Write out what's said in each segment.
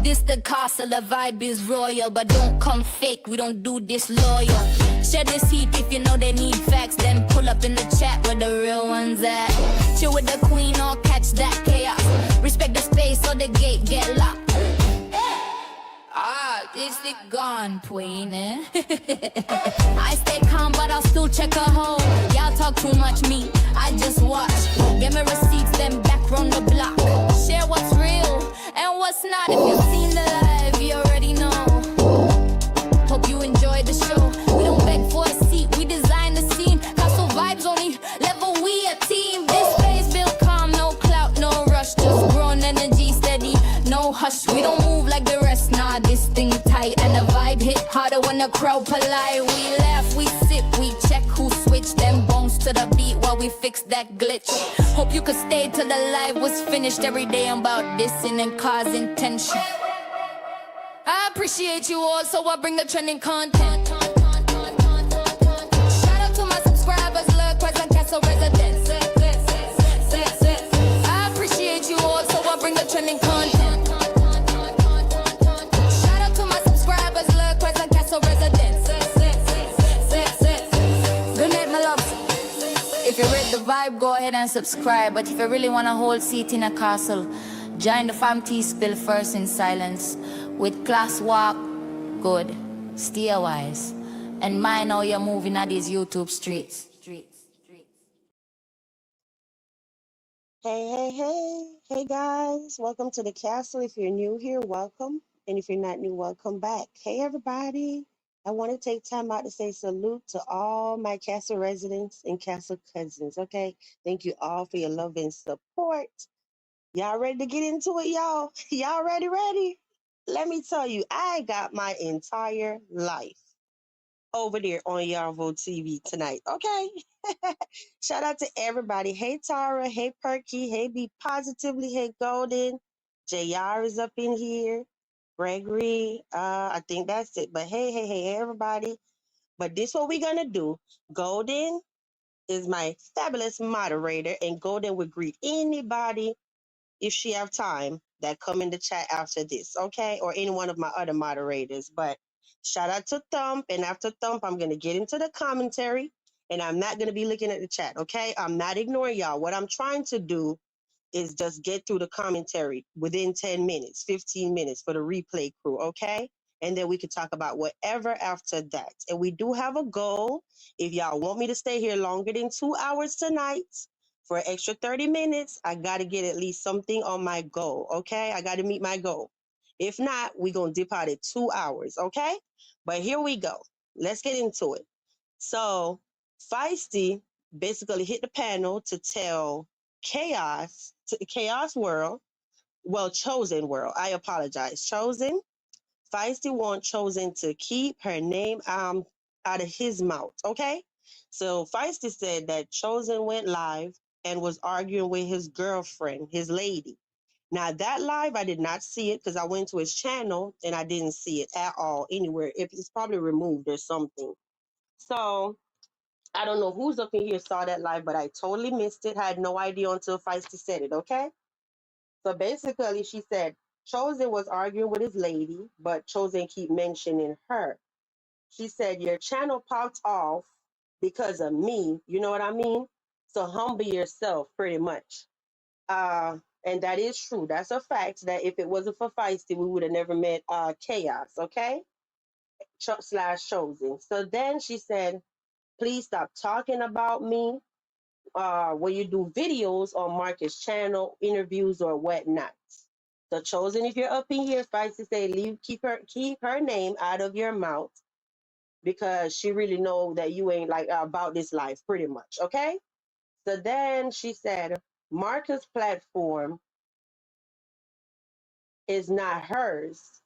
This the castle, the vibe is royal, but don't come fake, we don't do this loyal. Share this heat if you know they need facts, then pull up in the chat where the real ones at. Chill with the queen or catch that chaos. Respect the space or the gate get locked. Is it gone, Queen? I stay calm, but I'll still check a hole. Y'all talk too much, me, I just watch. Get me receipts, then back round the block. Share what's real and what's not. If you've seen the live, you already know. Hope you enjoyed the show. We don't beg for a seat, we design the scene. Castle vibes only level, we a team. This space built calm, no clout, no rush. Just growing energy steady, no hush. We don't move like the rest, nah, this thing tight. And the vibe hit harder when the crowd polite. We laugh, we sip, we check who switched. Them bones to the beat while we fix that glitch. Hope you could stay till the live was finished. Every day I'm about dissing and causing tension. I appreciate you all, so I bring the trending content. Shout out to my subscribers, look, present castle residents. I appreciate you all, so I bring the trending content. Shout out to my subscribers, look, present castle residents. Good night, my loves. If you read the vibe, go ahead and subscribe. But if you really want to hold seat in a castle, join the fam tea spill first in silence. With class walk, good, stay wise, and mind how you're moving at these YouTube streets. Hey guys, welcome to the castle. If you're new here, welcome, and if you're not new, welcome back. Hey everybody, I want to take time out to say salute to all my castle residents and castle cousins. Okay, thank you all for your love and support. Y'all ready to get into it, y'all? Y'all ready? Let me tell you, I got my entire life over there on Chosenwrldd TV tonight, okay? Shout out to everybody. Hey, Tara. Hey, Perky. Hey, Be Positively. Hey, Golden. JR is up in here. Gregory. I think that's it. But hey, everybody. But this what we're going to do. Golden is my fabulous moderator, and Golden will greet anybody if she have time that come in the chat after this, okay? Or any one of my other moderators. But shout out to Thump, and after Thump, I'm going to get into the commentary, and I'm not going to be looking at the chat, okay? I'm not ignoring y'all. What I'm trying to do is just get through the commentary within 10 minutes, 15 minutes for the replay crew, okay? And then we can talk about whatever after that. And we do have a goal. If y'all want me to stay here longer than 2 hours tonight, for an extra 30 minutes, I got to get at least something on my goal, okay? I got to meet my goal. If not, we're going to dip out at 2 hours, okay? But here we go. Let's get into it. So, Fiesty basically hit the panel to tell Chosenwrldd, well, Chosenwrldd, I apologize. Fiesty wants Chosen to keep her name out of his mouth, okay? So Fiesty said that Chosen went live and was arguing with his girlfriend, his lady. Now that live, I did not see it because I went to his channel and I didn't see it at all anywhere. It's probably removed or something. So I don't know who's up in here saw that live, but I totally missed it. I had no idea until Feisty said it, okay? So basically, she said Chosen was arguing with his lady, but Chosen keep mentioning her. She said, your channel popped off because of me. You know what I mean? So humble yourself, pretty much. And that is true. That's a fact that if it wasn't for Feisty, we would have never met Chaos, okay? Slash Chosen. So then she said, please stop talking about me when you do videos on Marcus' channel, interviews or whatnot. So Chosen, if you're up in here, Feisty say, keep her name out of your mouth because she really know that you ain't like about this life, pretty much, okay? So then she said, Marcus' platform is not hers.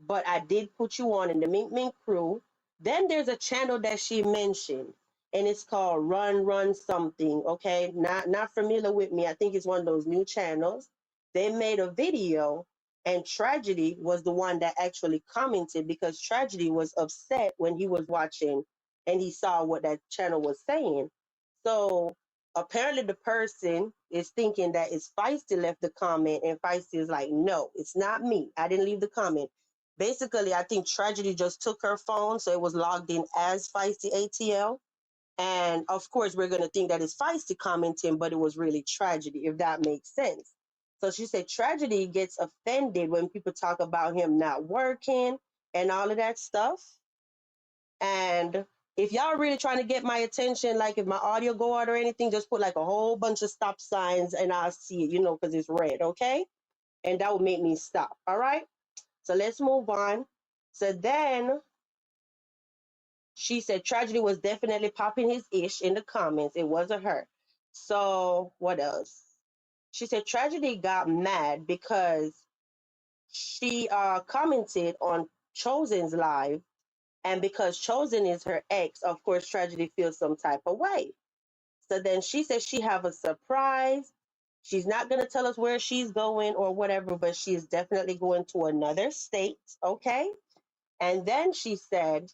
but I did put you on in the Mink Mink crew. Then there's a channel that she mentioned, and it's called Run Run something. Okay, not familiar with me. I think it's one of those new channels. They made a video, and Tragedy was the one that actually commented because Tragedy was upset when he was watching and he saw what that channel was saying. So apparently the person is thinking that it's Feisty left the comment, and Feisty is like, no, it's not me. I didn't leave the comment. Basically, I think Tragedy just took her phone, so it was logged in as Feisty ATL. And of course, we're going to think that it's Feisty commenting, but it was really Tragedy, if that makes sense. So she said Tragedy gets offended when people talk about him not working and all of that stuff. And if y'all really trying to get my attention, like if my audio go out or anything, just put like a whole bunch of stop signs and I'll see it, because it's red, okay? And that will make me stop, all right? So let's move on. So then she said Tragedy was definitely popping his ish in the comments. It wasn't her. So what else? She said Tragedy got mad because she commented on Chosen's live, and because Chosen is her ex, of course Tragedy feels some type of way. So then she said she have a surprise. She's not gonna tell us where she's going or whatever, but she is definitely going to another state, okay? And then she said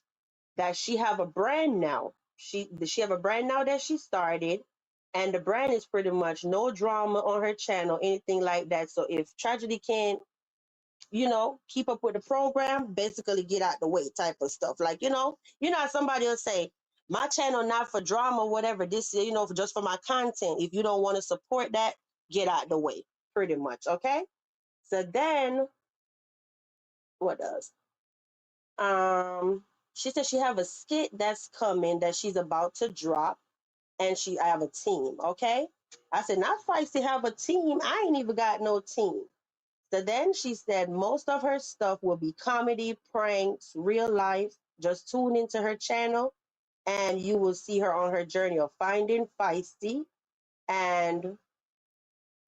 that she have a brand now. She have a brand now that she started, and the brand is pretty much no drama on her channel, anything like that. So if Tragedy can't, keep up with the program, basically get out the way type of stuff. Like, how somebody will say, my channel not for drama, whatever. This is, just for my content. If you don't want to support that, get out the way, pretty much. Okay. So then what else? She said she have a skit that's coming that she's about to drop, and I have a team. Okay. I said, not Feisty have a team. I ain't even got no team. So then she said most of her stuff will be comedy, pranks, real life. Just tune into her channel and you will see her on her journey of finding Feisty. And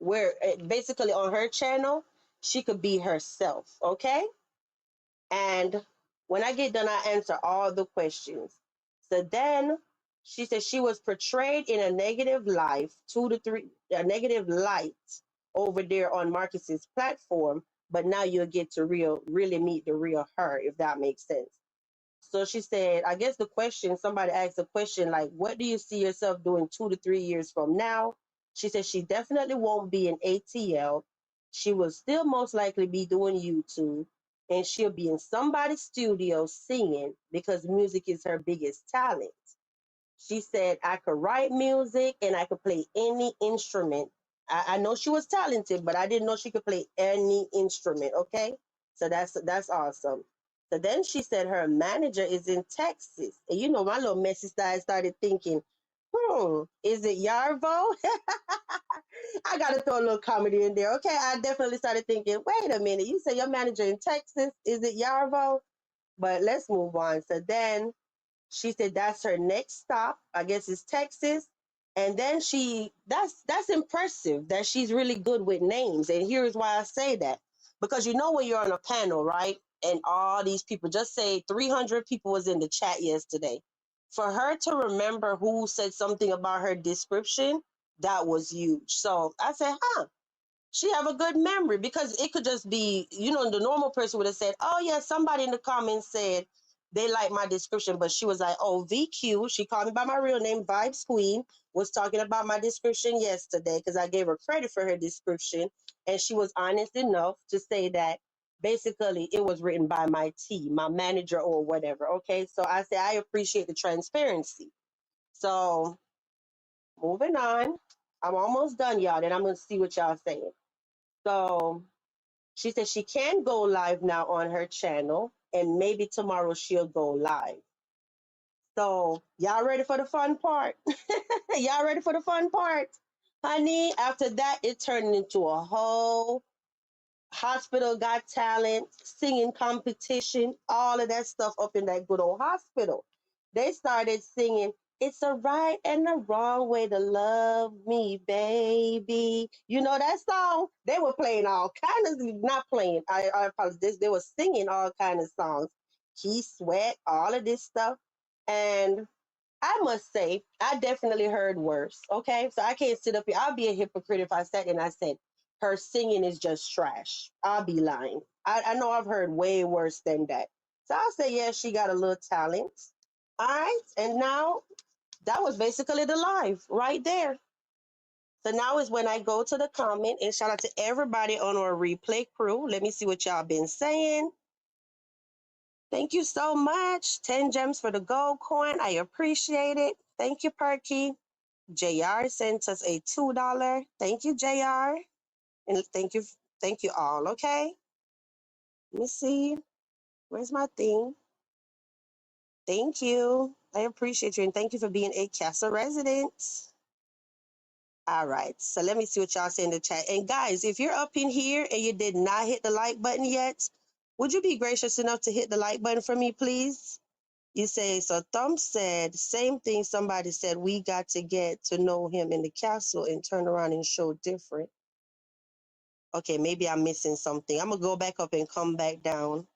where basically on her channel, she could be herself. Okay. And when I get done, I answer all the questions. So then she said she was portrayed in a negative life, a negative light over there on Marcus's platform, but now you'll get to really meet the real her, if that makes sense. So she said, I guess somebody asked a question like, what do you see yourself doing 2 to 3 years from now? She said she definitely won't be an ATL. She will still most likely be doing YouTube, and she'll be in somebody's studio singing because music is her biggest talent. She said, I could write music and I could play any instrument. I know she was talented, but I didn't know she could play any instrument. Okay. So that's awesome. So then she said her manager is in Texas. And my little messy side started thinking, is it Yarvo? I got to throw a little comedy in there. Okay. I definitely started thinking, wait a minute. You say your manager in Texas. Is it Yarvo? But let's move on. So then she said that's her next stop. I guess it's Texas. And then that's impressive that she's really good with names. And here's why I say that. Because when you're on a panel, right? And all these people, just say 300 people was in the chat yesterday. For her to remember who said something about her description, that was huge. So I said, she have a good memory, because it could just be, the normal person would have said, oh yeah, somebody in the comments said they like my description, but she was like, oh, VQ, she called me by my real name, Vibes Queen, was talking about my description yesterday because I gave her credit for her description, and she was honest enough to say that basically it was written by my team, my manager or whatever. Okay, so I say I appreciate the transparency. So moving on, I'm almost done, y'all, then I'm going to see what y'all saying. So she said she can go live now on her channel, and maybe tomorrow she'll go live. So y'all ready for the fun part? Y'all ready for the fun part? Honey, after that, it turned into a whole hospital got talent, singing competition, all of that stuff up in that good old hospital. They started singing It's a right and a wrong way to love me, baby. You know that song? They were playing all kinds of, not playing, I apologize. They were singing all kinds of songs. Key Sweat, all of this stuff. And I must say, I definitely heard worse. Okay. So I can't sit up here. I'll be a hypocrite if I sat and I said her singing is just trash. I'll be lying. I know I've heard way worse than that. So I'll say, yeah, she got a little talent. All right. And now that was basically the live right there. So now is when I go to the comment and shout out to everybody on our replay crew. Let me see what y'all been saying. Thank you so much. 10 gems for the gold coin. I appreciate it. Thank you, Perky. JR sent us a $2. Thank you, JR. And thank you all. Okay. Let me see. Where's my thing? Thank you. I appreciate you. And thank you for being a Castle resident. All right. So let me see what y'all say in the chat. And guys, if you're up in here and you did not hit the like button yet, would you be gracious enough to hit the like button for me, please? You say, so Thumb said, same thing somebody said, we got to get to know him in the castle and turn around and show different. Okay, maybe I'm missing something. I'm going to go back up and come back down.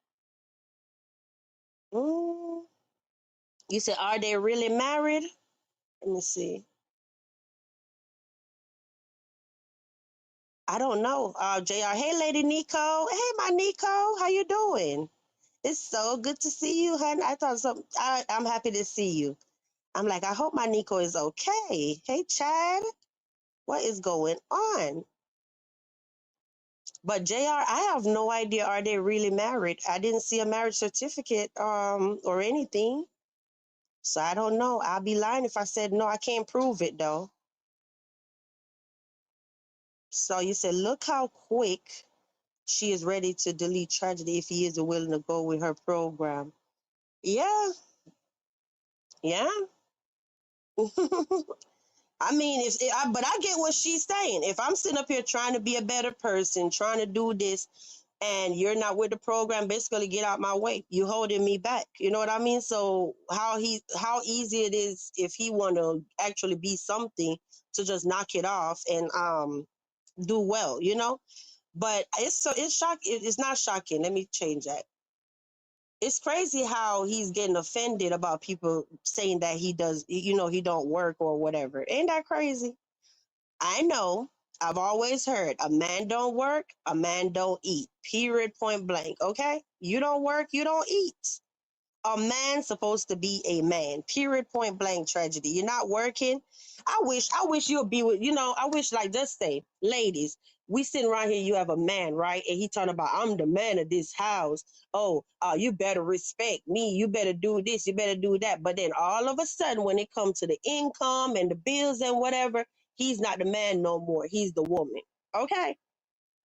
You said, are they really married? Let me see. I don't know. JR, hey, Lady Nico. Hey, my Nico. How you doing? It's so good to see you, honey. I'm happy to see you. I'm like, I hope my Nico is okay. Hey, Chad. What is going on? But JR, I have no idea. Are they really married? I didn't see a marriage certificate or anything. So I don't know. I'll be lying if I said no. I can't prove it though. So you said, look how quick she is ready to delete tragedy if he is willing to go with her program. Yeah, yeah. I mean, but I get what she's saying. If I'm sitting up here trying to be a better person, trying to do this, and you're not with the program, basically get out my way. You holding me back. You know what I mean? So how easy it is if he want to actually be something to just knock it off and do well, you know? But it's shocking. It's not shocking. Let me change that. It's crazy how he's getting offended about people saying that he does, he don't work or whatever. Ain't that crazy? I know. I've always heard a man don't work, a man don't eat. Period, point blank. Okay? You don't work, you don't eat. A man's supposed to be a man. Period, point blank, tragedy. You're not working. I wish you'll be with, I wish, like, just say, ladies, we sitting around here, you have a man, right? And he talking about, I'm the man of this house. Oh, you better respect me. You better do this. You better do that. But then all of a sudden, when it comes to the income and the bills and whatever, he's not the man no more. He's the woman. Okay?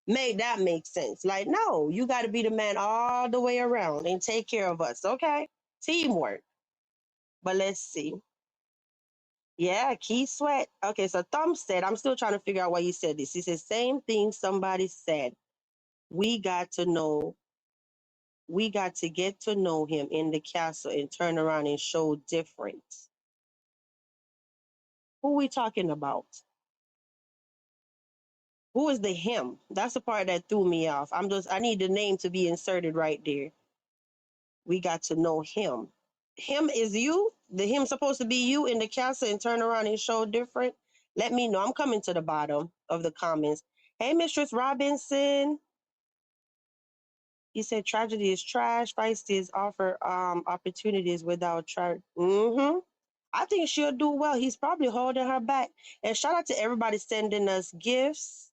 That make sense. Like, no, you got to be the man all the way around and take care of us. Okay? Teamwork. But let's see. Yeah, Key Sweat. Okay, so Thumb said, I'm still trying to figure out why you said this. He said, same thing somebody said. We got to get to know him in the castle and turn around and show difference. Who we talking about? Who is the him? That's the part that threw me off. I need the name to be inserted right there. We got to know him. Him is you? The him supposed to be you in the castle and turn around and show different? Let me know. I'm coming to the bottom of the comments. Hey, Mistress Robinson. He said tragedy is trash. Fiesty is offer opportunities without trying. I think she'll do well. He's probably holding her back. And shout out to everybody sending us gifts.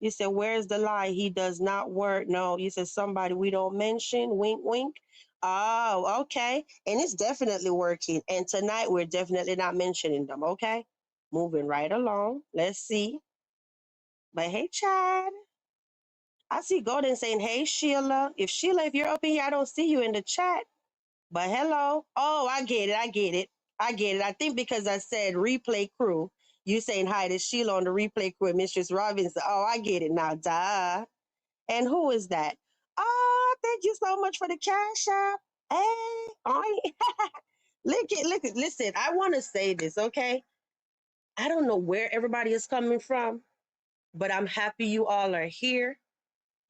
You said, where's the lie? He does not work. No, you said somebody we don't mention. Wink, wink. Oh, okay. And it's definitely working. And tonight we're definitely not mentioning them. Okay. Moving right along. Let's see. But hey, Chad. I see Golden saying, hey, Sheila. If you're up in here, I don't see you in the chat. But hello. Oh, I get it. I think because I said replay crew, you saying hi to Sheila on the replay crew, Mistress Robinson. Oh, I get it now. Duh. And who is that? Oh, thank you so much for the cash app. Hey, Listen, I want to say this, okay? I don't know where everybody is coming from, but I'm happy you all are here.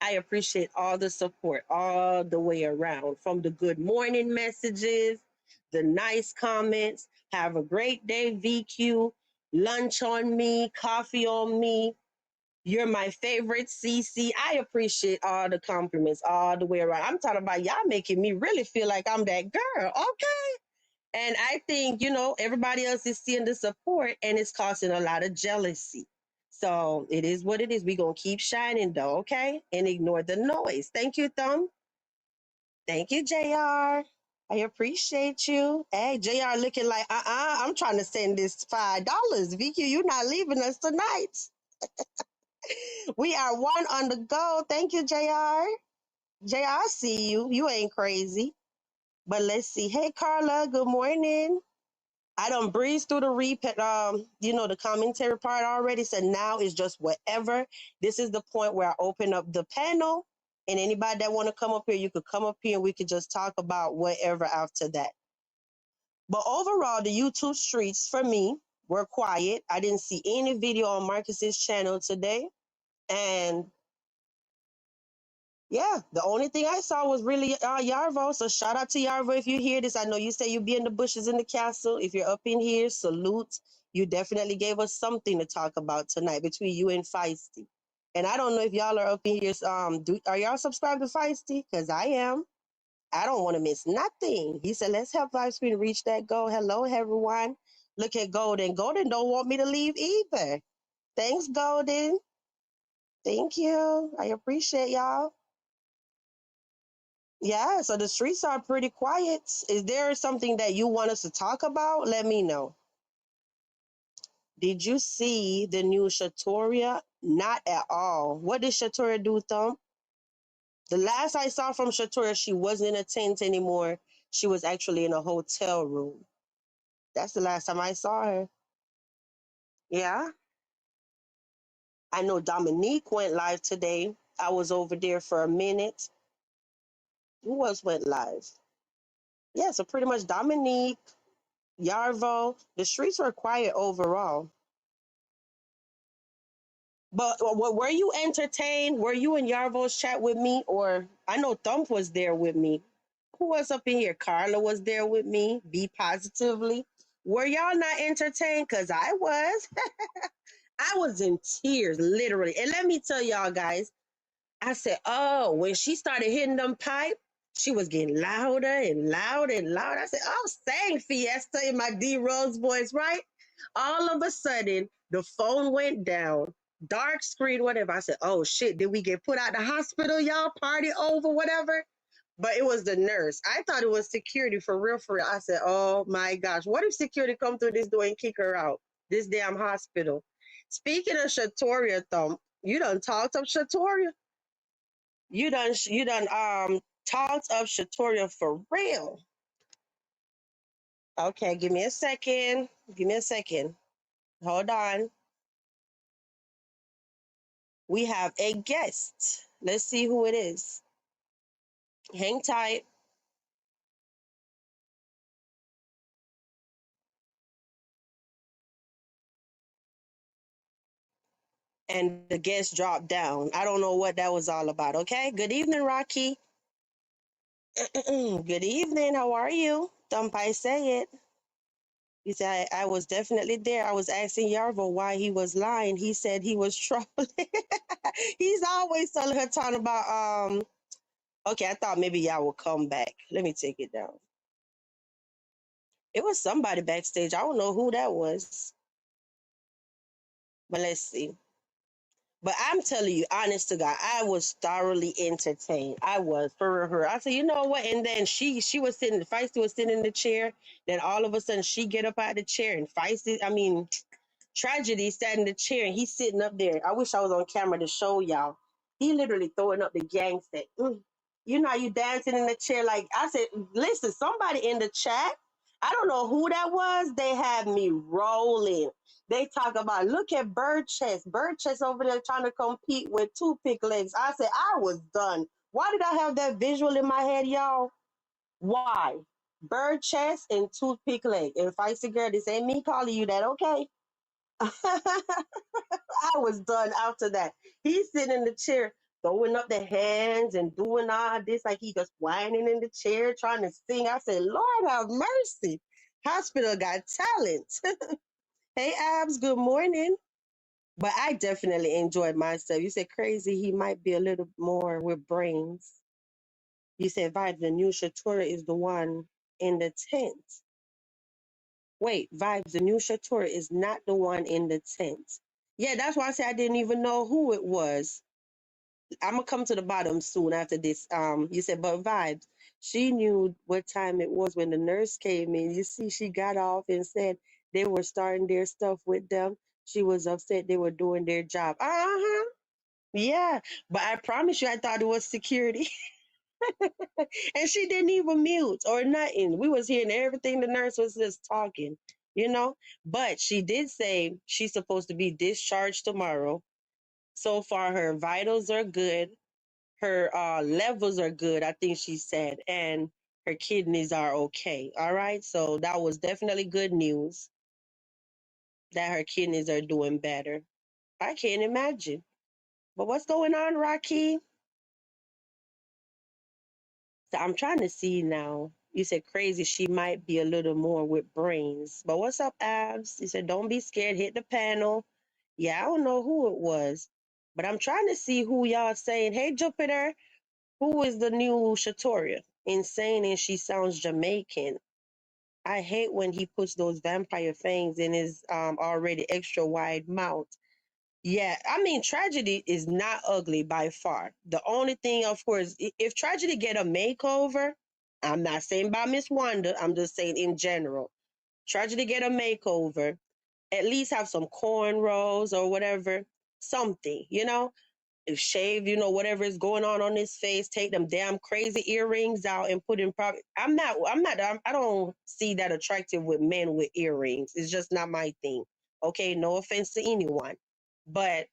I appreciate all the support all the way around, from the good morning messages, the nice comments. Have a great day, VQ. Lunch on me, coffee on me. You're my favorite, CC. I appreciate all the compliments all the way around. I'm talking about y'all making me really feel like I'm that girl. Okay. And I think, everybody else is seeing the support and it's causing a lot of jealousy. So it is what it is. We're going to keep shining though, okay? And ignore the noise. Thank you, Thumb. Thank you, JR. I appreciate you. Hey, JR looking like, I'm trying to send this $5. VQ, you're not leaving us tonight. We are one on the go. Thank you, JR. JR, I see you. You ain't crazy. But let's see. Hey, Carla, good morning. I don't breeze through the the commentary part already. So now it's just whatever. This is the point where I open up the panel, and anybody that want to come up here, you could come up here and we could just talk about whatever after that. But overall, the YouTube streets for me were quiet. I didn't see any video on Marcus's channel today, and yeah, the only thing I saw was really Yarvo. So shout out to Yarvo if you hear this. I know you say you be in the bushes in the castle. If you're up in here, salute. You definitely gave us something to talk about tonight between you and Fiesty. And I don't know if y'all are up in here. Are y'all subscribed to Fiesty? Because I am. I don't want to miss nothing. He said, let's help Live Screen reach that goal. Hello, everyone. Look at Golden. Golden don't want me to leave either. Thanks, Golden. Thank you. I appreciate y'all. Yeah, so the streets are pretty quiet. Is there something that you want us to talk about? Let me know. Did you see the new Shatoria? Not at all. What did Shatoria do, Thumb? The last I saw from Shatoria, she wasn't in a tent anymore. She was actually in a hotel room. That's the last time I saw her. Yeah. I know Dominique went live today. I was over there for a minute. Who else went live? Yeah, so pretty much Dominique, Yarvo. The streets were quiet overall. But were you entertained? Were you in Yarvo's chat with me? Or I know Thump was there with me. Who was up in here? Carla was there with me. Be positively. Were y'all not entertained? Because I was. I was in tears, literally. And let me tell y'all guys, I said, oh, when she started hitting them pipe, she was getting louder and louder and louder. I said, oh, sang Fiesta in my D Rose voice, right? All of a sudden, the phone went down, dark screen, whatever. I said, oh shit, did we get put out the hospital, y'all? Party over, whatever. But it was the nurse. I thought it was security for real, for real. I said, oh my gosh, what if security come through this door and kick her out? This damn hospital. Speaking of Shatoria, Thumb, you done talked up Shatoria? You done talked of Shatoria for real. Okay, give me a second. Give me a second. Hold on. We have a guest. Let's see who it is. Hang tight. And the guest dropped down. I don't know what that was all about. Okay. Good evening, Rocky. Good evening. How are you? Thumpy say it. He said, I was definitely there. I was asking Yarvo why he was lying. He said he was trolling. He's always telling her talking about okay, I thought maybe y'all would come back. Let me take it down. It was somebody backstage. I don't know who that was. But let's see. But I'm telling you, honest to God, I was thoroughly entertained. I was for her. I said, you know what? And then she was sitting, Feisty was sitting in the chair. Then all of a sudden she get up out of the chair and Tragedy sat in the chair and he's sitting up there. I wish I was on camera to show y'all. He literally throwing up the gangster. You know how you dancing in the chair? Like I said, listen, somebody in the chat, I don't know who that was. They had me rolling. They talk about, look at Bird Chest. Bird Chest over there trying to compete with toothpick legs. I said, I was done. Why did I have that visual in my head, y'all? Why? bird chest and toothpick leg. And Feisty girl, this ain't me calling you that, okay? I was done after that. He's sitting in the chair, throwing up the hands and doing all this, like he just whining in the chair, trying to sing. I said, Lord have mercy. Hospital got talent. Hey, Abs, good morning. But I definitely enjoyed myself. You said crazy, he might be a little more with brains. You said Vibes, the new Shatura is the one in the tent. Wait, Vibes, the new Shatura is not the one in the tent. Yeah, that's why I said I didn't even know who it was. I'm gonna come to the bottom soon after this. You said, but Vibes, she knew what time it was when the nurse came in. You see, she got off and said they were starting their stuff with them. She was upset they were doing their job. Uh-huh. Yeah, but I promise you, I thought it was security. And she didn't even mute or nothing. We was hearing everything the nurse was just talking, you know. But she did say she's supposed to be discharged tomorrow. So far, her vitals are good. Her levels are good, I think she said, and her kidneys are okay. All right. So that was definitely good news that her kidneys are doing better. I can't imagine. But what's going on, Rocky? So I'm trying to see now. You said crazy. She might be a little more with brains. But what's up, Abs? You said don't be scared. Hit the panel. Yeah, I don't know who it was, but I'm trying to see who y'all saying. Hey, Jupiter, who is the new Shatoria? Insane, and she sounds Jamaican. I hate when he puts those vampire fangs in his already extra wide mouth. Yeah, I mean, Tragedy is not ugly by far. The only thing, of course, if Tragedy get a makeover, I'm not saying by Miss Wanda, I'm just saying in general. Tragedy get a makeover, at least have some cornrows or whatever, something, you know? Shave, you know, whatever is going on his face, take them damn crazy earrings out and put in proper. I don't see that attractive with men with earrings. It's just not my thing. Okay, no offense to anyone. But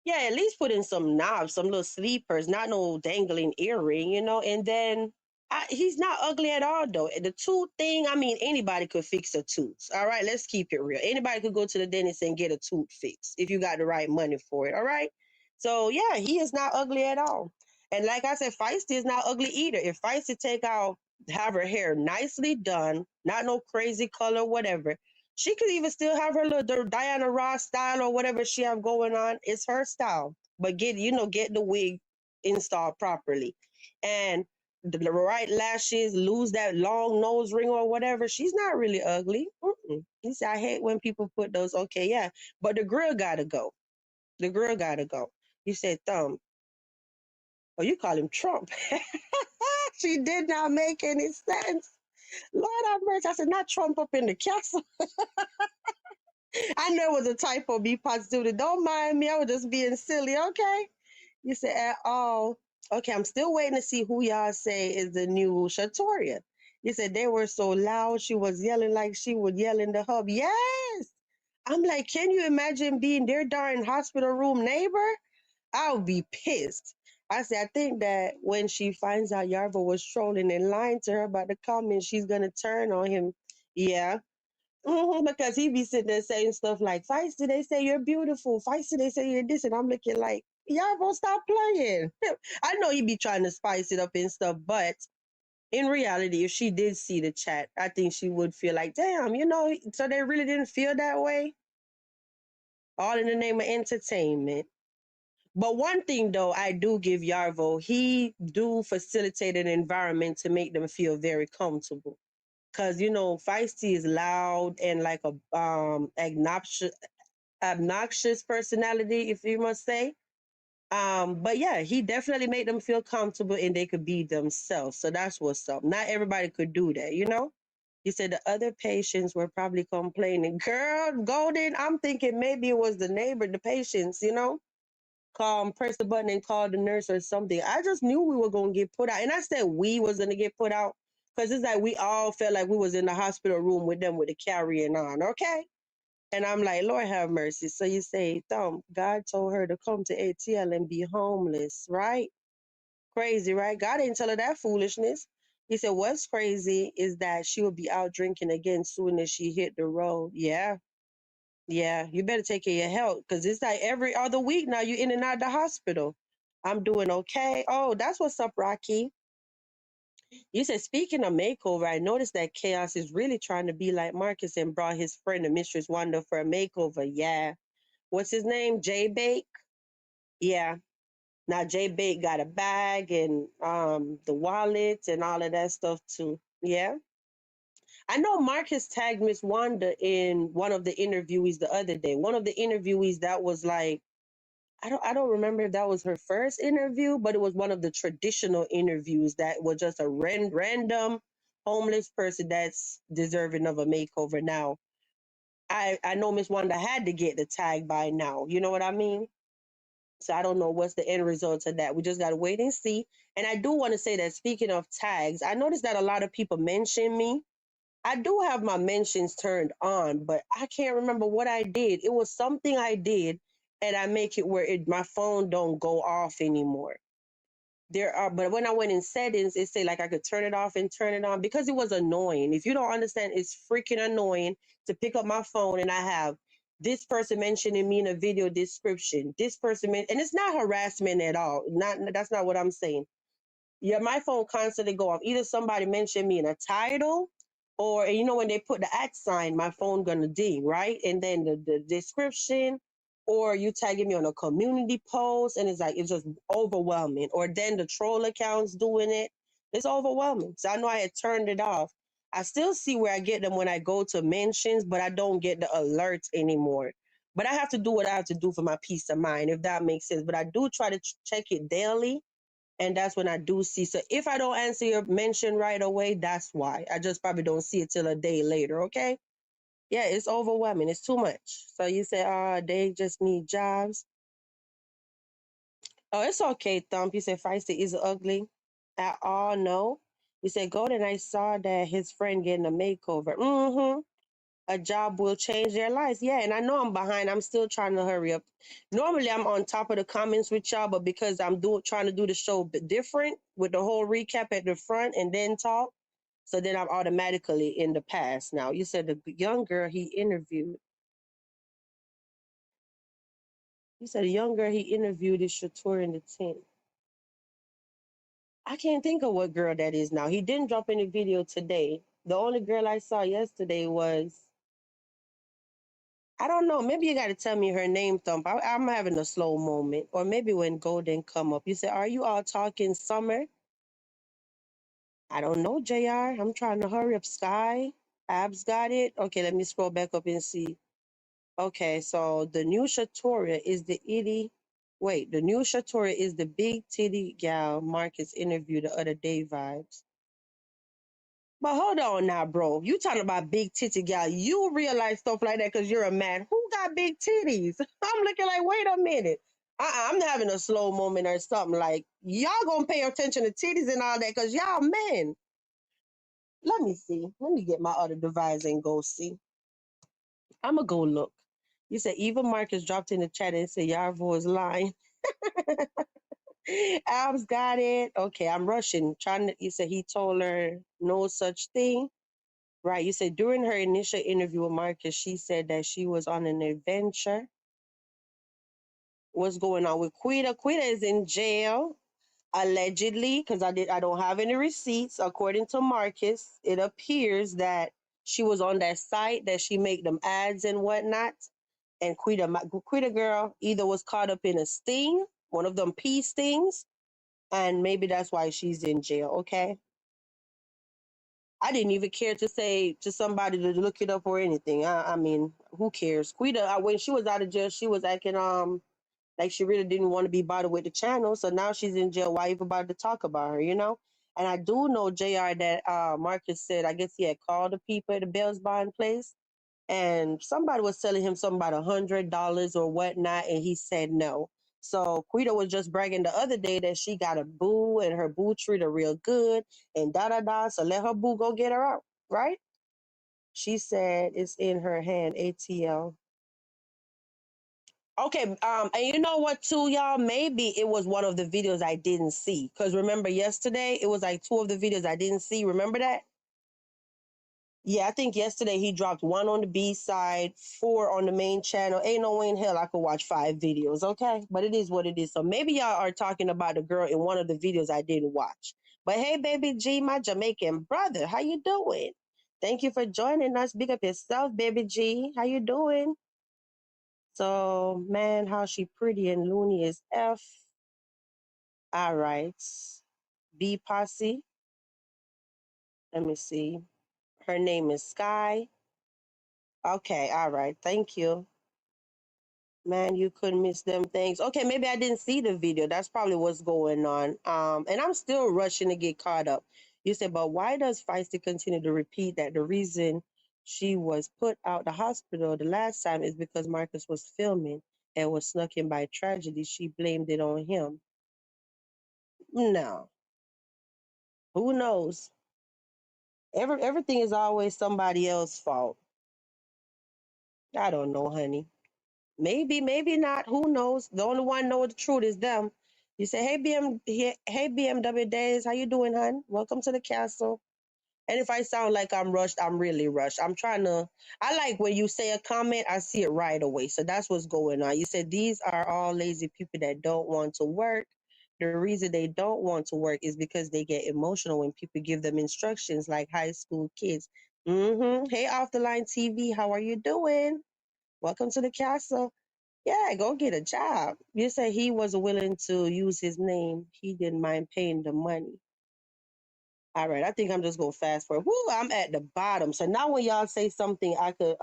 yeah, at least put in some knobs, some little sleepers, not no dangling earring, you know. And then he's not ugly at all, though. The tooth thing, I mean, anybody could fix a tooth. All right, let's keep it real. Anybody could go to the dentist and get a tooth fixed if you got the right money for it. All right. So yeah, he is not ugly at all. And like I said, Feisty is not ugly either. If Feisty take out, have her hair nicely done, not no crazy color, whatever, she could even still have her little Diana Ross style or whatever she have going on. It's her style. But get the wig installed properly. And the right lashes, lose that long nose ring or whatever. She's not really ugly. Mm-mm. You see, I hate when people put those, okay, yeah. But the grill gotta go. The grill gotta go. You said thumb. Oh, you call him Trump. She did not make any sense. Lord have mercy. I said, not Trump up in the castle. I know it was a typo, be positive. Don't mind me. I was just being silly, okay? You said at all. Okay, I'm still waiting to see who y'all say is the new Shatoria. You said they were so loud, she was yelling like she would yell in the hub. Yes. I'm like, can you imagine being their darn hospital room neighbor? I would be pissed. I said, I think that when she finds out Yarva was trolling and lying to her about the comments, she's gonna turn on him. Yeah, because he be sitting there saying stuff like, Feisty, they say you're beautiful. Feisty, they say you're this. And I'm looking like, y'all gonna stop playing. I know he be trying to spice it up and stuff, but in reality, if she did see the chat, I think she would feel like, damn, so they really didn't feel that way? All in the name of entertainment. But one thing though, I do give Yarvo, he do facilitate an environment to make them feel very comfortable. Cause Feisty is loud and like a obnoxious personality, if you must say. But yeah, he definitely made them feel comfortable and they could be themselves. So that's what's up. Not everybody could do that, you know? You said the other patients were probably complaining. Girl, Golden, I'm thinking maybe it was the neighbor, the patients, press the button and call the nurse or something. I just knew we were gonna get put out. And I said we was gonna get put out because it's like we all felt like we was in the hospital room with them with the carrying on, okay? And I'm like, Lord have mercy. So you say, God told her to come to ATL and be homeless, right? Crazy, right? God didn't tell her that foolishness. He said, what's crazy is that she will be out drinking again soon as she hit the road. Yeah. Yeah. You better take care of your health because it's like every other week now you in and out of the hospital. I'm doing okay. Oh, that's what's up, Rocky. You said, speaking of makeover, I noticed that Chaos is really trying to be like Marcus and brought his friend, the Mistress Wanda, for a makeover. Yeah. What's his name? J Bake? Yeah. Now J Bake got a bag and the wallet and all of that stuff too. Yeah. I know Marcus tagged Miss Wanda in one of the interviewees the other day. One of the interviewees that was like, I don't remember if that was her first interview, but it was one of the traditional interviews that was just a random homeless person that's deserving of a makeover. Now, I know Miss Wanda had to get the tag by now. You know what I mean? So I don't know what's the end result of that. We just gotta wait and see. And I do want to say that speaking of tags, I noticed that a lot of people mention me. I do have my mentions turned on, but I can't remember what I did. It was something I did, and I make it where my phone don't go off anymore. But when I went in settings, it say like I could turn it off and turn it on because it was annoying. If you don't understand, it's freaking annoying to pick up my phone and I have this person mentioning me in a video description. This person, and it's not harassment at all. Not That's not what I'm saying. Yeah, my phone constantly go off. Either somebody mentioned me in a title, or when they put the at sign, my phone gonna ding, right? And then the description, or you tagging me on a community post, and it's just overwhelming. Or then the troll accounts doing it. It's overwhelming. So I know I had turned it off. I still see where I get them when I go to mentions, but I don't get the alerts anymore. But I have to do what I have to do for my peace of mind, if that makes sense. But I do try to check it daily, and that's when I do see. So if I don't answer your mention right away, that's why. I just probably don't see it till a day later, okay? Yeah, it's overwhelming. It's too much. So you say, they just need jobs. Oh, it's okay, Thump. You said Feisty is ugly at all. No. You said Golden, I saw that his friend getting a makeover. Mm-hmm. A job will change their lives. Yeah, and I know I'm behind. I'm still trying to hurry up. Normally I'm on top of the comments with y'all, but because I'm trying to do the show a bit different with the whole recap at the front and then talk, so then I'm automatically in the past now. You said the young girl he interviewed. You said the young girl he interviewed is Shatur in the tent. I can't think of what girl that is now. He didn't drop any video today. The only girl I saw yesterday was, I don't know. Maybe you got to tell me her name, Thump. I'm having a slow moment. Or maybe when Golden come up. You say, are you all talking summer? I don't know, JR. I'm trying to hurry up. Sky? Abs got it? Okay, let me scroll back up and see. Okay, so the new Shatoria is the itty. Wait, the new Shatoria is the big titty gal Marcus interviewed the other day vibes. But hold on now, bro. You talking about big titty gal. You realize stuff like that because you're a man. Who got big titties? I'm looking like, wait a minute. I'm having a slow moment or something. Like, y'all gonna pay attention to titties and all that because y'all men. Let me see. Let me get my other device and go see. I'm gonna go look. You said Eva Marcus dropped in the chat and said Yarvo is lying. Albs got it. Okay, I'm rushing. Trying to, you said he told her no such thing. Right. You said during her initial interview with Marcus, she said that she was on an adventure. What's going on with Quita? Quita is in jail, allegedly, because I don't have any receipts. According to Marcus, it appears that she was on that site that she make them ads and whatnot. And Quita girl either was caught up in a sting, one of them pee stings, and maybe that's why she's in jail. Okay. I didn't even care to say to somebody to look it up or anything. I mean, who cares? Quita, when she was out of jail, she was acting like she really didn't want to be bothered with the channel. So now she's in jail. Why even bother to talk about her? And I do know Jr. that Marcus said I guess he had called the people at the Bells Bond place, and somebody was telling him something about $100 or whatnot, and he said no. So Quita was just bragging the other day that she got a boo and her boo treat her real good and da da da. So let her boo go get her out, right? She said it's in her hand, ATL. Okay, and you know what too, y'all? Maybe it was one of the videos I didn't see. Cause remember yesterday, it was like two of the videos I didn't see. Remember that? Yeah, I think yesterday he dropped one on the B side, four on the main channel. Ain't no way in hell I could watch five videos, okay? But it is what it is. So maybe y'all are talking about the girl in one of the videos I didn't watch. But hey, baby G, my Jamaican brother, how you doing? Thank you for joining us. Big up yourself, baby G. How you doing? So, man, how she pretty and loony is F. All right. B Posse. Let me see. Her name is Sky. Okay, all right. Thank you. Man, you couldn't miss them things. Okay, maybe I didn't see the video. That's probably what's going on. And I'm still rushing to get caught up. You said, but why does Fiesty continue to repeat that the reason she was put out the hospital the last time is because Marcus was filming and was snuck in by tragedy? She blamed it on him. No, who knows? Everything is always somebody else's fault. I don't know, honey. Maybe, maybe not. Who knows? The only one know the truth is them. You say, hey BMW Days, how you doing, hon? Welcome to the castle. And if I sound like I'm rushed, I'm really rushed. I'm trying to. I like when you say a comment, I see it right away. So that's what's going on. You said these are all lazy people that don't want to work. The reason they don't want to work is because they get emotional when people give them instructions like high school kids. Hey, off the line TV, how are you doing? Welcome to the castle. Yeah, go get a job. You say he was willing to use his name. He didn't mind paying the money. All right, I think I'm just gonna fast forward. Woo, I'm at the bottom. So now when y'all say something, I could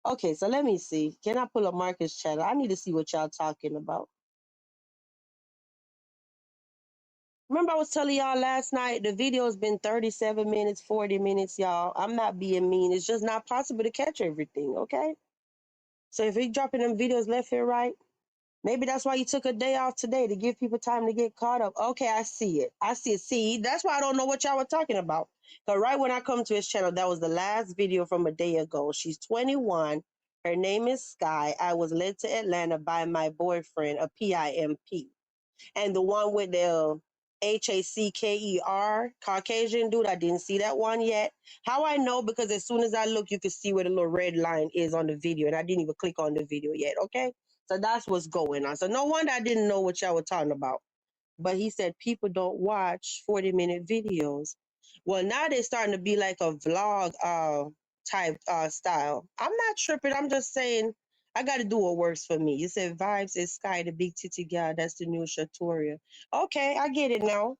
okay, so let me see. Can I pull up Marcus channel? I need to see what y'all talking about. Remember I was telling y'all last night the video's been 37 minutes, 40 minutes, y'all. I'm not being mean. It's just not possible to catch everything, okay? So if he dropping them videos left and right, maybe that's why you took a day off today to give people time to get caught up. Okay, I see it. I see it. See, that's why I don't know what y'all were talking about. Because right when I come to his channel, that was the last video from a day ago. She's 21. Her name is Sky. I was led to Atlanta by my boyfriend, a PIMP. And the one with the HACKER, Caucasian dude, I didn't see that one yet. How I know? Because as soon as I look, you can see where the little red line is on the video. And I didn't even click on the video yet, okay? So that's what's going on. So no wonder I didn't know what y'all were talking about. But he said people don't watch 40-minute videos. Well, now they're starting to be like a vlog type style. I'm not tripping. I'm just saying I got to do what works for me. You said Vibes is Sky, the big titty guy. That's the new Shatoria. Okay, I get it now.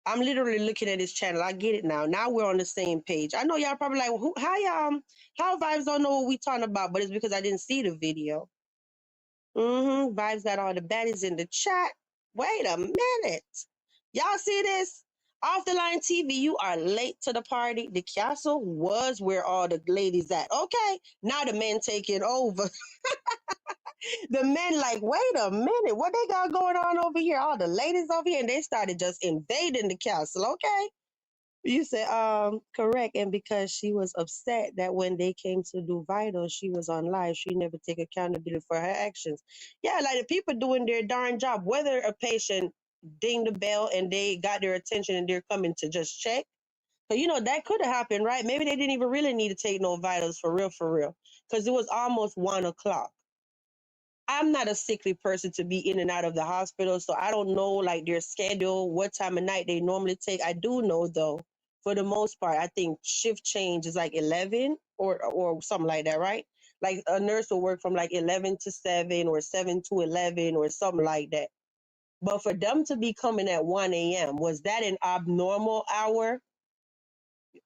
I'm literally looking at his channel. I get it now. Now we're on the same page. I know y'all probably like, how Vibes don't know what we talking about, but it's because I didn't see the video. Vibes got all the baddies in the chat. Wait a minute. Y'all see this? Off the line TV, you are late to the party. The castle was where all the ladies at. Okay. Now the men taking over. The men like, wait a minute, what they got going on over here? All the ladies over here, and they started just invading the castle. Okay. You said, correct. And because she was upset that when they came to do vital, she was on live, she never take accountability for her actions. Yeah, like the people doing their darn job, whether a patient ding the bell and they got their attention and they're coming to just check. So, that could have happened, right? Maybe they didn't even really need to take no vitals for real, for real. Because it was almost 1 o'clock. I'm not a sickly person to be in and out of the hospital, so I don't know like their schedule, what time of night they normally take. I do know though, for the most part, I think shift change is like 11 or something like that, right? Like a nurse will work from like 11 to 7 or 7 to 11 or something like that. But for them to be coming at 1 a.m., was that an abnormal hour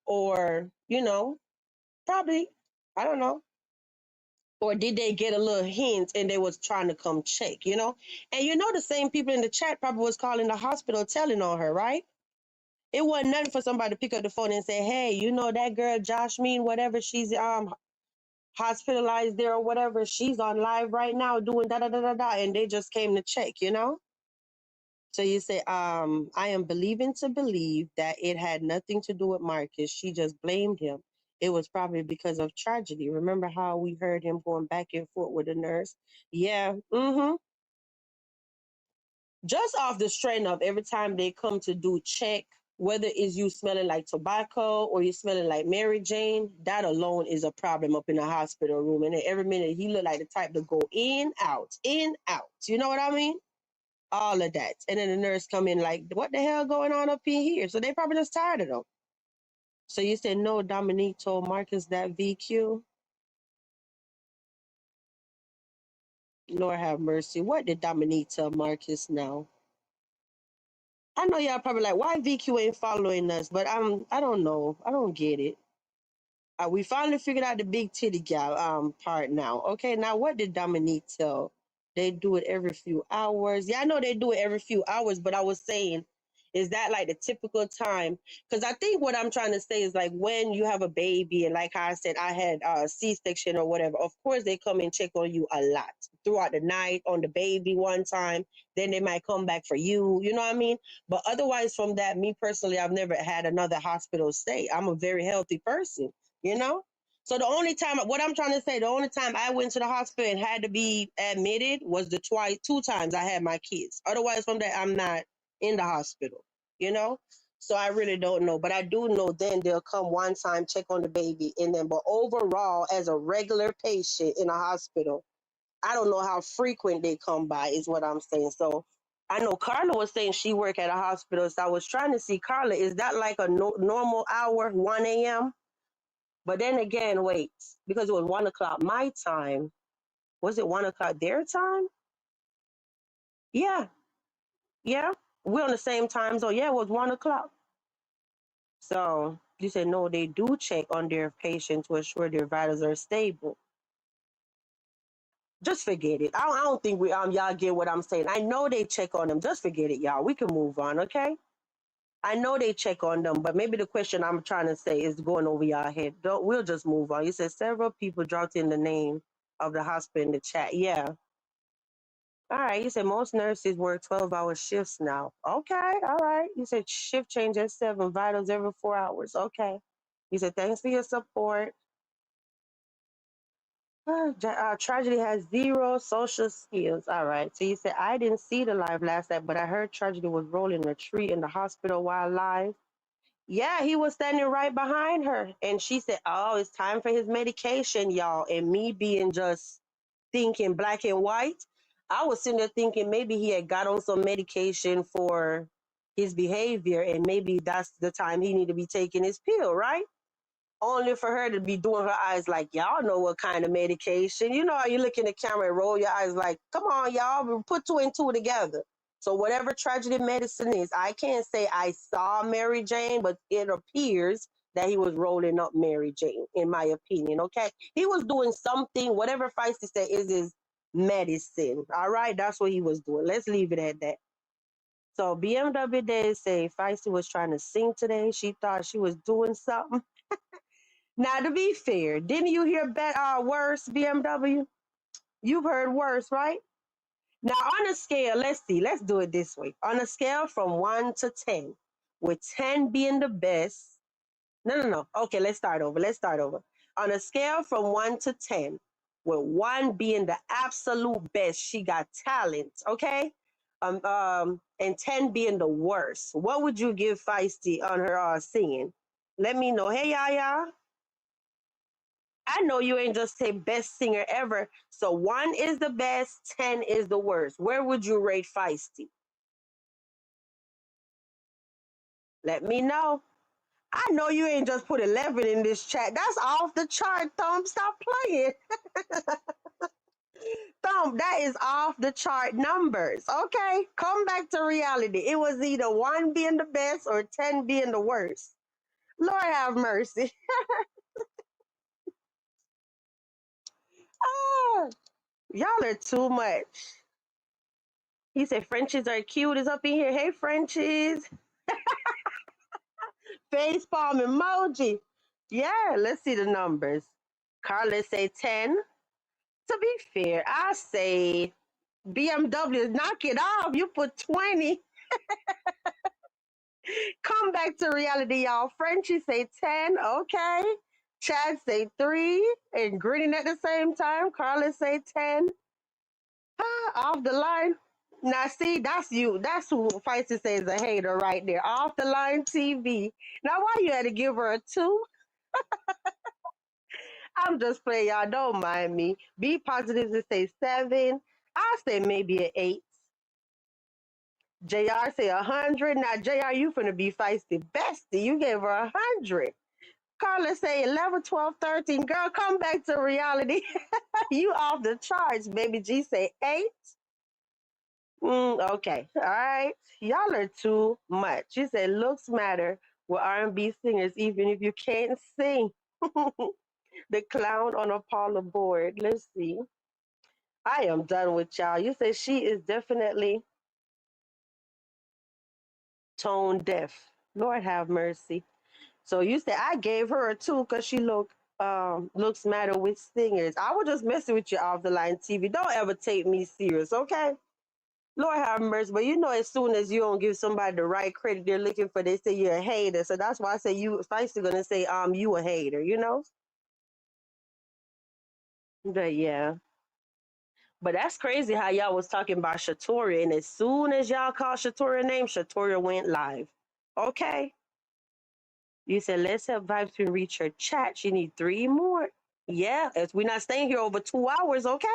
or, probably, I don't know. Or did they get a little hint and they was trying to come check? And the same people in the chat probably was calling the hospital telling on her, right? It wasn't nothing for somebody to pick up the phone and say, hey, that girl Josh Mean, whatever, she's hospitalized there or whatever, she's on live right now doing da da da da da, and they just came to check. So you say, I am believing to believe that it had nothing to do with Marcus. She just blamed him. It was probably because of tragedy. Remember how we heard him going back and forth with the nurse? Yeah. Just off the strain of every time they come to do check, whether it's you smelling like tobacco or you smelling like Mary Jane, that alone is a problem up in the hospital room. And then every minute he look like the type to go in, out, in, out. You know what I mean? All of that. And then the nurse come in like, what the hell going on up in here? So they probably just tired of them. So you said no, Dominique told Marcus that VQ. Lord have mercy. What did Dominique tell Marcus now? I know y'all probably like, why VQ ain't following us? But I don't know. I don't get it. We finally figured out the big titty gal part now. Okay, now what did Dominique tell? They do it every few hours. Yeah, I know they do it every few hours, but I was saying, is that like the typical time? Because I think what I'm trying to say is like when you have a baby, and like how I said, I had C-section or whatever. Of course, they come and check on you a lot throughout the night on the baby one time. Then they might come back for you. You know what I mean? But otherwise, from that, me personally, I've never had another hospital stay. I'm a very healthy person, you know? So the only time, what I'm trying to say, the only time I went to the hospital and had to be admitted was the two times I had my kids. Otherwise, from that, I'm not in the hospital, you know? So I really don't know. But I do know then they'll come one time, check on the baby, and then, but overall, as a regular patient in a hospital, I don't know how frequent they come by, is what I'm saying. So I know Carla was saying she work at a hospital. So I was trying to see, Carla, is that like a normal hour, 1 a.m.? But then again, wait, because it was 1 o'clock my time. Was it 1 o'clock their time? Yeah, yeah. We're on the same time. So yeah, it was 1 o'clock. So you said no, they do check on their patients to ensure their vitals are stable. Just forget it. I don't think we y'all get what I'm saying. I know they check on them. Just forget it, y'all. We can move on, okay? I know they check on them, but maybe the question I'm trying to say is going over y'all head. Don't We'll just move on. You said several people dropped in the name of the hospital in the chat. Yeah. All right. You said most nurses work 12-hour shifts now. Okay. All right. You said shift change at 7, vitals every 4 hours. Okay. You said thanks for your support. Tragedy has zero social skills. All right. So you said I didn't see the live last night, but I heard Tragedy was rolling a tree in the hospital while live. Yeah, he was standing right behind her. And she said, oh, it's time for his medication, y'all. And me being just thinking black and white, I was sitting there thinking maybe he had got on some medication for his behavior. And maybe that's the time he need to be taking his pill, right? Only for her to be doing her eyes like, y'all know what kind of medication. You know how you look in the camera and roll your eyes like, come on, y'all, we'll put two and two together. So whatever tragedy medicine is, I can't say I saw Mary Jane, but it appears that he was rolling up Mary Jane, in my opinion, okay? He was doing something, whatever Fiesty said is his medicine, all right? That's what he was doing. Let's leave it at that. So BMW did say Feisty was trying to sing today. She thought she was doing something. Now, to be fair, didn't you hear worse, BMW? You've heard worse, right? Now, on a scale, let's see, let's do it this way. On a scale from 1 to 10, with 10 being the best. No. Okay, let's start over. On a scale from 1 to 10, with 1 being the absolute best, she got talent, okay? And 10 being the worst. What would you give Feisty on her singing? Let me know. Hey, Yaya. I know you ain't just say best singer ever. So 1 is the best, 10 is the worst. Where would you rate Feisty? Let me know. I know you ain't just put 11 in this chat. That's off the chart, Thumb. Stop playing. Thumb, that is off the chart numbers. Okay? Come back to reality. It was either 1 being the best or 10 being the worst. Lord have mercy. Ah, y'all are too much. He said Frenchies are cute. Is up in here. Hey, Frenchies. Face palm emoji. Yeah, let's see the numbers. Carla say 10. To be fair, I say BMW, knock it off. You put 20. Come back to reality, y'all. Frenchie say 10. Okay. Chad say 3 and grinning at the same time. Carla say 10. Off the line. Now, see, that's you. That's who Feisty says a hater right there. Off the line TV. Now, why you had to give her a 2? I'm just playing. Y'all don't mind me. Be positive to say 7. I say maybe an 8. JR say 100. Now, JR, you finna be Feisty bestie. You gave her 100. Carla say 11, 12, 13. Girl, come back to reality. You off the charts, baby. G say 8. Okay. All right. Y'all are too much. She said looks matter with R&B singers, even if you can't sing. The clown on a Paula board. Let's see. I am done with y'all. You said she is definitely tone deaf. Lord have mercy. So you said I gave her a 2 because she looks matter with singers. I was just messing with you off the line TV. Don't ever take me serious, okay? Lord have mercy. But you know, as soon as you don't give somebody the right credit they're looking for, they say you're a hater. So that's why I say you Feisty gonna say, you a hater, you know? But yeah. But that's crazy how y'all was talking about Shatoria, and as soon as y'all called Shatoria name, Shatoria went live. Okay. You said let's have vibes to reach her chat. She need 3 more. Yeah, as we're not staying here over 2 hours, okay?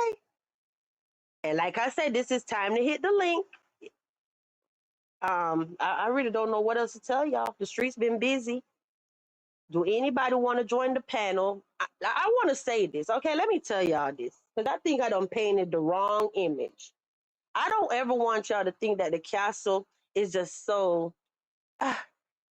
And like I said, this is time to hit the link. I really don't know what else to tell y'all. The street's been busy. Do anybody want to join the panel? I want to say this, okay? Let me tell y'all this, because I think I done painted the wrong image. I don't ever want y'all to think that the castle is just so, ah,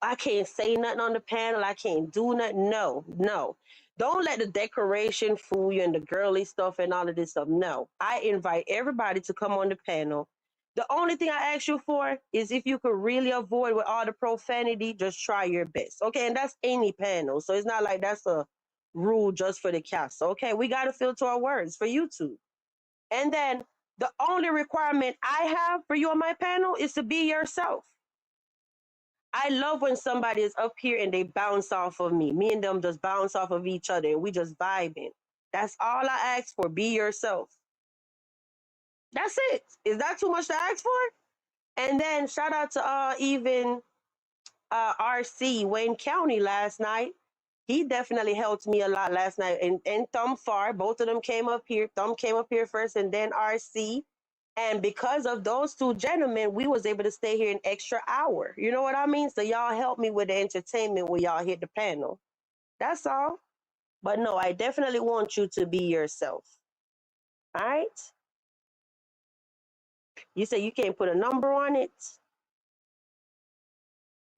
I can't say nothing on the panel. I can't do nothing. No, no. Don't let the decoration fool you and the girly stuff and all of this stuff. No. I invite everybody to come on the panel. The only thing I ask you for is if you could really avoid with all the profanity, just try your best. Okay. And that's any panel. So it's not like that's a rule just for the castle. Okay. We got to filter our words for YouTube. And then the only requirement I have for you on my panel is to be yourself. I love when somebody is up here and they bounce off of me. Me and them just bounce off of each other and we just vibing. That's all I ask for. Be yourself. That's it. Is that too much to ask for? And then shout out to even RC Wayne County last night. He definitely helped me a lot last night. And Thumb Far, both of them came up here. Thumb came up here first and then RC. And because of those 2 gentlemen, we was able to stay here an extra hour. You know what I mean? So y'all help me with the entertainment when y'all hit the panel. That's all. But no, I definitely want you to be yourself. All right? You say you can't put a number on it?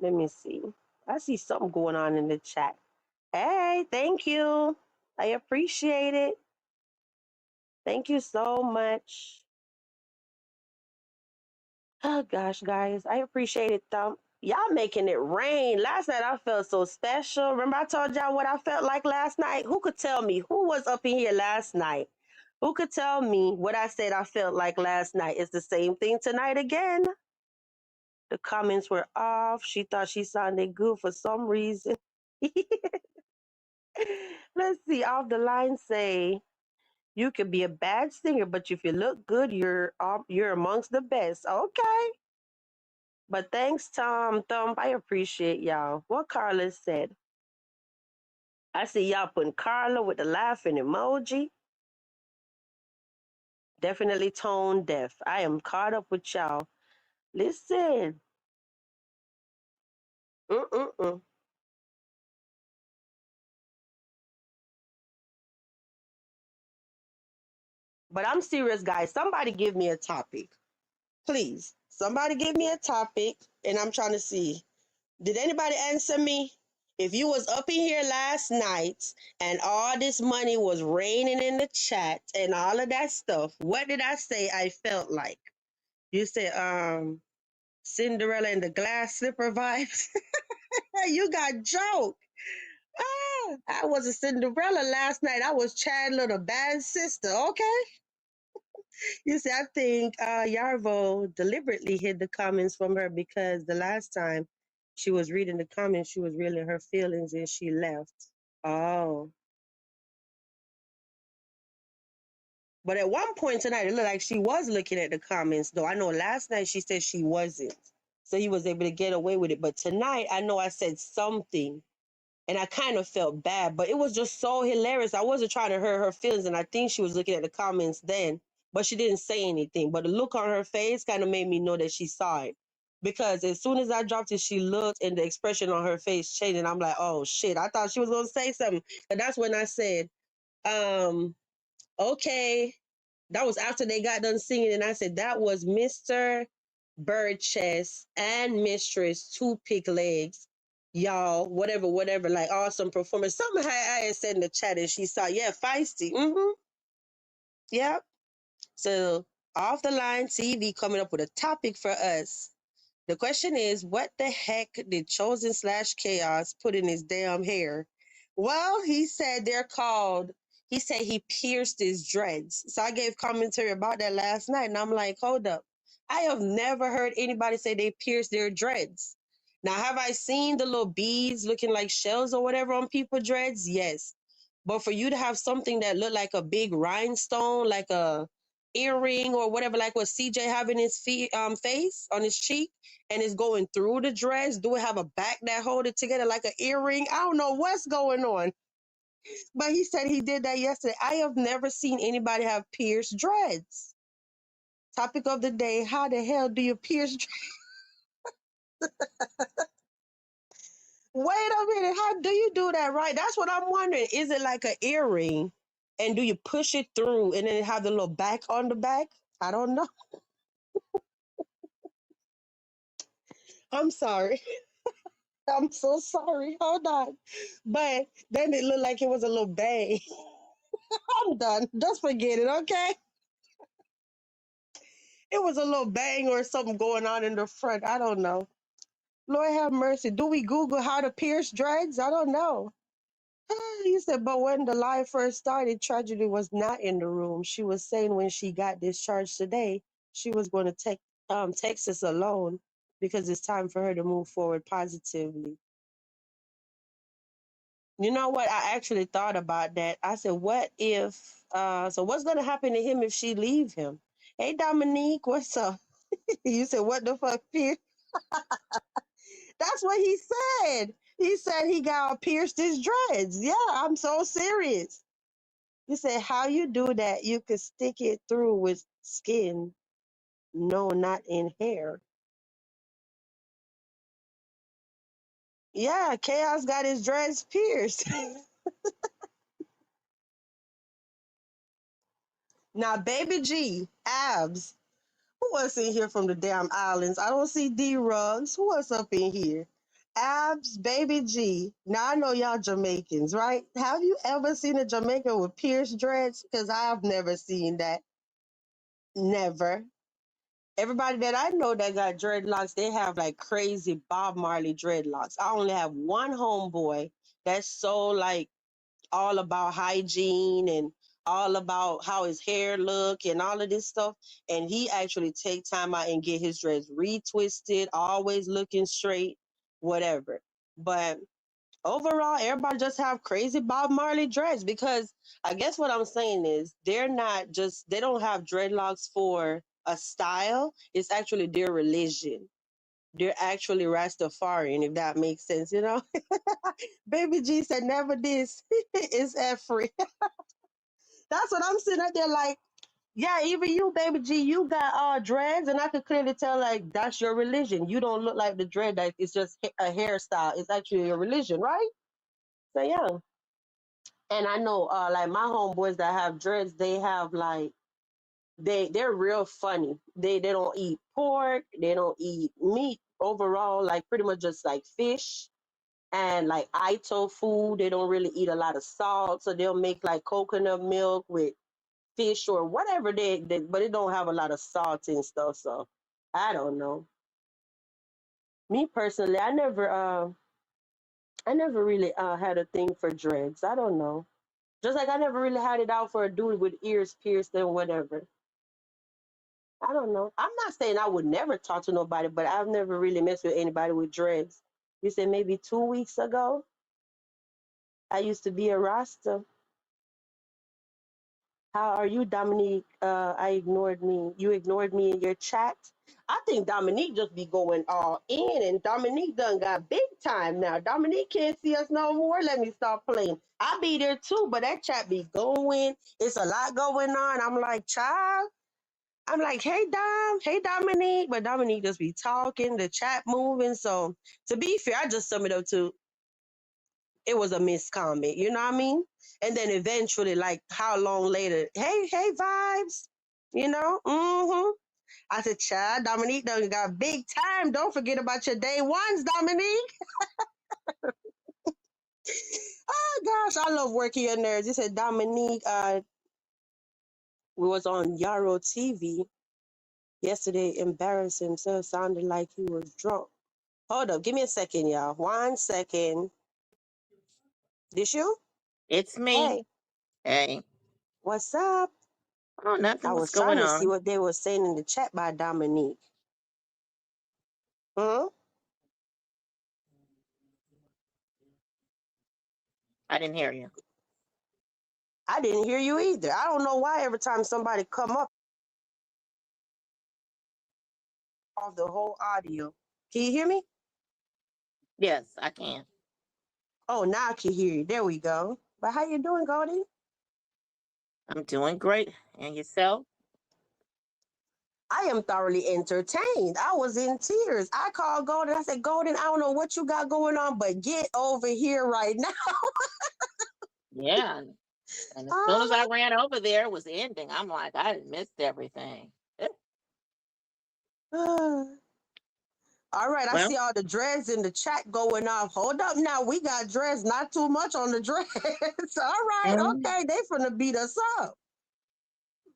Let me see. I see something going on in the chat. Hey, thank you. I appreciate it. Thank you so much. Oh gosh, guys, I appreciate it. Y'all making it rain. Last night I felt so special. Remember I told y'all what I felt like last night? Who could tell me who was up in here last night? Who could tell me what I said I felt like last night? It's the same thing tonight again. The comments were off. She thought she sounded good for some reason. Let's see. Off the line say you could be a bad singer, but if you look good, you're amongst the best. Okay. But thanks, Tom Thumb. I appreciate y'all. What Carla said. I see y'all putting Carla with the laughing emoji. Definitely tone deaf. I am caught up with y'all. Listen. Mm-mm-mm. But I'm serious, guys. Somebody give me a topic. Please. Somebody give me a topic. And I'm trying to see. Did anybody answer me? If you was up in here last night and all this money was raining in the chat and all of that stuff, what did I say I felt like? You said Cinderella and the glass slipper vibes. You got joke. I was a Cinderella last night. I was Chandler, the bad sister. Okay. You see, I think Yarvo deliberately hid the comments from her because the last time she was reading the comments, she was reeling her feelings and she left. Oh. But at one point tonight, it looked like she was looking at the comments, though. I know last night she said she wasn't. So he was able to get away with it. But tonight, I know I said something and I kind of felt bad, but it was just so hilarious. I wasn't trying to hurt her feelings, and I think she was looking at the comments then, but she didn't say anything. But the look on her face kind of made me know that she saw it. Because as soon as I dropped it, she looked and the expression on her face changed, and I'm like, oh shit, I thought she was gonna say something. And that's when I said, um, okay. That was after they got done singing, and I said that was Mr. Birdchest and Mistress Toothpick Legs, y'all, whatever, whatever, like awesome performance. Something I had said in the chat, and she saw, yeah, Fiesty. Mm-hmm. Yep. So off the line TV coming up with a topic for us. The question is, what the heck did Chosen slash Chaos put in his damn hair? Well, he said they're called, he said he pierced his dreads. So I gave commentary about that last night, and I'm like, hold up. I have never heard anybody say they pierced their dreads. Now, have I seen the little beads looking like shells or whatever on people's dreads? Yes. But for you to have something that looked like a big rhinestone, like a earring or whatever, like what CJ have in his face on his cheek, and it's going through the dress? Do it have a back that hold it together like an earring? I don't know what's going on. But he said he did that yesterday. I have never seen anybody have pierced dreads. Topic of the day, how the hell do you pierce Wait a minute, how do you do that right? That's what I'm wondering. Is it like an earring? And do you push it through and then it have the little back on the back? I don't know. I'm sorry. I'm so sorry. Hold on. But then it looked like it was a little bang. I'm done. Just forget it, okay? It was a little bang or something going on in the front. I don't know. Lord have mercy. Do we Google how to pierce dreads? I don't know. He said, but when the live first started, Tragedy was not in the room. She was saying when she got discharged today, she was going to take Texas alone because it's time for her to move forward positively. You know what? I actually thought about that. I said, what if, so what's going to happen to him if she leave him? Hey, Dominique, what's up? You said, what the fuck, Pierce? That's what he said. He said he got pierced his dreads. Yeah, I'm so serious. He said, how you do that? You could stick it through with skin. No, not in hair. Yeah, Chaos got his dreads pierced. Now, Baby G, Abs. Who else in here from the damn islands? I don't see D Rugs. Who else up in here? Abs, Baby G. Now I know y'all Jamaicans, right? Have you ever seen a Jamaican with pierced dreads? Because I've never seen that. Never. Everybody that I know that got dreadlocks, they have like crazy Bob Marley dreadlocks. I only have one homeboy that's so like all about hygiene and all about how his hair look and all of this stuff. And he actually take time out and get his dreads retwisted, always looking straight, whatever. But overall, everybody just have crazy Bob Marley dreads because I guess what I'm saying is they're not just, they don't have dreadlocks for a style. It's actually their religion. They're actually Rastafarian, if that makes sense, you know? Baby G said, never this. It's free. That's what I'm sitting up there like, yeah, even you, Baby G, you got dreads, and I could clearly tell like that's your religion. You don't look like the dread that it's just a hairstyle. It's actually your religion, right? So yeah. And I know like my homeboys that have dreads, they have like they're real funny. They don't eat pork, they don't eat meat overall, like pretty much just like fish and like Ito food. They don't really eat a lot of salt, so they'll make like coconut milk with fish or whatever they but it don't have a lot of salt and stuff. So I don't know. Me personally, I never really had a thing for dreads. I don't know. Just like I never really had it out for a dude with ears pierced and whatever. I don't know. I'm not saying I would never talk to nobody, but I've never really messed with anybody with dreads. You said maybe 2 weeks ago? I used to be a Rasta. How are you, Dominique? I ignored me. You ignored me in your chat. I think Dominique just be going all in, and Dominique done got big time now. Dominique can't see us no more. Let me stop playing. I be there too, but that chat be going. It's a lot going on. I'm like, child. I'm like, hey Dominique, but Dominique just be talking, the chat moving. So to be fair, I just sum it up to it was a miscomment, you know what I mean? And then eventually, like how long later, hey, vibes, you know? I said, child, Dominique done got big time. Don't forget about your day ones, Dominique. Oh gosh, I love working your nerves. You said Dominique we was on Yarrow TV yesterday, embarrassed himself, sounded like he was drunk. Hold up, give me a second, y'all. 1 second. This you? It's me. Hey, Hey. what's up? Oh, nothing. I What's was trying going to see on? what they were saying in the chat by Dominique. Hmm? I didn't hear you. I didn't hear you either. I don't know why every time somebody come up off the whole audio. Can you hear me? Yes, I can. Oh, now I can hear you. There we go. But how you doing, Goldie? I'm doing great. And yourself? I am thoroughly entertained. I was in tears. I called Golden. I said, Golden, I don't know what you got going on, but get over here right now. Yeah. And as soon as I ran over there, it was ending. I'm like, I missed everything. Uh, all right, I Well, see all the dreads in the chat going off. Hold up now. We got dreads, not too much on the dreads. All right, mm, okay. They finna beat us up.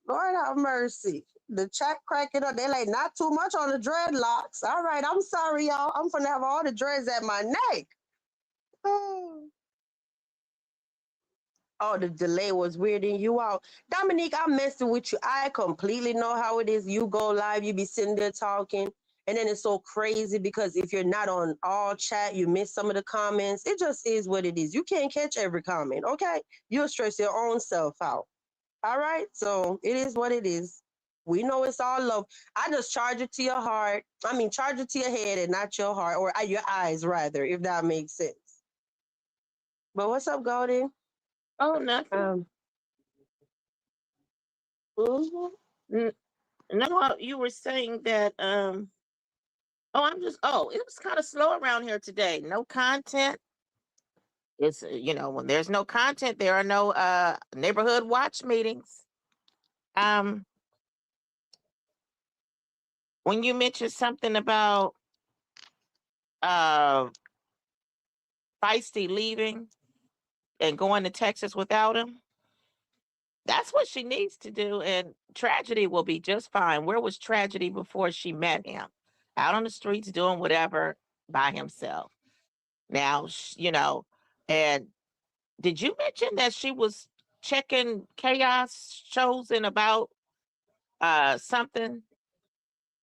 Lord have mercy. The chat cracking up. They like not too much on the dreadlocks. All right, I'm sorry, y'all. I'm gonna have all the dreads at my neck. Oh. Oh, the delay was weirding you out. Dominique, I'm messing with you. I completely know how it is. You go live, you be sitting there talking, and then it's so crazy because if you're not on all chat, you miss some of the comments. It just is what it is. You can't catch every comment, okay? You'll stress your own self out. All right? So it is what it is. We know it's all love. I just charge it to your heart. I mean, charge it to your head and not your heart, or your eyes, rather, if that makes sense. But what's up, Golden? oh, nothing. Um, mhm. N- No, you were saying that, it was kind of slow around here today. No content. It's, when there's no content, there are no neighborhood watch meetings. Um, when you mentioned something about uh Feisty leaving and going to Texas without him, that's what she needs to do. And Tragedy will be just fine. Where was Tragedy before she met him? Out on the streets doing whatever by himself. Now, and did you mention that she was checking Chaos Chosen about something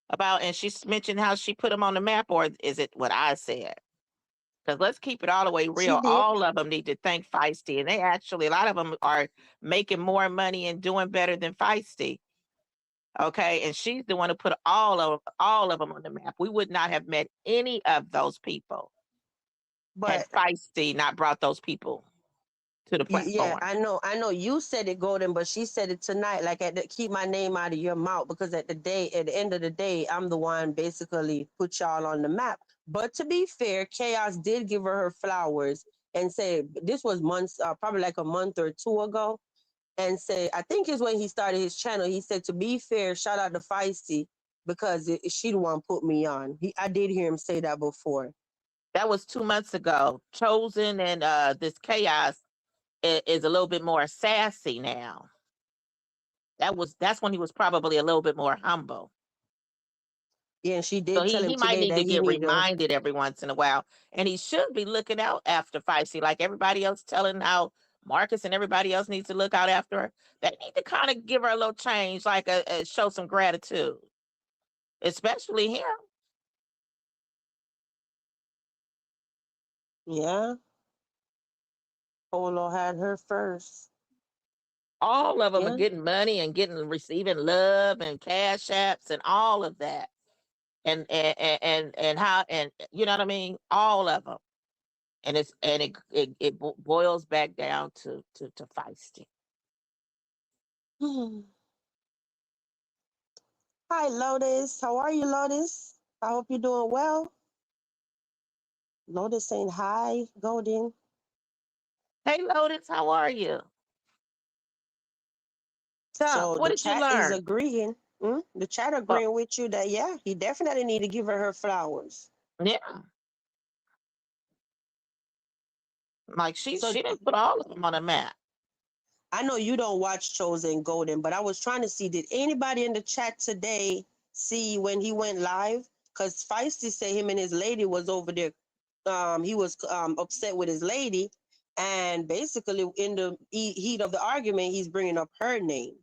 about, and she mentioned how she put him on the map, or is it what I said? Because let's keep it all the way She real. did. All of them need to thank Feisty. And they actually, a lot of them are making more money and doing better than Feisty. Okay. And she's the one who put all of them on the map. We would not have met any of those people had But Feisty not brought those people to the yeah, platform. I know you said it, Golden, but she said it tonight. Like, keep my name out of your mouth because at the end of the day, I'm the one basically put y'all on the map. But to be fair, Chaos did give her flowers and say this was months, probably like a month or two ago, and say I think is when he started his channel. He said to be fair, shout out to Feisty because she the one put me on. I did hear him say that before. That was 2 months ago. Chosen and this Chaos is a little bit more sassy now. That's when he was probably a little bit more humble. Yeah, and she So did tell he him might today need that to he get need to. reminded every once in a while. And he should be looking out after Feisty, like everybody else telling how Marcus and everybody else needs to look out after her. They need to kind of give her a little change, like show some gratitude, especially him. Yeah. Polo had her first. All of them are Yeah. getting money and receiving love and cash apps and all of that. And how, and you know what I mean? All of them. And it boils back down to Feisty. Hi, Lotus. How are you, Lotus? I hope you're doing well. Lotus saying hi, Golden. Hey Lotus, how are you? Dump, So what the did you chat is learn? agreeing. The chat Uh, agreeing with you that yeah, he definitely need to give her flowers. yeah, like she So she didn't put all of them on a map. I know you don't watch Chosen Golden, but I was trying to see, did anybody in the chat today see when he went live? Because Feisty said him and his lady was over there. He was upset with his lady, and basically in the heat of the argument, he's bringing up her name.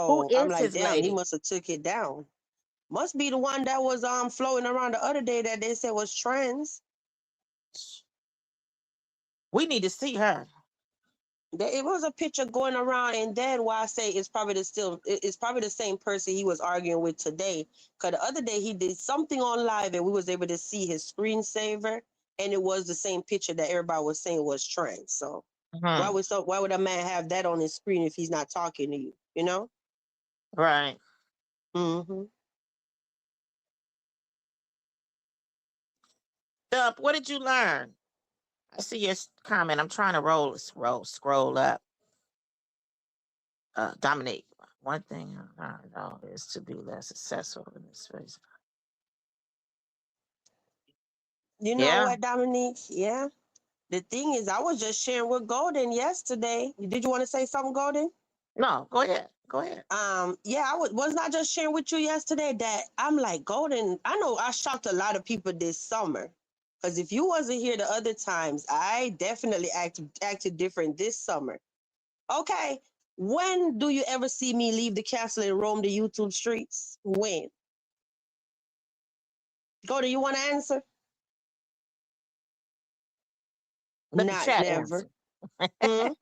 Who So I'm is like, his damn, he lady? must have took it down. Must be the one that was floating around the other day that they said was trans. We need to see her. It was a picture going around, and then why I say it's probably the same person he was arguing with today. Cause the other day he did something on live, and we was able to see his screensaver, and it was the same picture that everybody was saying was trans. So Mhm. why would a man have that on his screen if he's not talking to you? You know? Right. Mm-hmm. Dump, what did you learn? I see your comment. I'm trying to scroll up. Dominique, one thing I know is to be less successful in this space. You know Yeah. what, Dominique? Yeah. The thing is, I was just sharing with Golden yesterday. Did you want to say something, Golden? No, go ahead. Go ahead. Yeah, was not just sharing with you yesterday that I'm like Golden. I know I shocked a lot of people this summer, because if you wasn't here the other times, I definitely acted different this summer. Okay, when do you ever see me leave the castle and roam the YouTube streets? When? Golden, you want to answer? Let the Not chat never. answer. Hmm?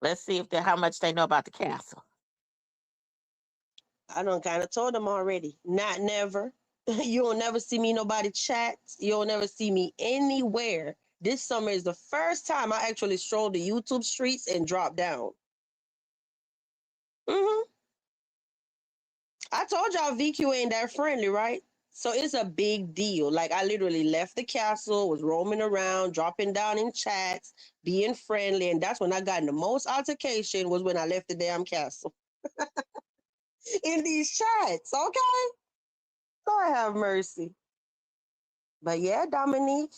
Let's see if they how much they know about the castle. I done kind of told them already. Not never. You'll never see me nobody chat. You'll never see me anywhere. This summer is the first time I actually strolled the YouTube streets and dropped down. Hmm. I told y'all VQ ain't that friendly, right? So it's a big deal. Like I literally left the castle, was roaming around, dropping down in chats, being friendly, and that's when I got in the most altercation was when I left the damn castle in these chats. Okay, Lord have mercy. But yeah, Dominique,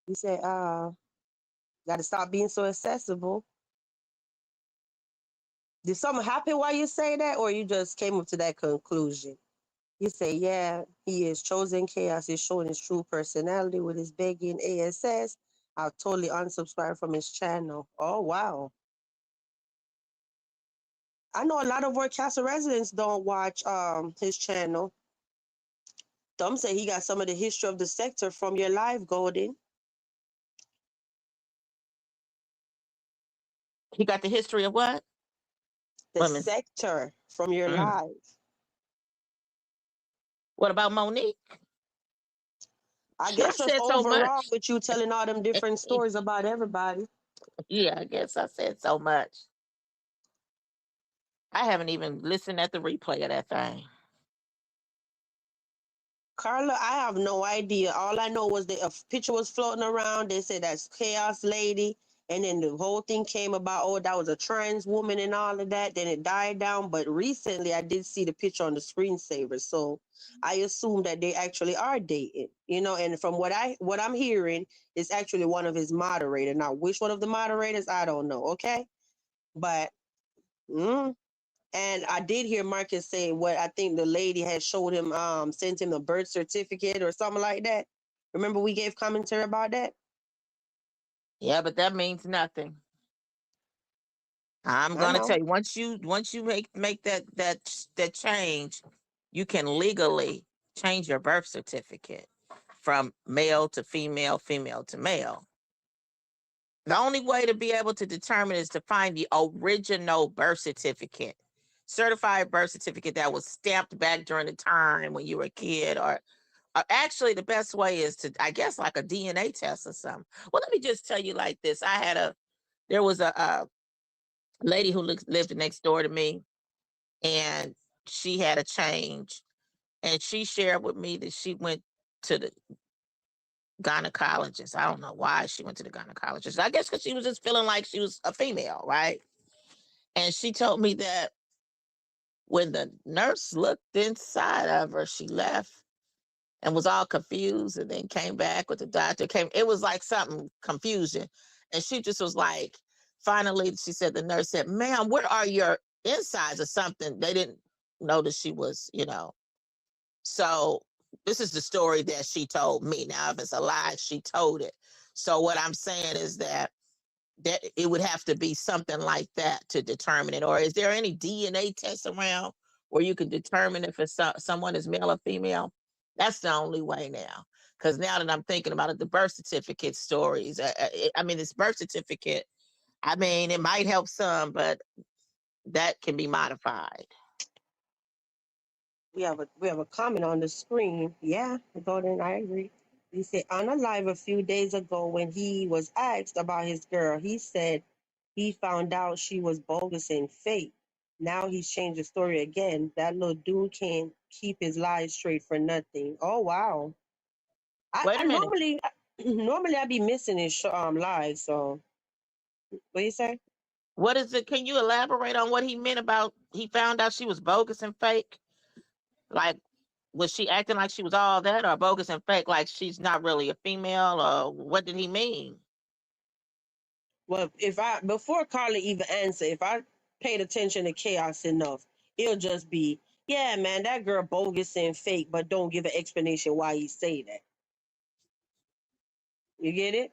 you said, got to stop being so accessible. Did something happen while you say that, or you just came up to that conclusion? You say, yeah, he is chosen chaos. He's showing his true personality with his begging ASS. I'll totally unsubscribe from his channel. Oh, wow. I know a lot of our castle residents don't watch his channel. Some say he got some of the history of the sector from your live, Golden. He got the history of what? The Women's. sector from your Mm. live. What about Monique? I I guess just said so overall much. with you telling all them different stories about everybody. Yeah, I guess I said so much. I haven't even listened at the replay of that thing. Carla, I have no idea. All I know was that a picture was floating around. They said that's Chaos Lady. And then the whole thing came about, oh, that was a trans woman and all of that. Then it died down. But recently I did see the picture on the screensaver. So I assume that they actually are dating. And from what I'm hearing, is actually one of his moderators. Now, which one of the moderators, I don't know. Okay. But and I did hear Marcus say what I think the lady had showed him, sent him a birth certificate or something like that. Remember we gave commentary about that? Yeah, but that means nothing. I'm I gonna know. tell you once you make that change, you can legally change your birth certificate. from male to female, female to male. The only way to be able to determine is to find the original birth certificate, certified birth certificate that was stamped back during the time when you were a kid, or actually the best way is to, I guess, like a DNA test or something. Well, let me just tell you like this. There was a lady who lived next door to me, and she had a change, and she shared with me that she went to the gynecologist. I don't know why she went to the gynecologist. I guess because she was just feeling like she was a female, right? And she told me that when the nurse looked inside of her, she left and was all confused, and then came back with the doctor. It was like something confusion. And she just was like, finally, she said, the nurse said, ma'am, where are your insides or something? They didn't notice she was. So this is the story that she told me. Now, if it's a lie, she told it. So what I'm saying is that it would have to be something like that to determine it. Or is there any DNA test around where you can determine if someone is male or female? That's the only way now. Because now that I'm thinking about it, the birth certificate stories, I mean, this birth certificate, I mean, it might help some, but that can be modified. We have a comment on the screen. Yeah, Golden, I agree. He said on a live a few days ago when he was asked about his girl, he said he found out she was bogus and fake. Now he's changed the story again. That little dude can't keep his lies straight for nothing. Oh wow. I, Wait I a minute. normally normally I be missing his lives. So what you say? What is it? Can you elaborate on what he meant about he found out she was bogus and fake? Like, was she acting like she was all that, or bogus and fake, like she's not really a female, or what did he mean? Well, if I before Carla even answer, if I paid attention to chaos enough, it'll just be, yeah, man, that girl bogus and fake, but don't give an explanation why he say that. You get it?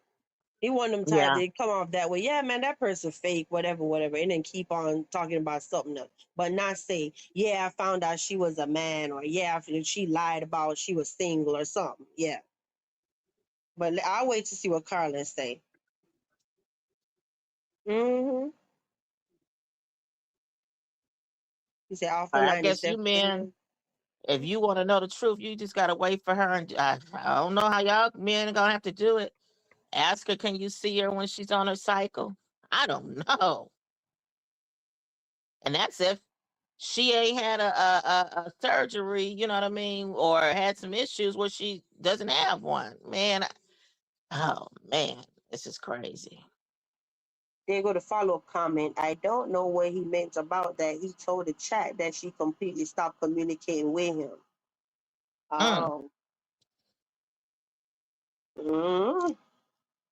He want them type Yeah. to come off that way. Yeah, man, that person fake, whatever, whatever, and then keep on talking about something else, but not say, yeah, I found out she was a man, or yeah, she lied about she was single or something. Yeah, but I'll wait to see what Carla say. Mm-hmm. He said off the I line is guess you definitely. men, if you want to know the truth, you just gotta wait for her. And I don't know how y'all men are gonna have to do it. Ask her, can you see her when she's on her cycle? I don't know. And that's if she ain't had a surgery, you know what I mean, or had some issues where she doesn't have one. Man, oh man, this is crazy. There go the follow-up comment. I don't know what he meant about that. He told the chat that she completely stopped communicating with him. Mm. Oh. Mm.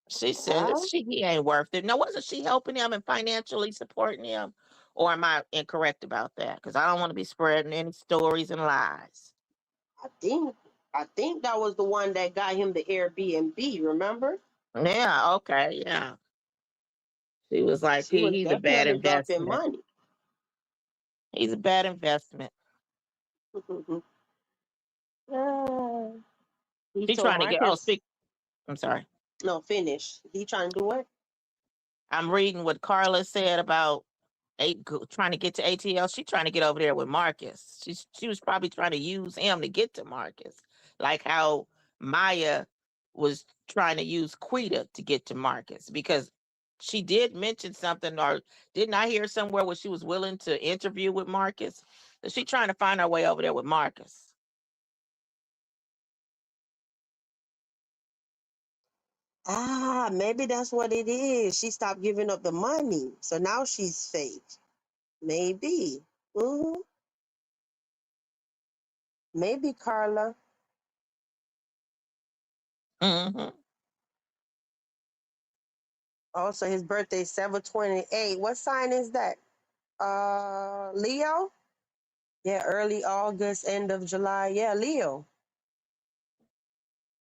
She said Ah, he ain't worth it. Now, wasn't she helping him and financially supporting him? Or am I incorrect about that? Because I don't want to be spreading any stories and lies. I think I think that was the one that got him the Airbnb, remember? Yeah, okay, yeah. She was like, She was he's a bad definitely dumping investment. money. He's a bad investment. Ah, he She told trying to get, oh, Marcus, I'm sorry. no, finish. He trying to do what? I'm reading what Carla said about trying to get to ATL. She trying to get over there with Marcus. She was probably trying to use him to get to Marcus, like how Maya was trying to use Quita to get to Marcus, because she did mention something, or didn't I hear somewhere where she was willing to interview with Marcus? So she trying to find her way over there with Marcus. Ah, maybe that's what it is. She stopped giving up the money. So now she's fake. Maybe. Hmm. Maybe Carla. Hmm. Also, his birthday 7/28. What sign is that? Leo? Yeah, early August, end of July. Yeah, Leo.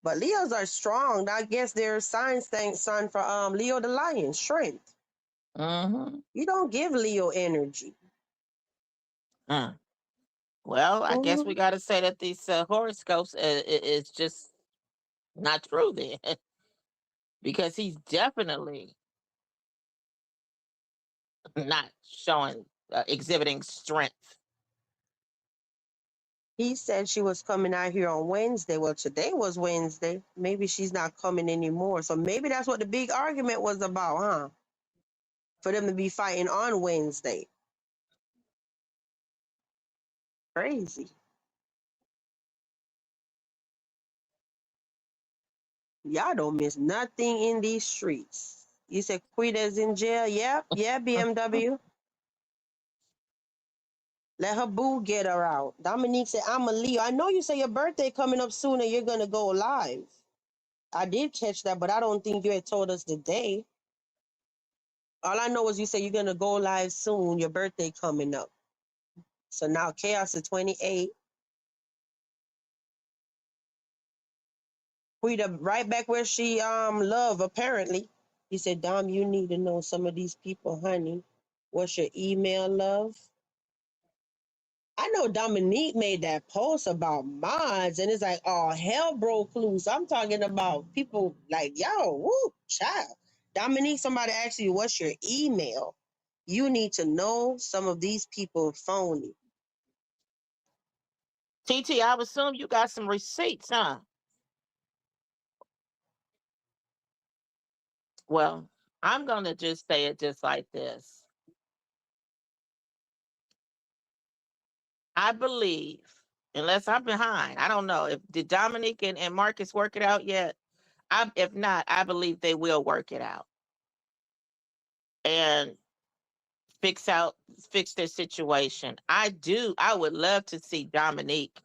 But Leos are strong. I guess their sign for Leo the lion, strength. Hmm. You don't give Leo energy. Well, I guess we Mhm. got to say that these horoscopes is just Not true then, because he's definitely not showing, exhibiting strength. He said she was coming out here on Wednesday. Well, today was Wednesday. Maybe she's not coming anymore. So maybe that's what the big argument was about, huh? For them to be fighting on Wednesday. Crazy. Y'all don't miss nothing in these streets. You said Quita's in jail? Yep, yeah, BMW. Let her boo get her out. Dominique said, I'm a Leo. I know you say your birthday coming up soon and you're going to go live. I did catch that, but I don't think you had told us the day. All I know is you say you're going to go live soon, your birthday coming up. So now Chaos is 28. Quita right back where she love, apparently. He said, Dom, you need to know some of these people, honey. What's your email, love? I know Dominique made that post about mods, and it's like, oh, hell broke loose. I'm talking about people like, yo, woo, child. Dominique, somebody asked you, what's your email? You need to know some of these people phony. TT, I would assume you got some receipts, huh? Well, I'm going to just say it just like this. I believe, unless I'm behind, I don't know. Did Dominique and Marcus work it out yet? If not, I believe they will work it out and fix their situation. I would love to see Dominique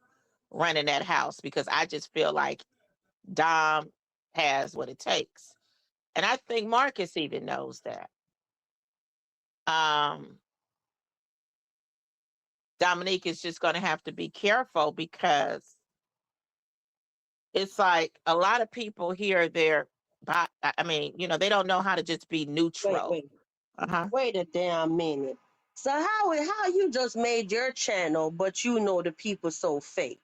running that house because I just feel like Dom has what it takes. And I think Marcus even knows that. Dominique is just going to have to be careful because it's like a lot of people here, I mean, they don't know how to just be neutral. Wait a damn minute. So how you just made your channel, but you know the people so fake?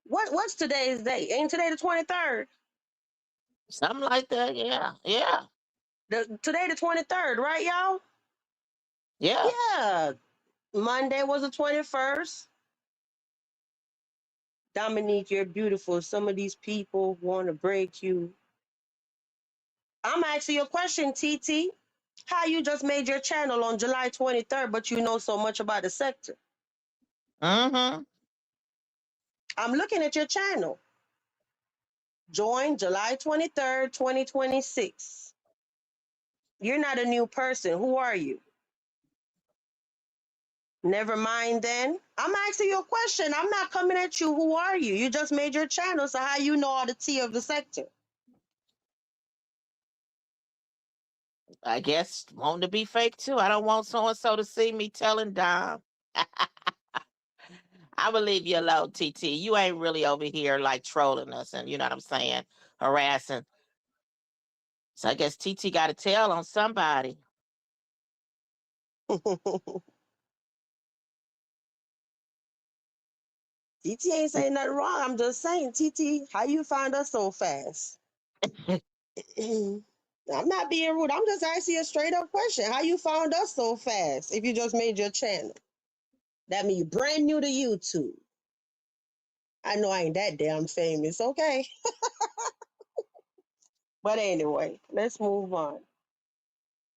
What's today's date? Ain't today the 23rd? Something like that, yeah. Today the 23rd, right, y'all? Yeah. Yeah. Monday was the 21st. Dominique, you're beautiful. Some of these people want to break you. I'm asking you a question, TT. How you just made your channel on July 23rd, but you know so much about the sector? Mm-hmm. I'm looking at your channel. Join July 23rd, 2026. You're not a new person. Who are you? Never mind then. I'm asking you a question. I'm not coming at you. Who are you? You just made your channel, so how you know all the tea of the sector? I guess wanting to be fake too. I don't want so-and-so to see me telling Dom. I will leave you alone, TT. You ain't really over here like trolling us and you know what I'm saying, harassing. So I guess TT got to tell on somebody. TT ain't saying nothing wrong. I'm just saying, TT, how you find us so fast? I'm not being rude. I'm just asking you a straight up question. How you found us so fast if you just made your channel? That means you're brand new to YouTube. I know I ain't that damn famous, okay? But anyway, let's move on.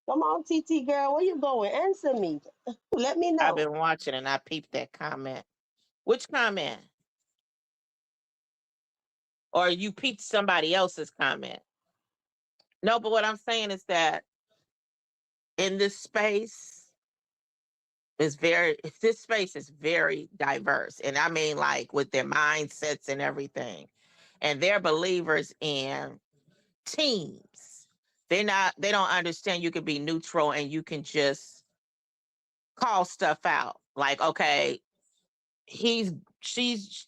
Come on, TT girl, where you going? Answer me. Let me I've know. been watching and I peeped that comment. Which comment? Or you peeped somebody else's comment? No, but what I'm saying is that in this space this space is very diverse. And I mean like with their mindsets and everything. And they're believers in teams. They don't understand you can be neutral and you can just call stuff out. Like, okay, she's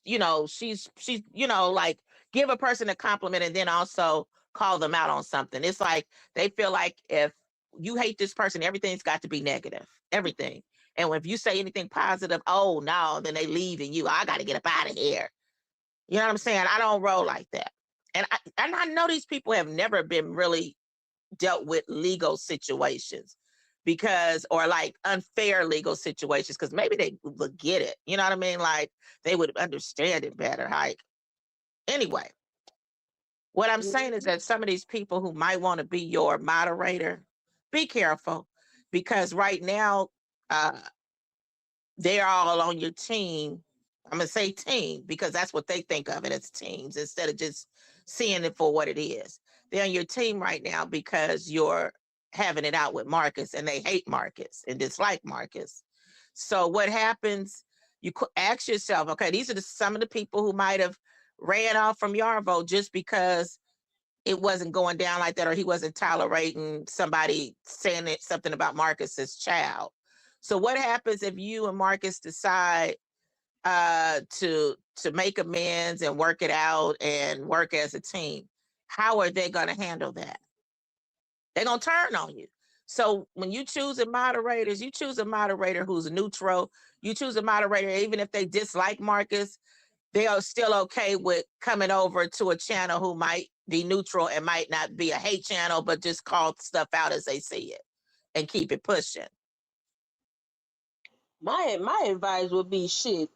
like give a person a compliment and then also call them out on something. It's like they feel like if you hate this person, everything's got to be negative. Everything. And if you say anything positive, oh no, then they leave and I gotta get up out of here. You know what I'm saying? I don't roll like that. And I know these people have never been really dealt with legal situations because, or like unfair legal situations, because maybe they would get it. You know what I mean? Like they would understand it better. Like, anyway, what I'm saying is that some of these people who might want to be your moderator, be careful, because right now, uh, they're all on your team. I'm gonna say team because that's what they think of it as, teams, instead of just seeing it for what it is. They're on your team right now because you're having it out with Marcus, and they hate Marcus and dislike Marcus. So what happens? You ask yourself, okay, these are some of the people who might have ran off from Yarvo just because it wasn't going down like that, or he wasn't tolerating somebody saying something about Marcus's child. So what happens if you and Marcus decide to make amends and work it out and work as a team? How are they going to handle that? They're going to turn on you. So when you choose a moderators, you choose a moderator who's neutral. You choose a moderator, even if they dislike Marcus, they are still okay with coming over to a channel who might be neutral and might not be a hate channel, but just call stuff out as they see it and keep it pushing. My advice would be shit.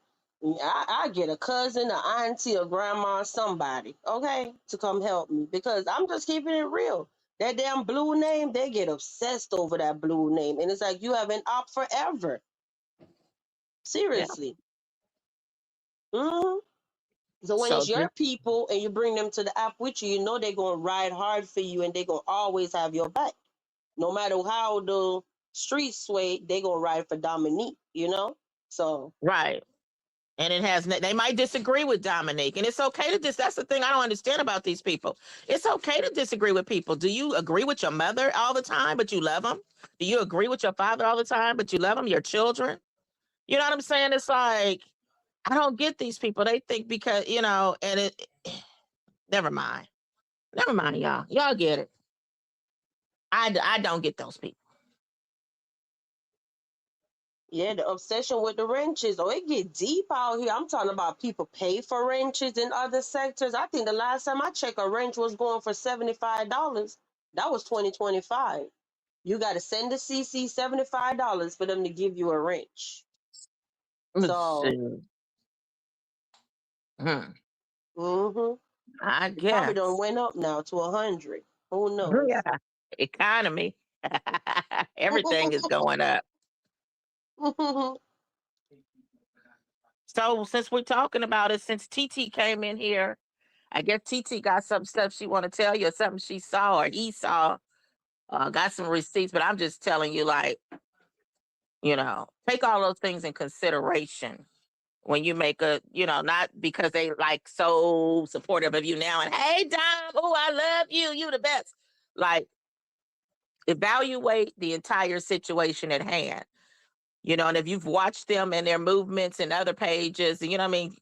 I get a cousin, an auntie, a grandma, somebody, okay, to come help me, because I'm just keeping it real. That damn blue name, they get obsessed over that blue name, and it's like you have an op forever. Yeah. Seriously. hmm So when So it's your people and you bring them to the app with you, you know they're gonna ride hard for you and they're gonna always have your back. No matter how the streets sway, they're gonna ride for Dominique, you know? So right. And it has, they might disagree with Dominique, and it's okay to that's the thing I don't understand about these people. It's okay to disagree with people. Do you agree with your mother all the time, but you love them? Do you agree with your father all the time, but you love them, your children? You know what I'm saying? It's like, I don't get these people. They think because, and never mind. Never mind, y'all. Y'all get it. I don't get those people. yeah, the obsession with the wrenches. Oh, it get deep out here. I'm talking about people pay for wrenches in other sectors. I think the last time I checked, a wrench was going for $75. That was 2025. You got to send the CC $75 for them to give you a wrench. Let's So, see. Hmm. mm-hmm. I It probably guess. done went up now to 100. Who knows? Yeah. Economy. Everything is going up. So since we're talking about it, since TT came in here, I guess TT got some stuff she want to tell you, or something she saw or he saw. Got some receipts, but I'm just telling you, like, take all those things in consideration when you make not because they like so supportive of you now and hey Dom, oh I love you, you the best. Like, evaluate the entire situation at hand. And if you've watched them and their movements and other pages,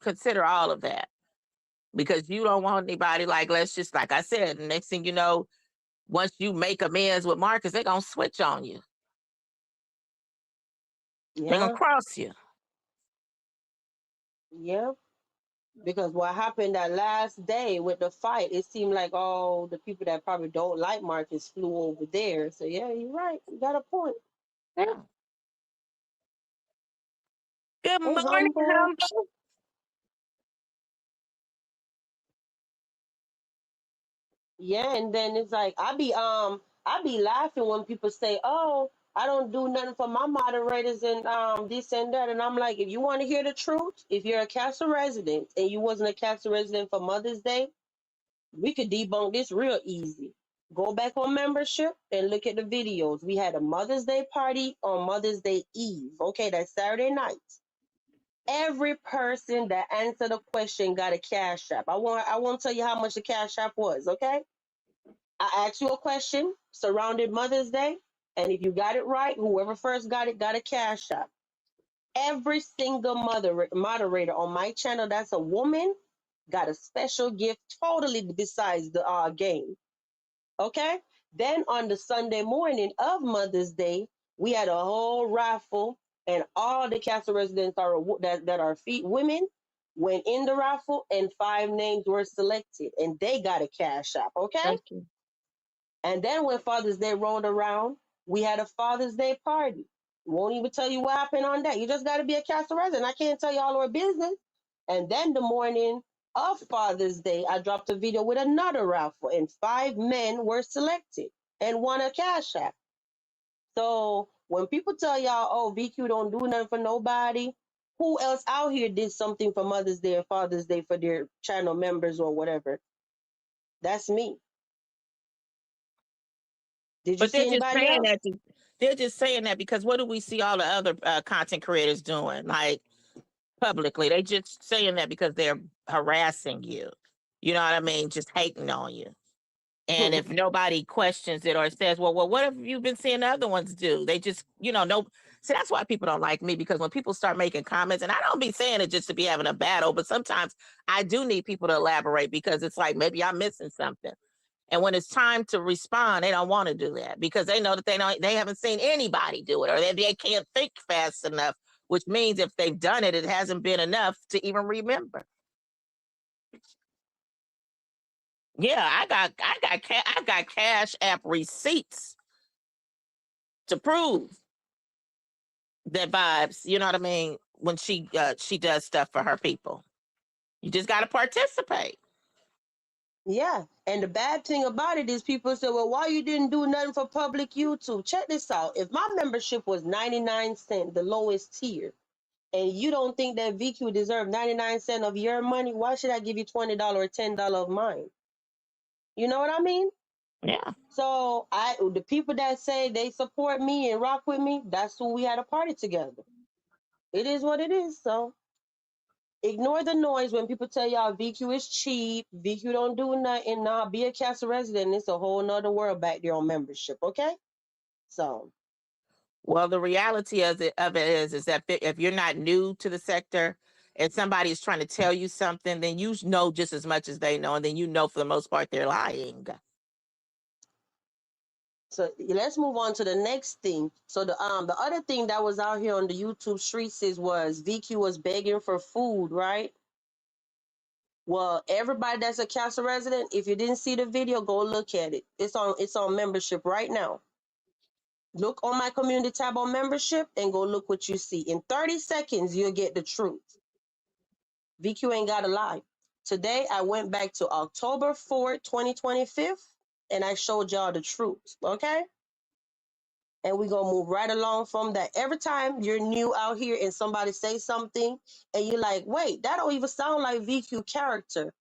consider all of that. Because you don't want anybody, like, let's just, like I said, next thing you know, once you make amends with Marcus, they're gonna switch on you. They're gonna Yeah, cross you. yeah. Because what happened that last day with the fight, it seemed like all the people that probably don't like Marcus flew over there. So yeah, you're right. You got a point. Yeah. Good Hey, morning, humble. humble. Yeah, and then it's like I be laughing when people say, "Oh, I don't do nothing for my moderators and this and that," and I'm like, if you want to hear the truth, if you're a Castle resident and you wasn't a Castle resident for Mother's Day, we could debunk this real easy. Go back on membership and look at the videos. We had a Mother's Day party on Mother's Day Eve. Okay, that's Saturday night. Every person that answered a question got a cash app. I won't tell you how much the cash app was, okay? I asked you a question surrounded Mother's Day, and if you got it right, whoever first got it got a cash app. Every single moderator on my channel that's a woman got a special gift totally besides the game. Okay? Then on the Sunday morning of Mother's Day, we had a whole raffle, and all the castle residents that are women. went in the raffle, and 5 names were selected, and they got a cash app. Okay. Thank you. And then when Father's Day rolled around, we had a Father's Day party. Won't even tell you what happened on that. You just got to be a Castle resident. I can't tell you all our business. And then the morning of Father's Day, I dropped a video with another raffle, and 5 men were selected and won a cash app. So when people tell y'all, oh, VQ don't do nothing for nobody, who else out here did something for Mother's Day and Father's Day for their channel members or whatever? That's me. Did you But they're see just anybody saying else? that. They're just saying that because what do we see all the other content creators doing? Like publicly, they just saying that because they're harassing you. You know what I mean? Just hating on you. And if nobody questions it or says, well, what have you been seeing the other ones do? They just, no. See, that's why people don't like me, because when people start making comments, and I don't be saying it just to be having a battle, but sometimes I do need people to elaborate, because it's like maybe I'm missing something. And when it's time to respond, they don't want to do that because they know that they haven't seen anybody do it, or they can't think fast enough, which means if they've done it, it hasn't been enough to even remember. Yeah, I got Cash App receipts to prove that vibes. You know what I mean? When she does stuff for her people, you just got to participate. Yeah. And the bad thing about it is people say, well, why you didn't do nothing for public YouTube? Check this out. If my membership was 99 cents, the lowest tier, and you don't think that VQ deserves 99 cents of your money, why should I give you $20 or $10 of mine? You know what I mean? Yeah. So the people that say they support me and rock with me, that's who we had a party together. It is what it is. So ignore the noise when people tell y'all VQ is cheap, VQ don't do nothing. Nah, be a Castle resident. It's a whole nother world back there on membership. Okay. So Well, the reality of it is that if you're not new to the sector and somebody is trying to tell you something, then you know just as much as they know, and then for the most part they're lying. So let's move on to the next thing. So the other thing that was out here on the YouTube streets was VQ was begging for food, right? Well, everybody that's a Castle resident, if you didn't see the video, go look at it. It's on membership right now. Look on my community tab on membership and go look what you see. In 30 seconds, you'll get the truth. VQ ain't got to lie. Today, I went back to October 4th, 2025, and I showed y'all the truth, okay? And we're going to move right along from that. Every time you're new out here and somebody say something and you're like, wait, that don't even sound like VQ character.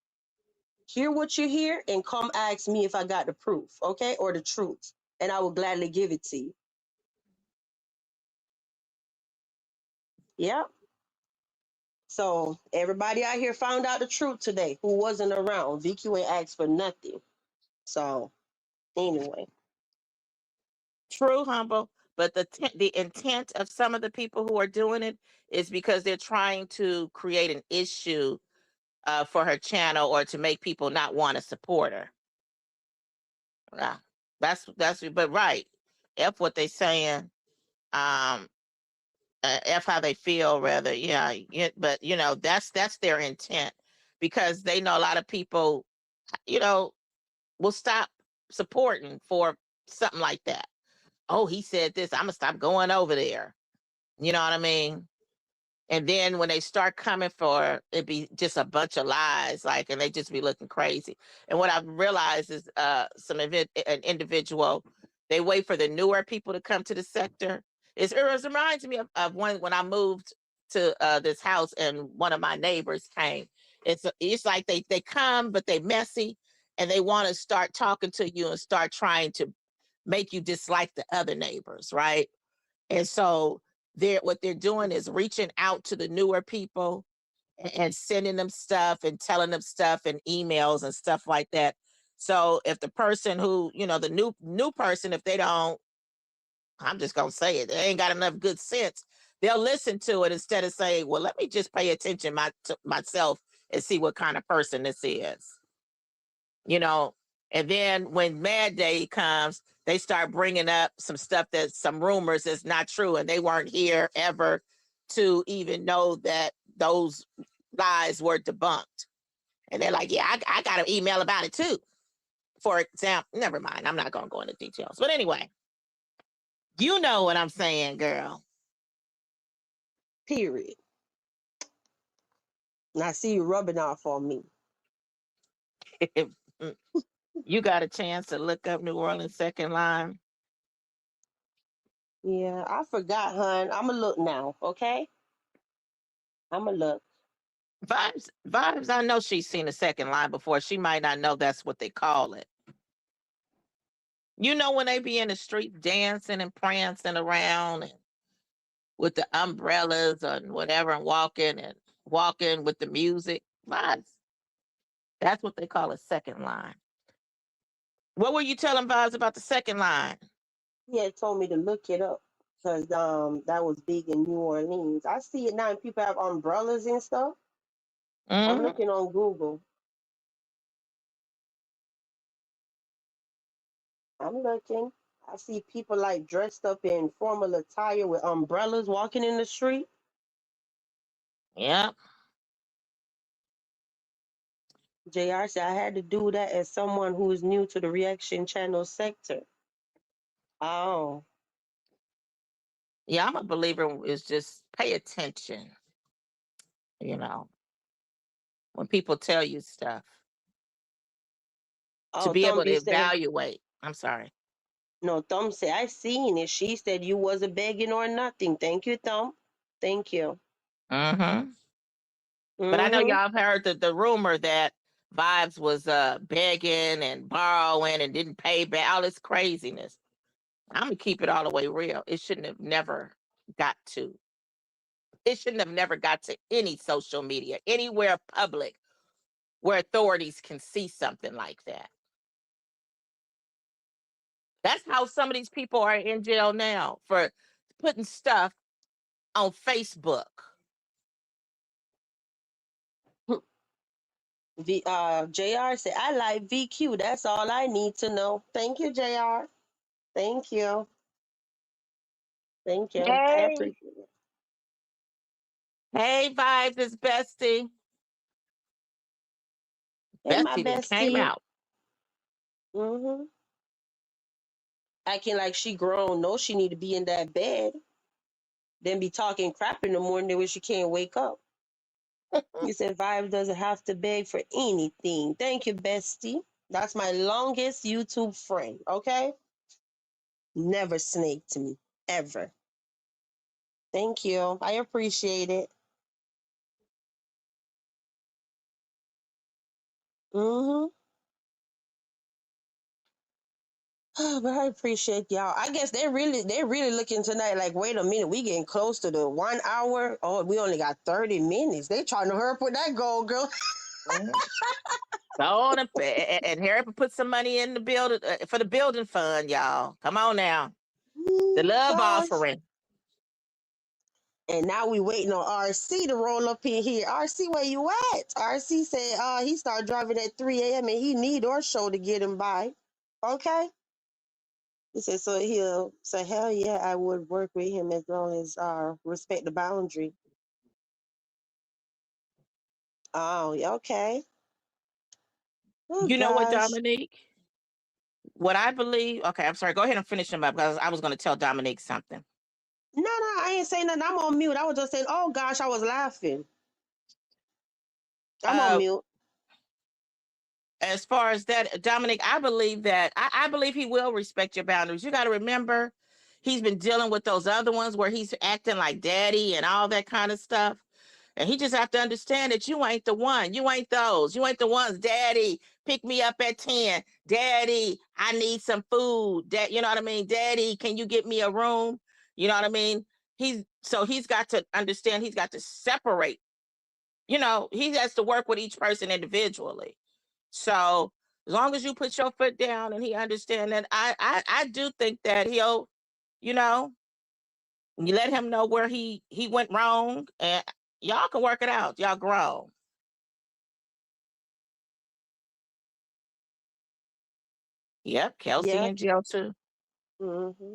Hear what you hear and come ask me if I got the proof, okay? Or the truth. And I will gladly give it to you. Yeah. So everybody out here found out the truth today who wasn't around. VQ ain't asked for nothing. So anyway. True, humble. But the intent of some of the people who are doing it is because they're trying to create an issue for her channel, or to make people not want to support her. Yeah, but right. F what they saying. Um, F how they feel, rather. Yeah, but that's their intent, because they know a lot of people, will stop supporting for something like that. Oh, he said this, I'm gonna stop going over there. You know what I mean? And then when they start coming for it, be just a bunch of lies, like, and they just be looking crazy. And what I've realized is an individual, they wait for the newer people to come to the sector. It reminds me of when I moved to this house and one of my neighbors came. It's like they come, but they messy, and they want to start talking to you and start trying to make you dislike the other neighbors, right? And so what they're doing is reaching out to the newer people and sending them stuff and telling them stuff and emails and stuff like that. So if the person who, the new person, if they don't, I'm just gonna say it, they ain't got enough good sense, they'll listen to it instead of saying, well, let me just pay attention to myself and see what kind of person this is. And then when Mad Day comes, they start bringing up some rumors that's not true, and they weren't here ever to even know that those lies were debunked. And they're like, yeah, I got an email about it too. For example, never mind. I'm not going to go into details. But anyway, you know what I'm saying, girl. Period. And I see you rubbing off on me. If you got a chance to look up New Orleans second line. Yeah, I forgot, hun. I'ma look now, okay? I'ma look. Vibes, I know she's seen the second line before. She might not know that's what they call it. You know when they be in the street dancing and prancing around and with the umbrellas and whatever and walking with the music. Vibes. That's what they call a second line. What were you telling Vibes about the second line? He had told me to look it up because that was big in New Orleans. I see it now, and people have umbrellas and stuff. I'm Mm-hmm. looking on Google. I'm looking. I see people like dressed up in formal attire with umbrellas walking in the street. Yeah. JR said I had to do that as someone who is new to the reaction channel sector. Oh, Yeah, I'm a believer is just pay attention, you know, when people tell you stuff to oh, be able to Thumbie said, evaluate. I'm sorry. no, Thumb said, I seen it. She said you wasn't begging or nothing. Thank you, Thumb. Thank you. Mm-hmm. But I know Mm-hmm. y'all have heard the rumor that Vibes was begging and borrowing and didn't pay back, all this craziness. I'm gonna keep it all the way real. It shouldn't have never got to. It shouldn't have never got to any social media, anywhere public where authorities can see something like that. That's how some of these people are in jail now for putting stuff on Facebook. JR said, I like VQ. That's all I need to know. Thank you, JR. Thank you. Thank you. I Hey, appreciate it. hey, Vibes, it's Bestie. Hey, my Bestie then came bestie. out. Mm-hmm. Acting like she grown. No, she need to be in that bed. Then be talking crap in the morning when she can't wake up. You said Vibe doesn't have to beg for anything. Thank you, bestie. That's my longest YouTube friend, okay? Never snaked me, ever. Thank you. I appreciate it. Mm-hmm. But I appreciate y'all. I guess they're really looking tonight. Like, wait a minute, we getting close to the 1 hour. Oh, we only got 30 minutes. They trying to hurry up with that goal, girl. Mhm. Go on and hurry up and put some money in the building for the building fund, y'all. Come on now. The love Gosh. offering. And now we waiting on RC to roll up in here. RC, where you at? RC said he started driving at 3 a.m. and he need our show to get him by. Okay. He said, so he'll say, hell yeah, I would work with him as long as respect the boundary. Oh, yeah, okay. Oh You know what, gosh. Dominique? What I believe. Okay, I'm sorry. Go ahead and finish them up because I was going to tell Dominique something. No, I ain't saying nothing. I'm on mute. I was just saying, oh gosh, I was laughing. I'm on Uh, mute. as far as that, Dominic, I believe that I believe he will respect your boundaries. You got to remember, he's been dealing with those other ones where he's acting like daddy and all that kind of stuff. And he just have to understand that you ain't the one. You ain't those. You ain't the ones. Daddy, pick me up at 10. Daddy, I need some food. You know what I mean? Daddy, can you get me a room? You know what I mean? He's got to understand. He's got to separate. You know, he has to work with each person individually. So as long as you put your foot down and he understand that, I do think that he'll, you know, you let him know where he went wrong, and y'all can work it out. Y'all grow. Yep, Kelsey Yep. and Jill too. Mm-hmm.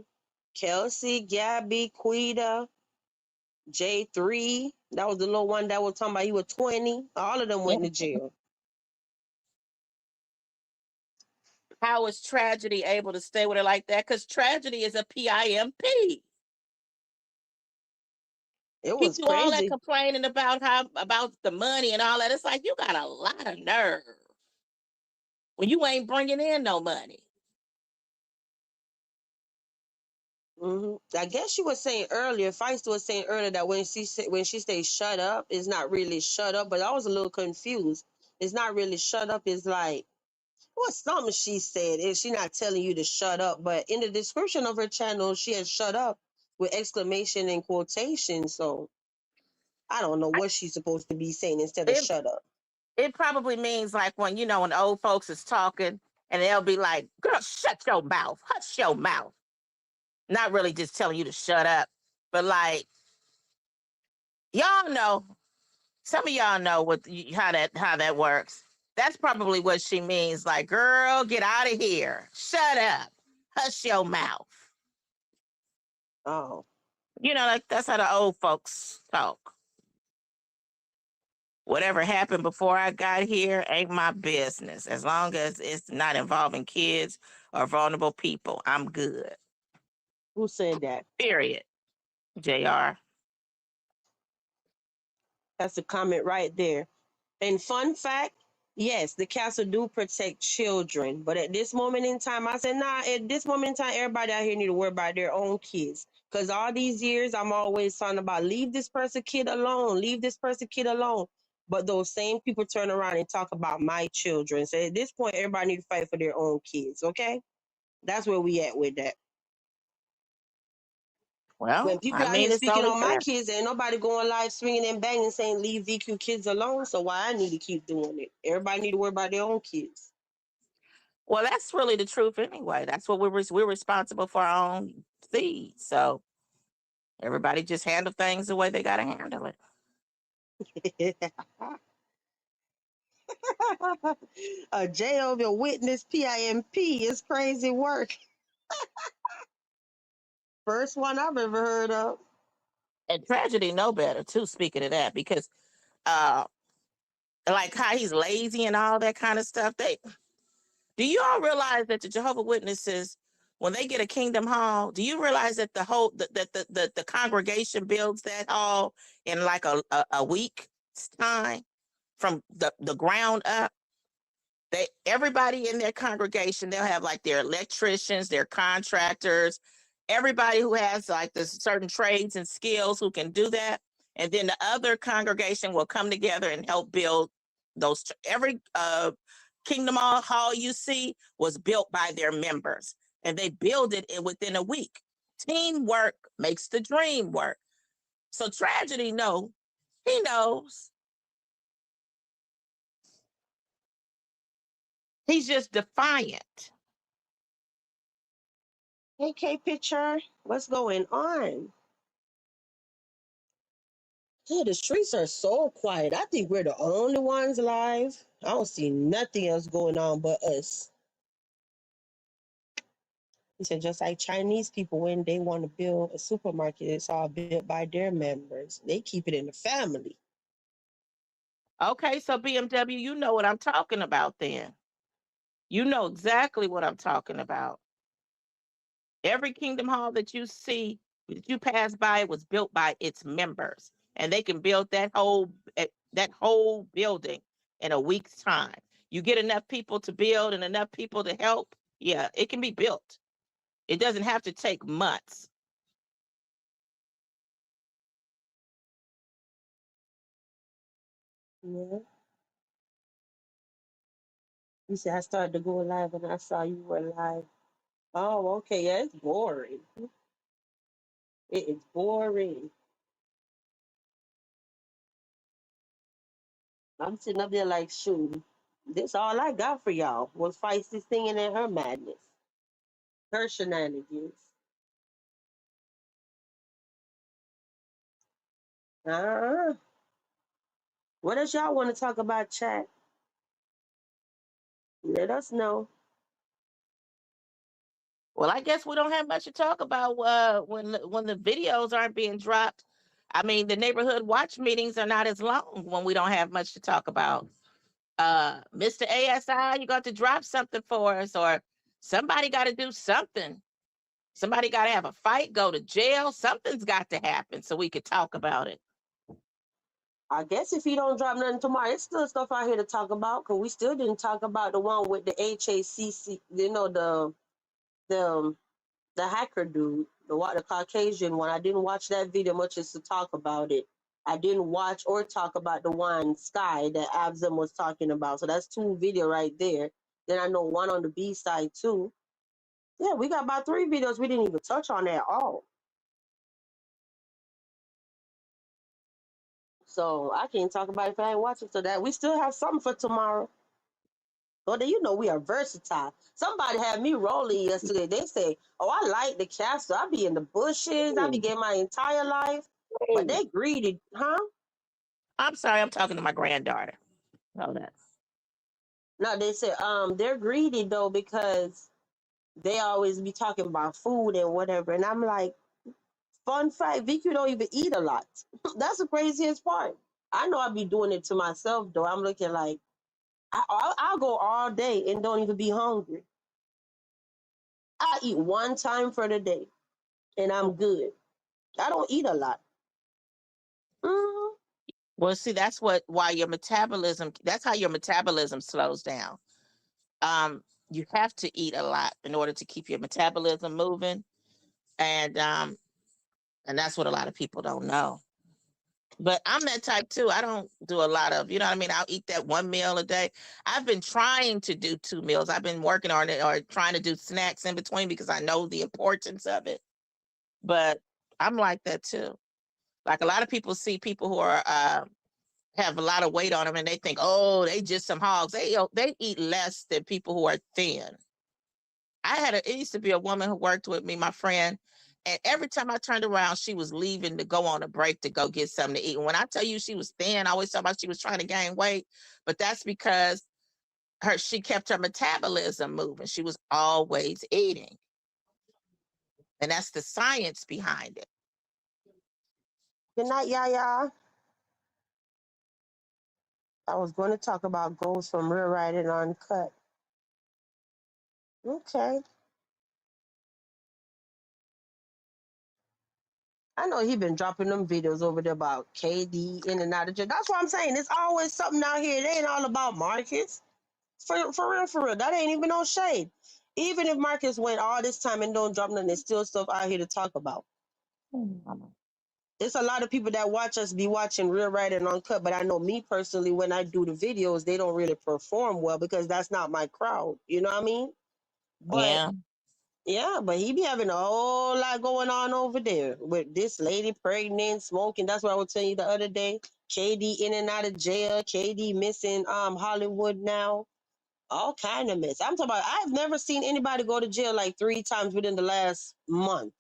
Kelsey, Gabby, Quita, J3. That was the little one that was talking about he was 20. All of them went to jail. How is Tragedy able to stay with her like that? Because Tragedy is a PIMP. It He was do all that crazy. complaining about the money and all that. It's like you got a lot of nerve when you ain't bringing in no money. I guess she was saying earlier, Feist was saying earlier that when she stays shut up, it's not really shut up. But I was a little confused. It's not really shut up. It's like what's something she said. Is she not telling you to shut up? But in the description of her channel, she has shut up with exclamation and quotation. So I don't know what she's supposed to be saying instead of It shut up. it probably means like when when old folks is talking and they'll be like, "Girl, shut your mouth, hush your mouth." Not really just telling you to shut up, but like y'all know, some of y'all know how that works. That's probably what she means. Like, girl, get out of here, shut up, hush your mouth. Oh, Like that's how the old folks talk. Whatever happened before I got here ain't my business. As long as it's not involving kids or vulnerable people, I'm good. who said that? Period. JR. That's a comment right there. And fun fact, yes, the castle do protect children, but at this moment in time, I said, nah. At this moment in time, everybody out here need to worry about their own kids. Cause all these years, I'm always talking about leave this person kid alone, leave this person kid alone. But those same people turn around and talk about my children. So at this point, everybody need to fight for their own kids. Okay, that's where we at with that. When Well, people I out here mean, it's speaking only on my fair. kids, ain't nobody going live swinging and banging saying leave VQ kids alone. So why I need to keep doing it? Everybody need to worry about their own kids. Well, that's really the truth anyway. That's what we're responsible for our own seed. So everybody just handle things the way they gotta handle it. A Jehovah Witness PIMP is crazy work. First one I've ever heard of. And Tragedy know better too, speaking of that, because uh like how he's lazy and all that kind of stuff. Do you all realize that the Jehovah Witnesses, when they get a kingdom hall, do you realize that the congregation builds that hall in like a week's time from the ground up? Everybody in their congregation, they'll have like their electricians, their contractors, everybody who has like the certain trades and skills who can do that. And then the other congregation will come together and help build those. Every Kingdom Hall you see was built by their members, and they build it within a week. Teamwork makes the dream work. So Tragedy, no, he knows. He's just defiant. Hey, K Picture, what's going on? Yeah, the streets are so quiet. I think we're the only ones live. I don't see nothing else going on but us. He said, just like Chinese people, when they want to build a supermarket, it's all built by their members. They keep it in the family. Okay, so BMW, you know what I'm talking about then. You know exactly what I'm talking about. Every Kingdom Hall that you see, that you pass by, was built by its members. And they can build that whole building in a week's time. You get enough people to build and enough people to help, yeah, it can be built. It doesn't have to take months. Yeah. You said I started to go live and I saw you were live. Oh, okay. Yeah, it's boring. It is boring. I'm sitting up there like, shoot, this all I got for y'all was Feisty singing and her madness, her shenanigans. Uh, what else y'all want to talk about, chat? Let us know. Well, I guess we don't have much to talk about when the videos aren't being dropped. I mean, the neighborhood watch meetings are not as long when we don't have much to talk about. Mr. ASI, you got to drop something for us, or somebody got to do something. Somebody got to have a fight, go to jail. Something's got to happen so we could talk about it. I guess if he don't drop nothing tomorrow, it's still stuff out here to talk about, because we still didn't talk about the one with the HACC, you know, the hacker dude, the Caucasian one. I didn't watch that video much as to talk about it. I didn't watch or talk about the one Sky that Abzum was talking about. So that's 2 video right there. Then I know one on the B side too. Yeah, we got about 3 videos we didn't even touch on at all. So I can't talk about it if I ain't watching. So that we still have something for tomorrow. Well, then you know we are versatile. Somebody had me rolling yesterday. They say, "Oh, I like the castle. I be in the bushes. I be getting my entire life." But they greedy, huh? I'm sorry, I'm talking to my granddaughter. Oh, that's No, they said they're greedy though, because they always be talking about food and whatever. And I'm like, fun fact, Vicky don't even eat a lot. That's the craziest part. I know I be doing it to myself though. I'm looking like I'll go all day and don't even be hungry. I eat 1 time for the day and I'm good. I don't eat a lot. Mhm. well. See, that's why your metabolism. That's how your metabolism slows down. You have to eat a lot in order to keep your metabolism moving, and that's what a lot of people don't know. But I'm that type too. I don't do a lot of, you know what I mean? I'll eat that 1 meal a day. I've been trying to do 2 meals. I've been working on it, or trying to do snacks in between, because I know the importance of it. But I'm like that too. Like, a lot of people see people who are have a lot of weight on them, and they think, oh, they just some hogs. They eat less than people who are thin. It used to be a woman who worked with me, my friend, and every time I turned around, she was leaving to go on a break to go get something to eat. And when I tell you she was thin, I always talk about she was trying to gain weight, but that's because she kept her metabolism moving. She was always eating, and that's the science behind it. Good night, Yaya. I was going to talk about goals from Real Right and Uncut. Okay. I know he been dropping them videos over there about KD in and out of jail. That's what I'm saying. It's always something out here. It ain't all about Marcus. For real. That ain't even no shade. Even if Marcus went all this time and don't drop nothing, there's still stuff out here to talk about. It's a lot of people that watch us be watching Real Right and Uncut, but I know me personally, when I do the videos, they don't really perform well because that's not my crowd. You know what I mean? But Yeah. yeah, but he be having a whole lot going on over there with this lady pregnant, smoking. That's what I was telling you the other day. KD in and out of jail. KD missing Hollywood now. All kind of mess. I'm talking about. I've never seen anybody go to jail like 3 times within the last month.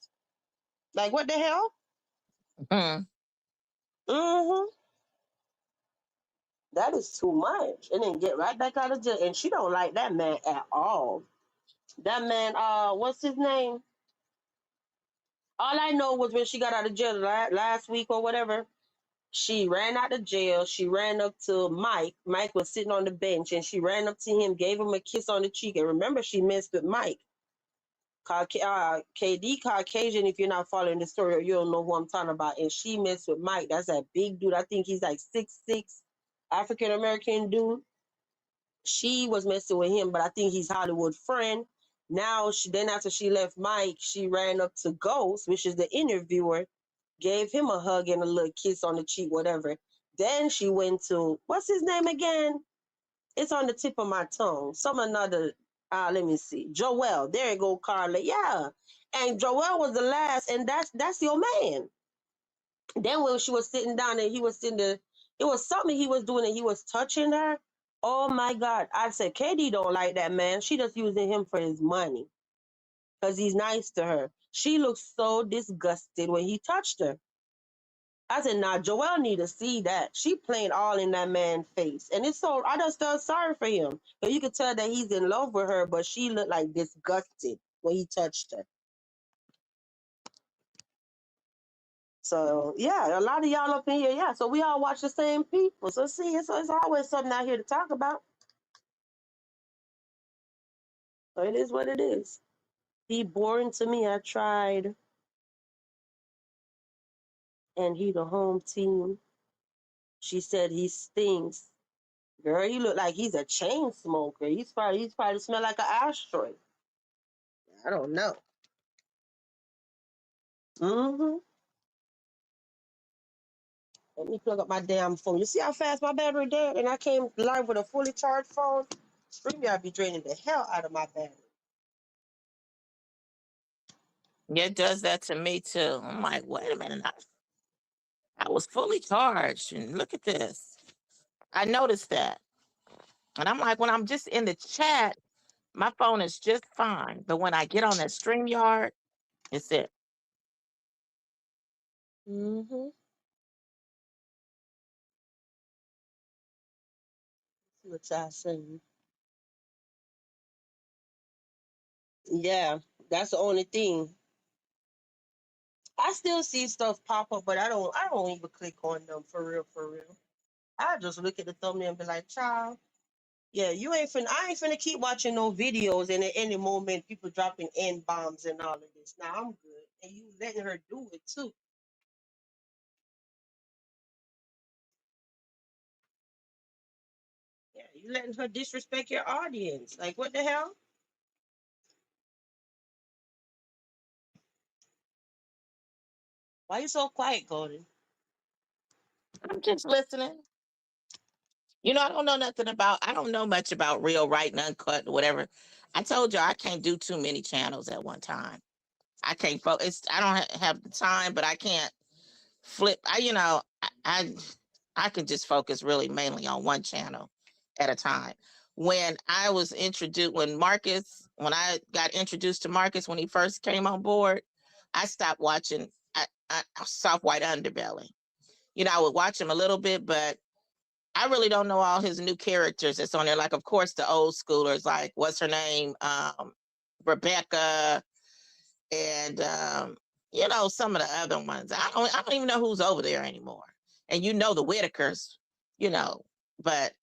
Like what the hell? Hmm. Mm-hmm. That is too much. And then get right back out of jail. And she don't like that man at all. That man, what's his name? All I know was when she got out of jail last week or whatever, she ran out of jail. She ran up to Mike. Mike was sitting on the bench, and she ran up to him, gave him a kiss on the cheek. And remember, she messed with Mike. KD Caucasian, if you're not following the story, or you don't know who I'm talking about. And she messed with Mike. That's that big dude. I think he's like 6'6", African American dude. She was messing with him, but I think he's Hollywood friend. Now, then after she left Mike, she ran up to Ghost, which is the interviewer, gave him a hug and a little kiss on the cheek, whatever. Then she went to, what's his name again? It's on the tip of my tongue. Let me see. Joel. There you go, Carla. Yeah. And Joel was the last, and that's your man. Then when she was sitting down and he was sitting there, it was something he was doing and he was touching her. Oh my God. I said, Katie don't like that man. She just using him for his money because he's nice to her. She looked so disgusted when he touched her. I said, nah, Joelle need to see that. She playing all in that man's face. And it's so, I just felt sorry for him. But you could tell that he's in love with her, but she looked like disgusted when he touched her. So yeah, a lot of y'all up in here, yeah. So we all watch the same people. So see, it's always something out here to talk about. So it is what it is. He boring to me. I tried, and he the home team. She said he stinks. Girl, he look like he's a chain smoker. He's probably smell like an ashtray. I don't know. Mm-hmm. Let me plug up my damn phone. You see how fast my battery dead? And I came live with a fully charged phone. StreamYard be draining the hell out of my battery. Yeah, it does that to me too. I'm like, wait a minute. I was fully charged. And look at this. I noticed that. And I'm like, when I'm just in the chat, my phone is just fine. But when I get on that StreamYard, it's it. Mm-hmm. What y'all saying? Yeah, that's the only thing. I still see stuff pop up, but I don't even click on them for real, for real. I just look at the thumbnail and be like, child, yeah, I ain't finna keep watching no videos and at any moment people dropping N bombs and all of this. Now I'm good. And you letting her do it too. Yeah, you letting her disrespect your audience. Like what the hell? Why you so quiet, Golden? I'm just listening. I don't know nothing about, I don't know much about real, right, and uncut, or whatever. I told you I can't do too many channels at one time. I can't focus. I don't have the time, but I can't flip. I can just focus really mainly on one channel at a time. When I got introduced to Marcus when he first came on board, I stopped watching Soft White Underbelly. I would watch him a little bit, but I really don't know all his new characters that's on there. Like, of course, the old schoolers, like what's her name, Rebecca, and some of the other ones. I don't even know who's over there anymore. And the Whitakers, you know, but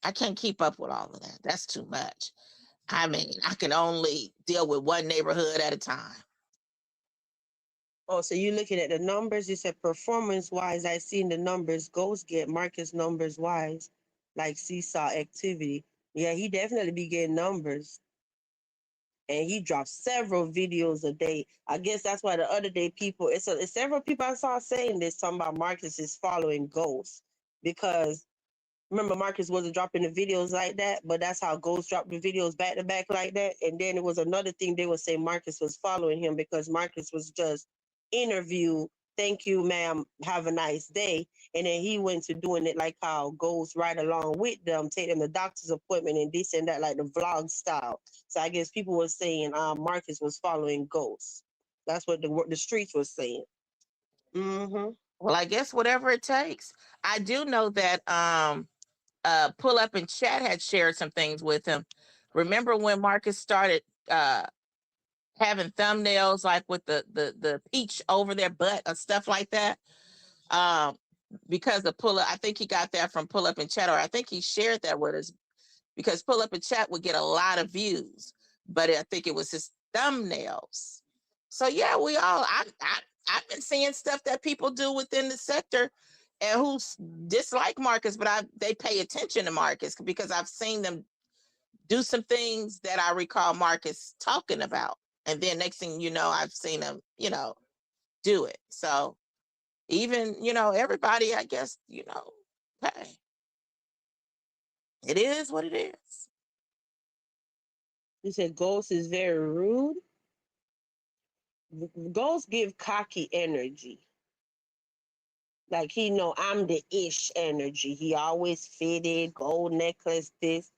I can't keep up with all of that. That's too much. I mean, I can only deal with one neighborhood at a time. Oh, so you looking at the numbers? You said performance wise, I seen the numbers. Ghost get Marcus numbers wise, like seesaw activity. Yeah, he definitely be getting numbers. And he drops several videos a day. I guess that's why the other day it's several people I saw saying this, talking about Marcus is following Ghost because remember Marcus wasn't dropping the videos like that, but that's how Ghost dropped the videos back to back like that. And then it was another thing they would say Marcus was following him because Marcus was just interview, thank you, ma'am, have a nice day. And then he went to doing it like how Ghost right along with them, take them to doctor's appointment and this and that, like the vlog style. So I guess people were saying Marcus was following Ghost. That's what the streets was saying. Mm-hmm. Well, I guess whatever it takes. I do know that Pull Up and Chat had shared some things with him. Remember when Marcus started having thumbnails like with the peach over their butt or stuff like that? Because of Pull Up, I think he got that from Pull Up and Chat, or I think he shared that with us because Pull Up and Chat would get a lot of views, but I think it was his thumbnails. So yeah, I've been seeing stuff that people do within the sector and who dislike Marcus, but they pay attention to Marcus because I've seen them do some things that I recall Marcus talking about. And then next thing you know, I've seen him, do it. So even, everybody, I guess, hey, it is what it is. You said Ghost is very rude. Ghost give cocky energy. Like he know I'm the ish energy. He always fitted, gold necklace, this.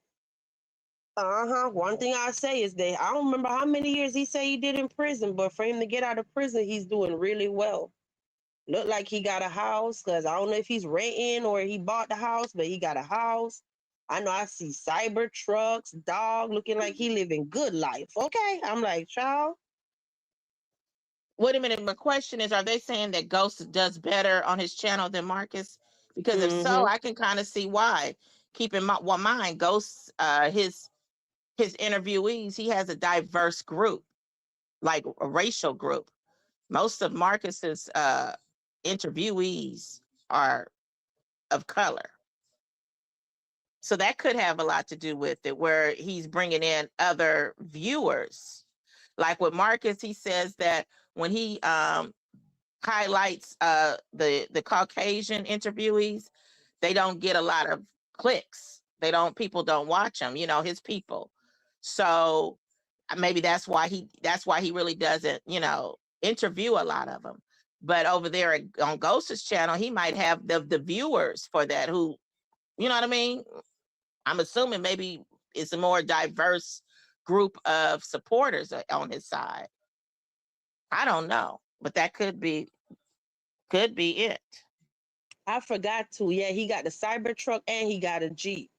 Uh-huh. One thing I say is that I don't remember how many years he say he did in prison, but for him to get out of prison, he's doing really well. Look like he got a house, because I don't know if he's renting or he bought the house, but he got a house. I know I see cyber trucks, dog looking like he living good life. Okay. I'm like, child. Wait a minute. My question is, are they saying that Ghost does better on his channel than Marcus? Because if so, Mm-hmm. I can kind of see why. Keep in mind, Ghost, his interviewees, he has a diverse group, like a racial group. Most of Marcus's interviewees are of color. So that could have a lot to do with it, where he's bringing in other viewers. Like with Marcus, he says that when he highlights the Caucasian interviewees, they don't get a lot of clicks. People don't watch them, his people. So maybe that's why he really doesn't, interview a lot of them. But over there on Ghost's channel, he might have the viewers for that who, you know what I mean? I'm assuming maybe it's a more diverse group of supporters on his side. I don't know, but that could be it. I forgot to. Yeah, he got the Cybertruck and he got a Jeep.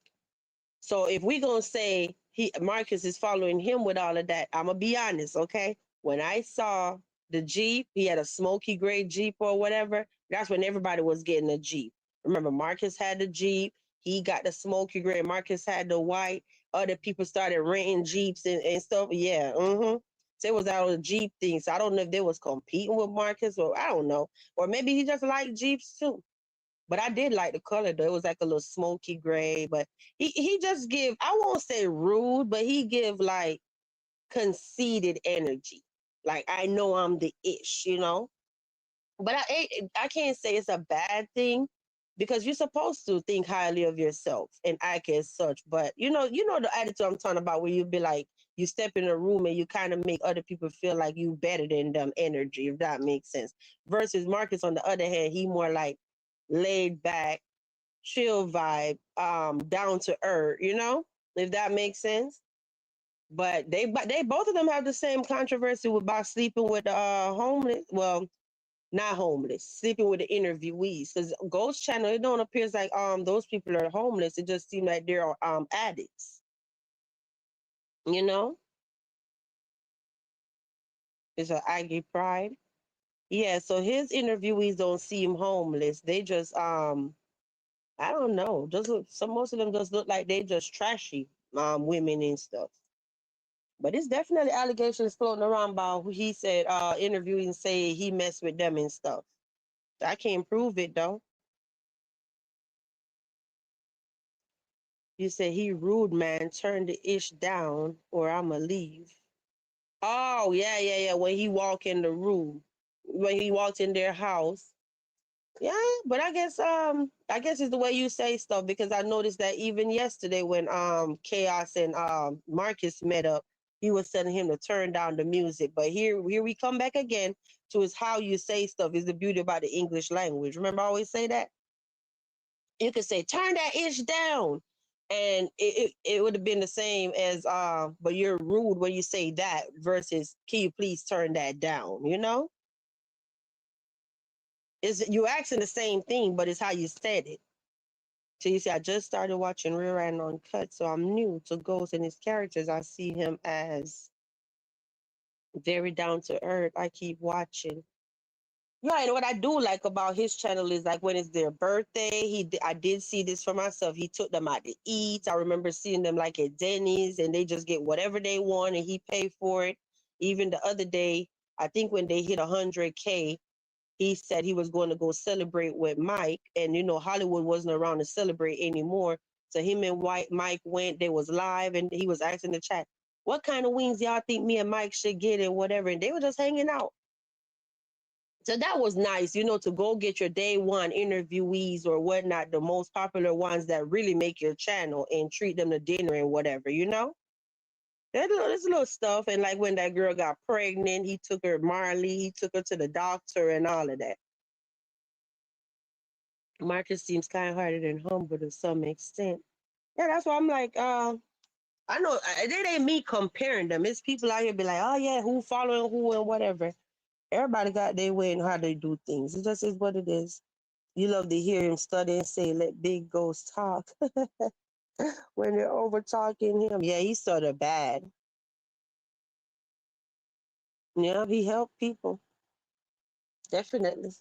So if we gonna say Marcus is following him with all of that, I'm gonna be honest, okay? When I saw the Jeep, he had a smoky gray Jeep or whatever. That's when everybody was getting a Jeep. Remember, Marcus had the Jeep. He got the smoky gray. Marcus had the white. Other people started renting Jeeps and stuff. Yeah, mm-hmm. So it was out a Jeep thing. So I don't know if they was competing with Marcus or I don't know. Or maybe he just liked Jeeps too. But I did like the color though. It was like a little smoky gray. But he just give, I won't say rude, but he give like conceited energy. Like I know I'm the ish. But I can't say it's a bad thing because you're supposed to think highly of yourself and act as such. But you know the attitude I'm talking about where you be like you step in a room and you kind of make other people feel like you better than them energy, if that makes sense. Versus Marcus on the other hand, he more like laid back, chill vibe, down to earth, if that makes sense. But they both of them have the same controversy about sleeping with the homeless. Well, not homeless, sleeping with the interviewees. Because Ghost Channel, it don't appear like those people are homeless. It just seems like they're addicts. You know, it's an Aggie Pride. Yeah, so his interviewees don't seem homeless. They just I don't know. Just most of them just look like they just trashy women and stuff. But it's definitely allegations floating around about who he said interviewing say he messed with them and stuff. I can't prove it though. You said he rude man, turn the ish down or I'ma leave. Oh yeah, yeah, yeah. When he walked in the room, when he walked in their house. Yeah, but I guess it's the way you say stuff because I noticed that even yesterday when Chaos and Marcus met up, he was telling him to turn down the music. But here we come back again to is how you say stuff is the beauty about the English language. Remember I always say that? You could say turn that ish down. And it would have been the same as but you're rude when you say that versus can you please turn that down? Is you asking the same thing, but it's how you said it. So you see, I just started watching Real and Uncut, so I'm new to Ghost and his characters. I see him as very down to earth. I keep watching. Yeah, and what I do like about his channel is like when it's their birthday, I did see this for myself. He took them out to eat. I remember seeing them like at Denny's and they just get whatever they want and he paid for it. Even the other day, I think when they hit 100K, he said he was going to go celebrate with Mike. And, Hollywood wasn't around to celebrate anymore. So him and Mike went, they was live and he was asking the chat, what kind of wings y'all think me and Mike should get and whatever. And they were just hanging out. So that was nice, to go get your day one interviewees or whatnot, the most popular ones that really make your channel and treat them to dinner and whatever. There's little stuff. And like when that girl got pregnant, he took her, Marley, he took her to the doctor and all of that. Marcus seems kind-hearted and humble to some extent. Yeah, that's why I'm like, I know it ain't me comparing them. It's people out here be like, oh yeah, who following who and whatever. Everybody got their way and how they do things. It just is what it is. You love to hear him study and say, let big ghosts talk. When they're over talking him. Yeah, he's sort of bad. Yeah, he helped people. Definitely.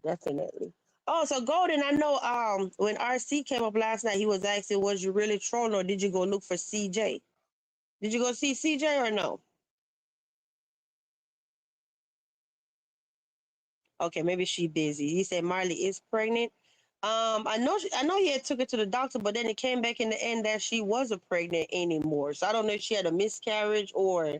Definitely. Oh, so Golden, I know when RC came up last night, he was asking, was you really trolling or did you go look for CJ? Did you go see CJ or no? Okay, maybe she busy. He said Marley is pregnant. I know he had took her to the doctor, but then it came back in the end that she wasn't pregnant anymore. So I don't know if she had a miscarriage or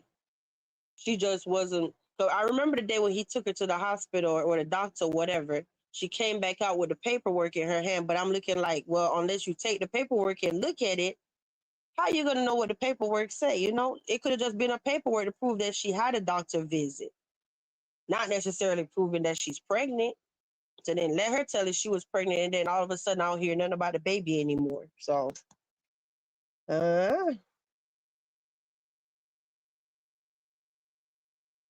she just wasn't. So I remember the day when he took her to the hospital or the doctor, whatever. She came back out with the paperwork in her hand, but I'm looking like, well, unless you take the paperwork and look at it, how you gonna know what the paperwork say? You know, it could have just been a paperwork to prove that she had a doctor visit, not necessarily proving that she's pregnant. So then let her tell us she was pregnant, and then all of a sudden I don't hear nothing about the baby anymore. So, uh,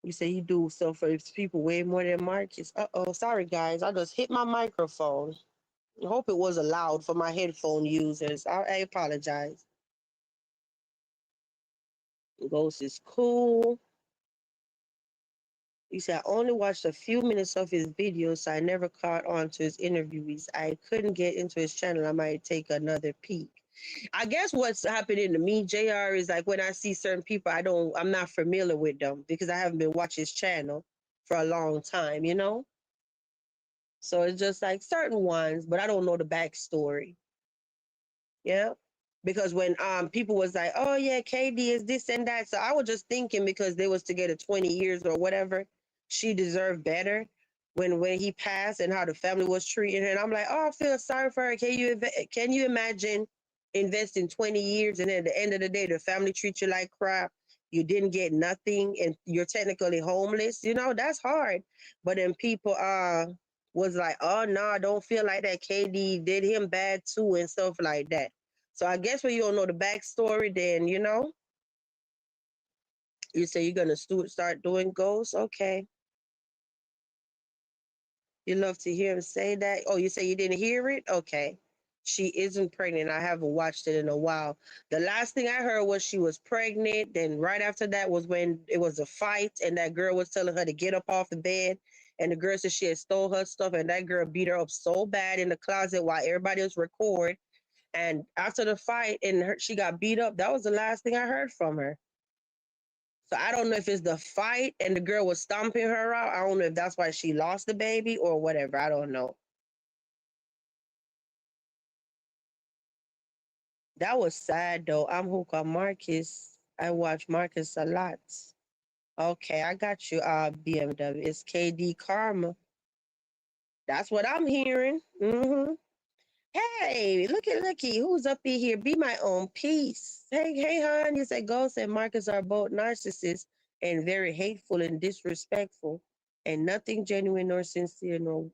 you say you do so for people way more than Marcus. Oh, sorry guys, I just hit my microphone. I hope it wasn't loud for my headphone users. I apologize. Ghost is cool. He said, I only watched a few minutes of his videos, so I never caught on to his interviews. I couldn't get into his channel. I might take another peek. I guess what's happening to me, JR, is like when I see certain people, I'm not familiar with them because I haven't been watching his channel for a long time, you know? So it's just like certain ones, but I don't know the backstory. Yeah. Because when people was like, oh yeah, KD is this and that. So I was just thinking because they was together 20 years or whatever, she deserved better when he passed and how the family was treating her. And I'm like, oh, I feel sorry for her. Can you imagine investing 20 years and then at the end of the day the family treats you like crap? You didn't get nothing and you're technically homeless. You know, that's hard. But then people was like, oh no, I don't feel like that. KD did him bad too and stuff like that. So I guess when you don't know the backstory, then you know, you say you're gonna start doing ghosts. Okay. You love to hear him say that. Oh, you say you didn't hear it? Okay. She isn't pregnant. I haven't watched it in a while. The last thing I heard was she was pregnant. Then right after that was when it was a fight and that girl was telling her to get up off the bed. And the girl said she had stole her stuff and that girl beat her up so bad in the closet while everybody was recording. And after the fight and she got beat up, that was the last thing I heard from her. So I don't know if it's the fight and the girl was stomping her out. I don't know if that's why she lost the baby or whatever. I don't know. That was sad though. I'm hooked on Marcus. I watch Marcus a lot. Okay, I got you. BMW. It's KD Karma. That's what I'm hearing. Hey, looky, who's up in here? Be my own peace. Hey, hon. You said Ghost and Marcus are both narcissists and very hateful and disrespectful, and nothing genuine nor sincere nor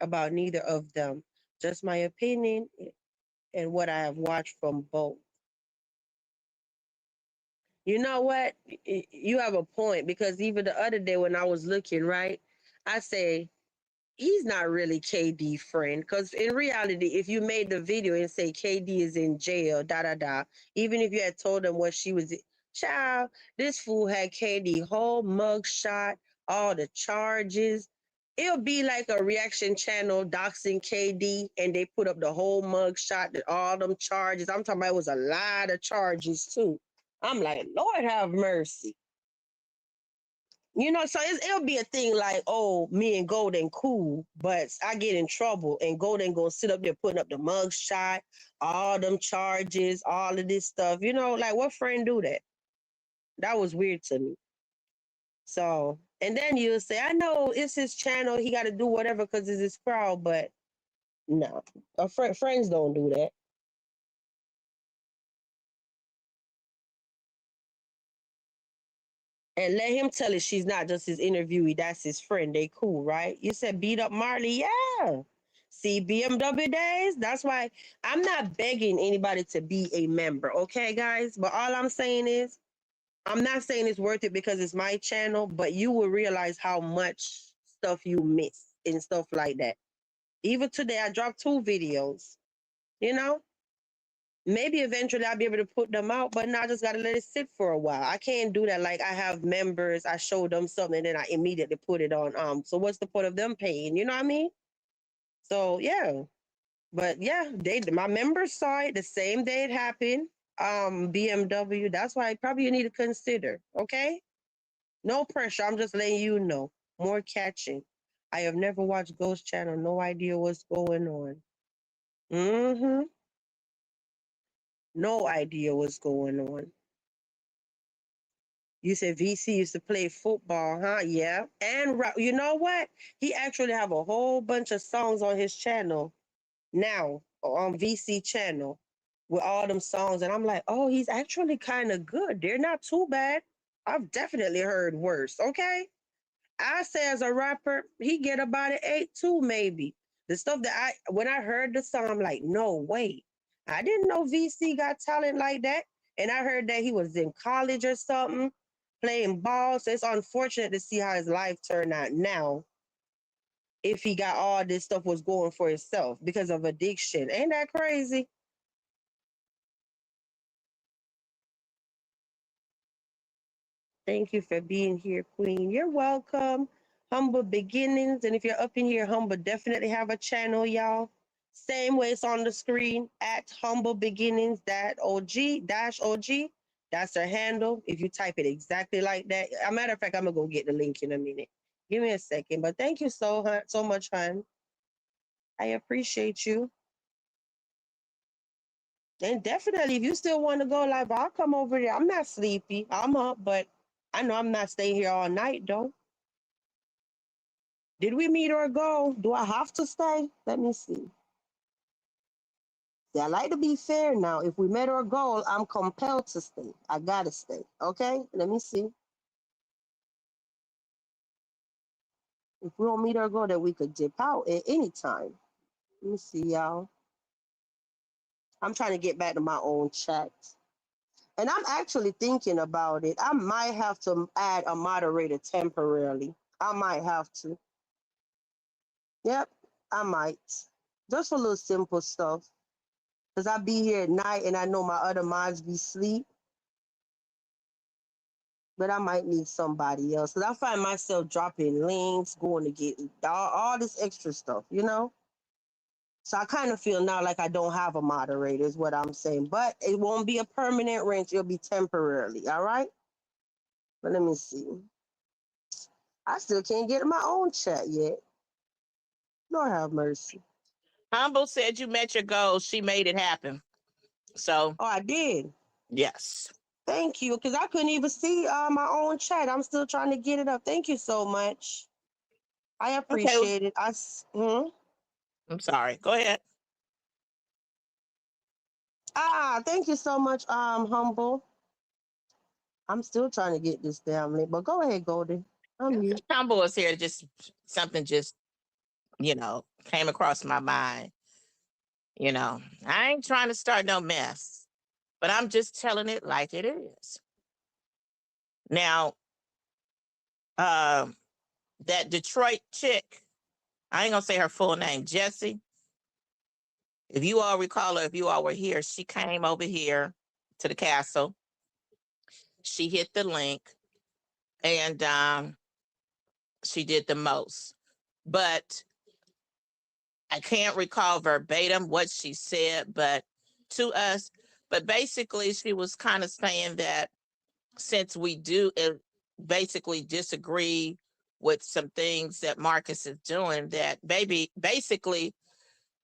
about neither of them. Just my opinion and what I have watched from both. You know what? You have a point because even the other day when I was looking, right, I say he's not really KD friend because in reality, if you made the video and say KD is in jail, da da da, even if you had told them what she was, child, this fool had KD whole mug shot, all the charges. It'll be like a reaction channel doxing KD, and they put up the whole mug shot, all them charges. I'm talking about it was a lot of charges too. I'm like, Lord have mercy. You know, so it'll be a thing like, oh, me and Golden cool, but I get in trouble and Golden gonna sit up there putting up the mug shot, all them charges, all of this stuff. You know, like what friend do that? That was weird to me. So, and then you'll say, I know it's his channel, he got to do whatever because it's his crowd, but no, friends don't do that. And let him tell it she's not just his interviewee, that's his friend. They cool, right? You said beat up Marley. Yeah. See, BMW days. That's why I'm not begging anybody to be a member, okay, guys? But all I'm saying is, I'm not saying it's worth it because it's my channel, but you will realize how much stuff you miss and stuff like that. Even today, I dropped 2 videos, you know? maybe eventually I'll be able to put them out, but now I just gotta let it sit for a while. I can't do that. Like I have members, I show them something and then I immediately put it on. So what's the point of them paying? You know what I mean? So yeah. But yeah, my members saw it the same day it happened. BMW. That's why probably you need to consider. Okay? No pressure. I'm just letting you know. More catching. I have never watched Ghost Channel. No idea what's going on. Mm-hmm. No idea what's going on. You said VC used to play football, huh? Yeah. And you know what? He actually have a whole bunch of songs on his channel now, on VC channel, with all them songs. And I'm like, oh, he's actually kind of good. They're not too bad. I've definitely heard worse. Okay. I say as a rapper, he get about an 8 too, maybe. The stuff that when I heard the song, I'm like, no way. I didn't know VC got talent like that. And I heard that he was in college or something, playing ball. So it's unfortunate to see how his life turned out now. If he got all this stuff was going for himself because of addiction. Ain't that crazy? Thank you for being here, Queen. You're welcome. Humble Beginnings. And if you're up in here, Humble definitely have a channel, y'all. Same way it's on the screen at Humble Beginnings OG. That's her handle. If you type it exactly like that. As a matter of fact, I'm gonna go get the link in a minute. Give me a second. But thank you so much, hon. I appreciate you. And definitely, if you still want to go live, I'll come over there. I'm not sleepy. I'm up, but I know I'm not staying here all night, though. Did we meet or go? Do I have to stay? Let me see. See, I like to be fair now. If we met our goal, I'm compelled to stay. I gotta stay. Okay? Let me see. If we don't meet our goal, then we could dip out at any time. Let me see, y'all. I'm trying to get back to my own chat. And I'm actually thinking about it. I might have to add a moderator temporarily. I might have to. Yep, I might. Just a little simple stuff. Because I be here at night and I know my other mods be asleep. But I might need somebody else. Because I find myself dropping links, going to get all this extra stuff, you know? So I kind of feel now like I don't have a moderator is what I'm saying. But it won't be a permanent wrench. It'll be temporarily, all right? But let me see. I still can't get in my own chat yet. Lord have mercy. Humble said you met your goals. She made it happen. So, Oh, I did. yes. Thank you. Because I couldn't even see my own chat. I'm still trying to get it up. Thank you so much. I Okay. appreciate it. I'm sorry. Go ahead. Thank you so much, Humble. I'm still trying to get this damn link, but go ahead, Goldie. I'm you. Humble is here. Just something just, came across my mind. I ain't trying to start no mess, but I'm just telling it like it is. Now, that Detroit chick, I ain't gonna say her full name, Jessie. If you all recall her, if you all were here, she came over here to the castle. She hit the link and she did the most. But I can't recall verbatim what she said, but to us, but basically she was kind of saying that since we do basically disagree with some things that Marcus is doing, that basically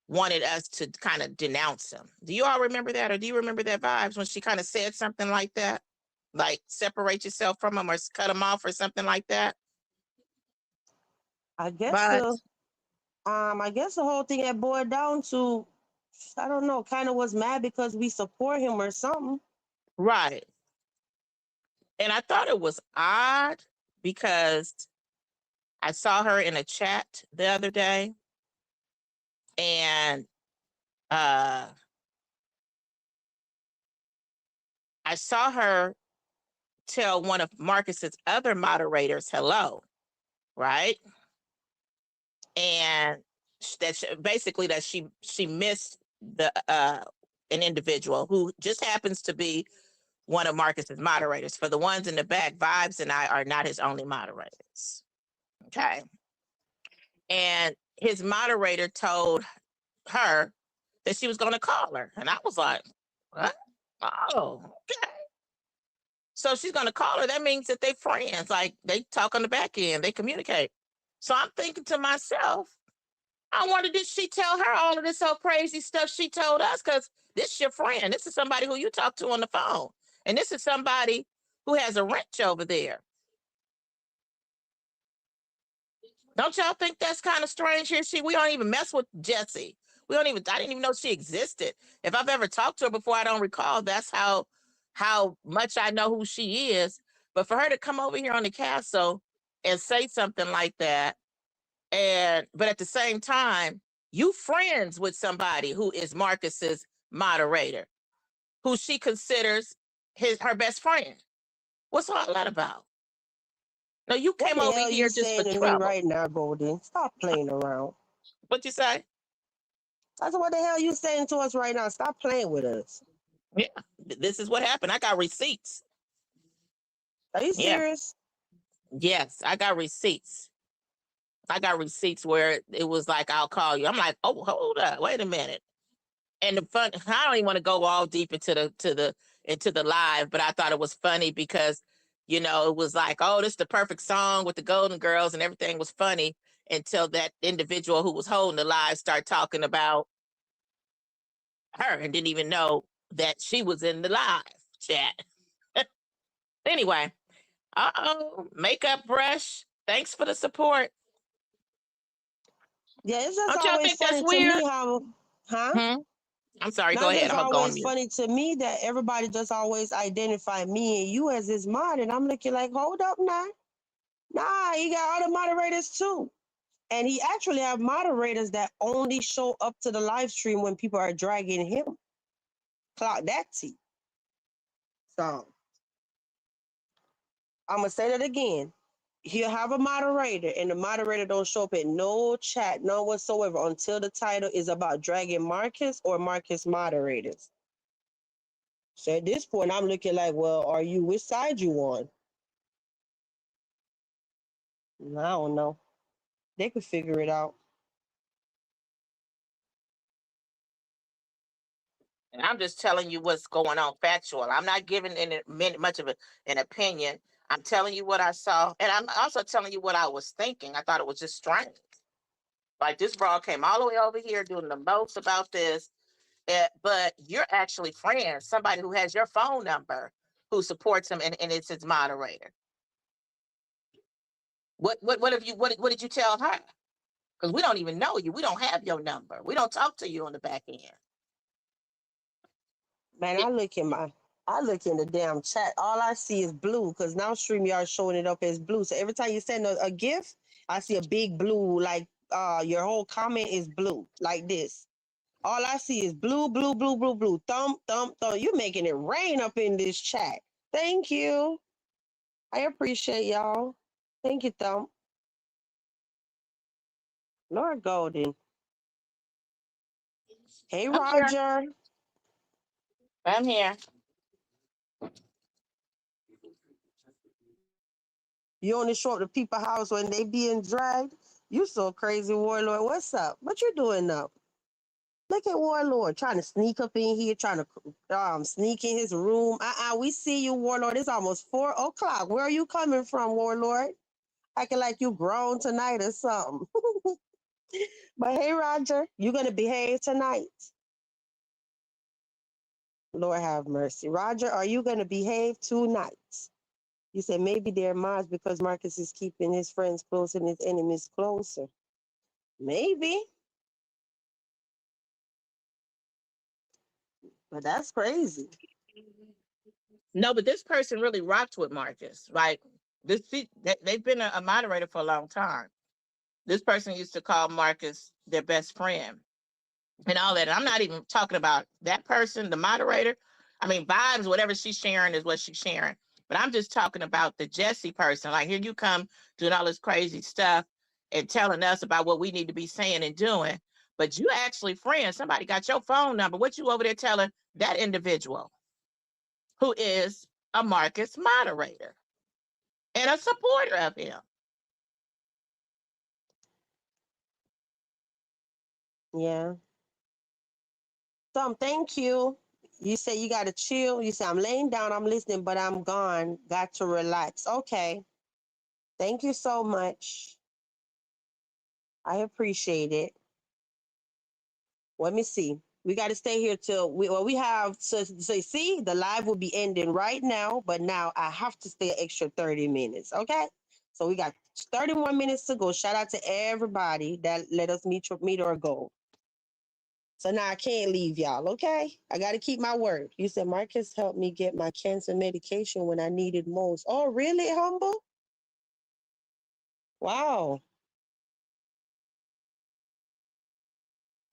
wanted us to kind of denounce him. Do you all remember that? Or do you remember that vibes when she kind of said something like that? Like separate yourself from him or cut him off or something like that? I guess But the whole thing had boiled down to, I don't know, kind of was mad because we support him or something. right. And I thought it was odd because I saw her in a chat the other day and I saw her tell one of Marcus's other moderators hello, right? And basically that she missed the an individual who just happens to be one of Marcus's moderators. For the ones in the back, Vibes and I are not his only moderators. Okay. And his moderator told her that she was going to call her. And I was like, what? Oh, okay. So she's going to call her. That means that they friends. Like, they talk on the back end. They communicate. So I'm thinking to myself, I wonder, did she tell her all of this whole crazy stuff she told us? Because this is your friend. This is somebody who you talk to on the phone. And this is somebody who has a wrench over there. Don't y'all think that's kind of strange here? We don't even mess with Jessie. I didn't even know she existed. If I've ever talked to her before, I don't recall. That's how much I know who she is. But for her to come over here on the castle and say something like that, but at the same time, you friends with somebody who is Marcus's moderator, who she considers her best friend. What's all that about? No, you came over here just for saying to me trouble. right now, Goldie? Stop playing around. What you say? I said, what the hell you saying to us right now? Stop playing with us. Yeah, this is what happened. I got receipts. Are you serious? Yes, I got receipts. I got receipts where it was like, I'll call you. I'm like, oh, hold up, wait a minute. And the fun, I don't even want to go all deep into the live, but I thought it was funny because, you know, it was like, oh, this is the perfect song with the Golden Girls and everything was funny until that individual who was holding the live started talking about her and didn't even know that she was in the live chat. Anyway, makeup brush. Thanks for the support. Yeah, it's just Don't y'all always think that's funny to weird? me how, huh? I'm sorry, Now, go ahead. it's I'm gonna go on always mute. funny to me that everybody just always identify me and you as his mod, and I'm looking like, hold up now. Nah, he got other moderators too. And he actually have moderators that only show up to the live stream when people are dragging him. Clock that T. So I'm gonna say that again. He'll have a moderator, and the moderator don't show up in no chat, none whatsoever, until the title is about dragging Marcus or Marcus moderators. So at this point, I'm looking like, well, are you which side you on? I don't know. They could figure it out. And I'm just telling you what's going on, factual. I'm not giving much of an opinion. I'm telling you what I saw, and I'm also telling you what I was thinking. I thought it was just strange. Like, this broad came all the way over here doing the most about this, but you're actually friends, somebody who has your phone number, who supports him, and it's his moderator. What did you tell her? Because we don't even know you. We don't have your number. We don't talk to you on the back end. Man, I look in the damn chat. All I see is blue because now StreamYard showing it up as blue. So every time you send a GIF, I see a big blue, like your whole comment is blue, like this. All I see is blue, blue, blue, blue, blue. Thump, thump, thump. You're making it rain up in this chat. Thank you. I appreciate y'all. Thank you, Thump. Lord Golden. Hey, I'm here. Roger. I'm here. You only show up to people house when they being dragged. You so crazy, Warlord. What's up? What you doing up? Look at Warlord trying to sneak up in here, trying to sneak in his room. We see you, Warlord. It's almost 4 o'clock. Where are you coming from, Warlord? Acting like you grown tonight or something. But hey, Roger, you gonna behave tonight? Lord have mercy. Roger, are you gonna behave tonight? You said maybe they're mods because Marcus is keeping his friends close and his enemies closer. Maybe. But that's crazy. No, but this person really rocked with Marcus. Like, they've been a moderator for a long time. This person used to call Marcus their best friend and all that. And I'm not even talking about that person, the moderator. I mean, Vibes, whatever she's sharing is what she's sharing. But I'm just talking about the Jessie person. Like, here you come doing all this crazy stuff and telling us about what we need to be saying and doing. But you actually friends. Somebody got your phone number. What you over there telling that individual who is a Marcus moderator and a supporter of him? Yeah. Thank you. You say you got to chill. You say, I'm laying down, I'm listening, but I'm gone. Got to relax. Okay. Thank you so much. I appreciate it. Let me see. We got to stay here till we have to say, see, the live will be ending right now, but now I have to stay an extra 30 minutes. Okay. So we got 31 minutes to go. Shout out to everybody that let us meet our goal. So now I can't leave y'all, okay? I got to keep my word. You said Marcus helped me get my cancer medication when I needed most. Oh, really, Humble? Wow.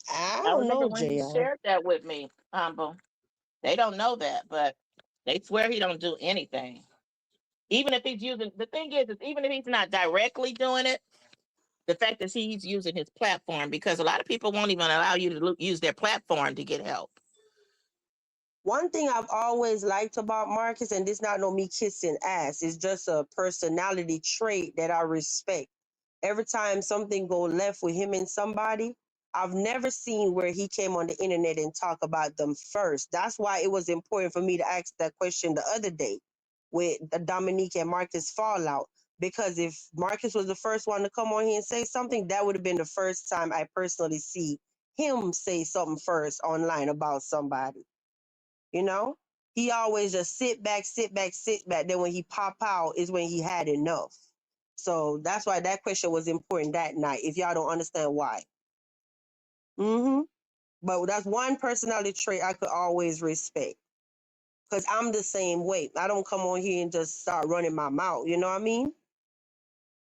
I I don't remember know, when you JR. shared that with me, Humble. They don't know that, but they swear he don't do anything. Even if he's using, the thing is even if he's not directly doing it, the fact that he's using his platform, because a lot of people won't even allow you to use their platform to get help. One thing I've always liked about Marcus, and this not no me kissing ass, it's just a personality trait that I respect. Every time something go left with him and somebody, I've never seen where he came on the internet and talk about them first. That's why it was important for me to ask that question the other day with the Dominique and Marcus fallout. Because if Marcus was the first one to come on here and say something, that would have been the first time I personally see him say something first online about somebody. You know? He always just sit back, sit back, sit back. Then when he pop out is when he had enough. So that's why that question was important that night, if y'all don't understand why. Mm-hmm. But that's one personality trait I could always respect. Because I'm the same way. I don't come on here and just start running my mouth. You know what I mean?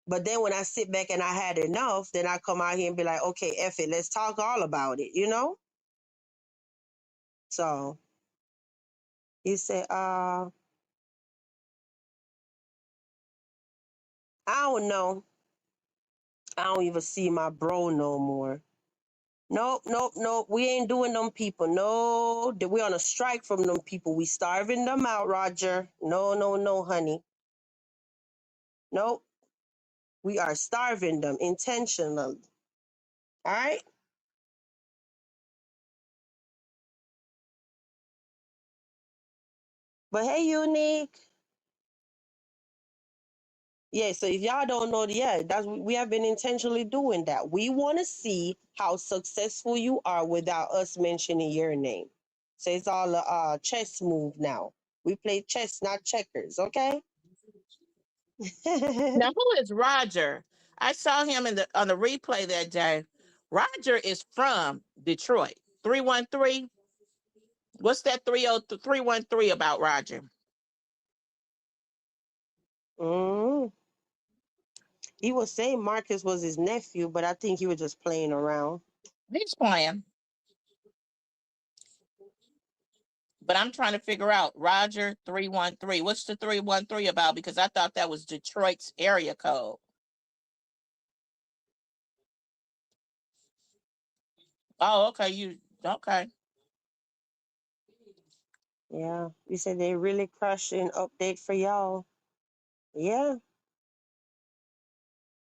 But then when I sit back and I had enough, then I come out here and be like, okay, F it, let's talk all about it, you know? So he said, I don't know. I don't even see my bro no more. Nope, nope, nope. We ain't doing them people. No, we on a strike from them people. We starving them out, Roger. No, no, no, honey. Nope. We are starving them intentionally. All right? But hey, Unique. Yeah, so if y'all don't know, yeah, that's we have been intentionally doing that. We want to see how successful you are without us mentioning your name. So it's all a chess move now. We play chess, not checkers, okay? Now, who is Roger? I saw him on the replay that day. Roger is from Detroit. 313. What's that 313 about Roger? Mm. He was saying Marcus was his nephew, but I think he was just playing around. He's playing. But I'm trying to figure out Roger 313. What's the 313 about? Because I thought that was Detroit's area code. Oh, okay. Okay. Yeah, you said they really crushing update for y'all. Yeah,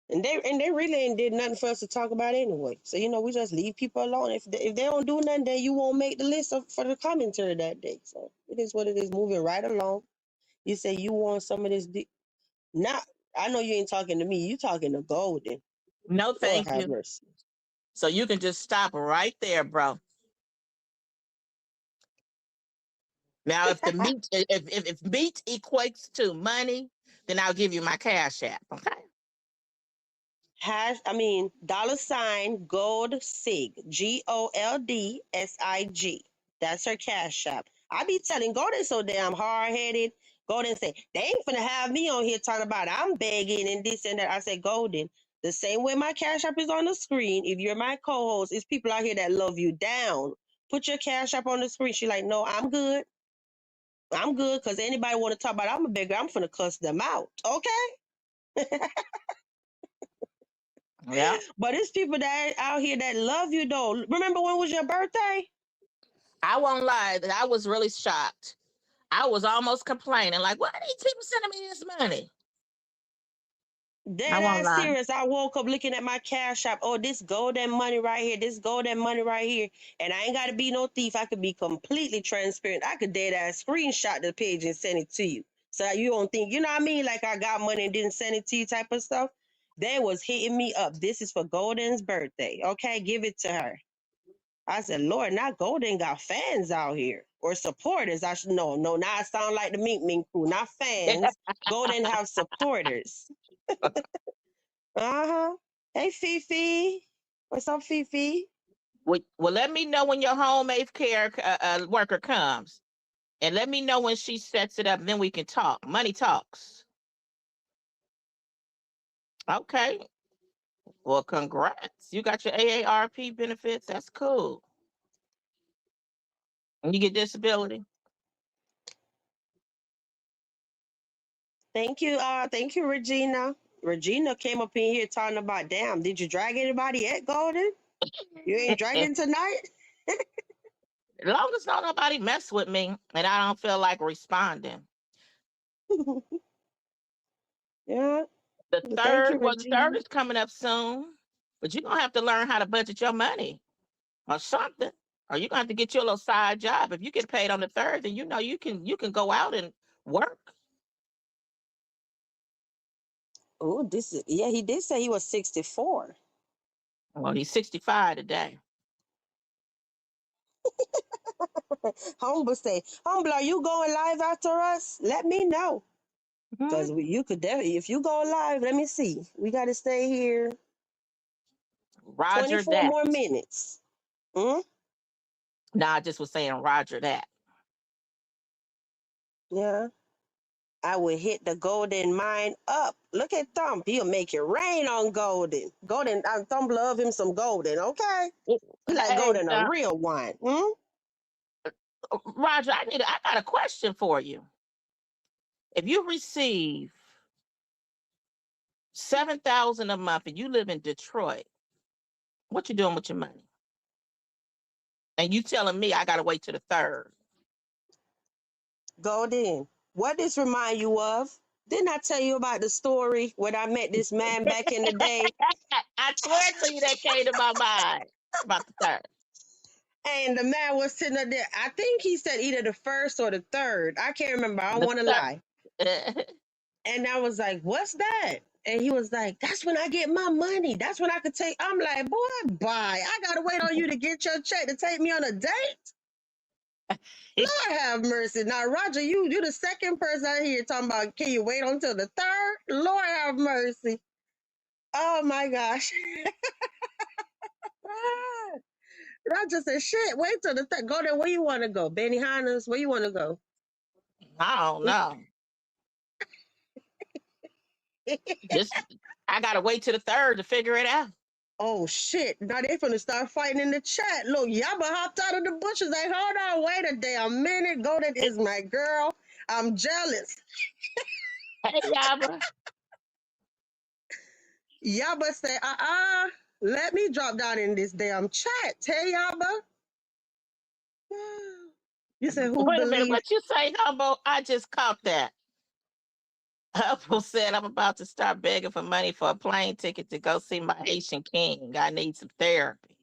and they really ain't did nothing for us to talk about anyway. So we just leave people alone. If they don't do nothing, then you won't make the list for the commentary that day. So it is what it is. Moving right along. You say you want some of this. Not. I know you ain't talking to me. You talking to Golden. No, Lord thank have you. mercy. So you can just stop right there, bro. Now, if the meat, if meat equates to money, then I'll give you my cash app. Okay. $ Gold Sig, GOLDSIG. That's her cash app. I be telling Golden so damn hard headed. Golden say they ain't finna have me on here talking about I'm begging and this and that. I said Golden, the same way my cash app is on the screen. If you're my co-host, it's people out here that love you down. Put your cash app on the screen. She like, no, I'm good. I'm good because anybody want to talk about I'm a beggar, I'm finna cuss them out. Okay. Yeah. But it's people that out here that love you though. Remember when was your birthday? I won't lie, that I was really shocked. I was almost complaining, like, why are these people sending me this money? I Dead won't ass lie. serious. I woke up looking at my cash app. Oh, this golden money right here. This golden money right here. And I ain't got to be no thief. I could be completely transparent. I could dead ass screenshot the page and send it to you. So that you don't think, you know what I mean? Like I got money and didn't send it to you type of stuff. They was hitting me up. This is for Golden's birthday. Okay, give it to her. I said, Lord, not Golden got fans out here or supporters. I should know. No, now I sound like the Mink Mink crew, not fans. Golden have supporters. Uh-huh. Hey, Fifi. What's up, Fifi? Well, let me know when your home health care worker comes. And let me know when she sets it up, and then we can talk. Money talks. Okay. Well, congrats. You got your AARP benefits. That's cool. And you get disability. Thank you, Regina. Regina came up in here talking about, damn, did you drag anybody at Golden? You ain't As dragging tonight? long as not nobody mess with me and I don't feel like responding. Yeah. The Thank third, you, well, the third Regina. is coming up soon, but you're gonna have to learn how to budget your money or something. Or you're gonna have to get you a little side job. If you get paid on the third, then you can go out and work. Oh, yeah, he did say he was 64. Well, he's 65 today. Humble say, Humble, are you going live after us? Let me know. Because Mhm. you could definitely, if you go live, let me see. We got to stay here Roger 24 that. more minutes. Hmm? No, I just was saying Roger that. Yeah. I would hit the Golden mine up. Look at Thump. He'll make it rain on Golden. Golden, Thump love him some Golden, okay? He like Hey, Golden a real wine. Hmm? Roger, I got a question for you. If you receive 7,000 a month and you live in Detroit, what you doing with your money? And you telling me I gotta wait till the third? Golden. What this remind you of? Didn't I tell you about the story when I met this man back in the day? I swear to you that came to my mind about the third. And the man was sitting up there. I think he said either the first or the third. I can't remember. I don't The want to lie. third. And I was like, what's that? And he was like, that's when I get my money. That's when I could take. I'm like, boy, bye. I got to wait on you to get your check to take me on a date? Lord have mercy. Now, Roger, you the second person out here talking about, can you wait until the third? Lord have mercy. Oh, my gosh. Roger said, shit, wait till the third. Go there. Where you want to go? Benny Hanna's? Where you want to go? I don't know. Just I gotta wait till the third to figure it out. Oh shit! Now they finna start fighting in the chat. Look, Yabba hopped out of the bushes. Like, hold on, wait a damn minute. Golden is my girl. I'm jealous. Hey, Yaba. Yabba say, let me drop down in this damn chat. Hey, Yabba. You said who Wait a minute, believe? what you say, Humbo? I just caught that. Humbo said I'm about to start begging for money for a plane ticket to go see my Haitian king. I need some therapy.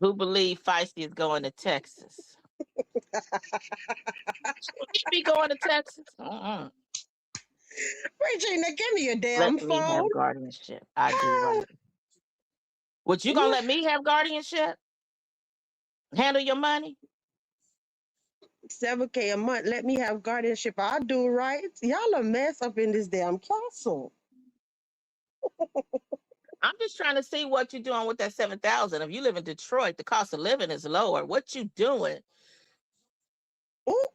Who believe Fiesty is going to Texas? Should he be going to Texas? Regina, give me your damn Let me phone. have guardianship. I do right. Would you gonna let me have guardianship? Handle your money? 7K a month. Let me have guardianship. I do right. Y'all a mess up in this damn castle. I'm just trying to see what you're doing with that 7,000. If you live in Detroit, the cost of living is lower. What you doing? Ooh,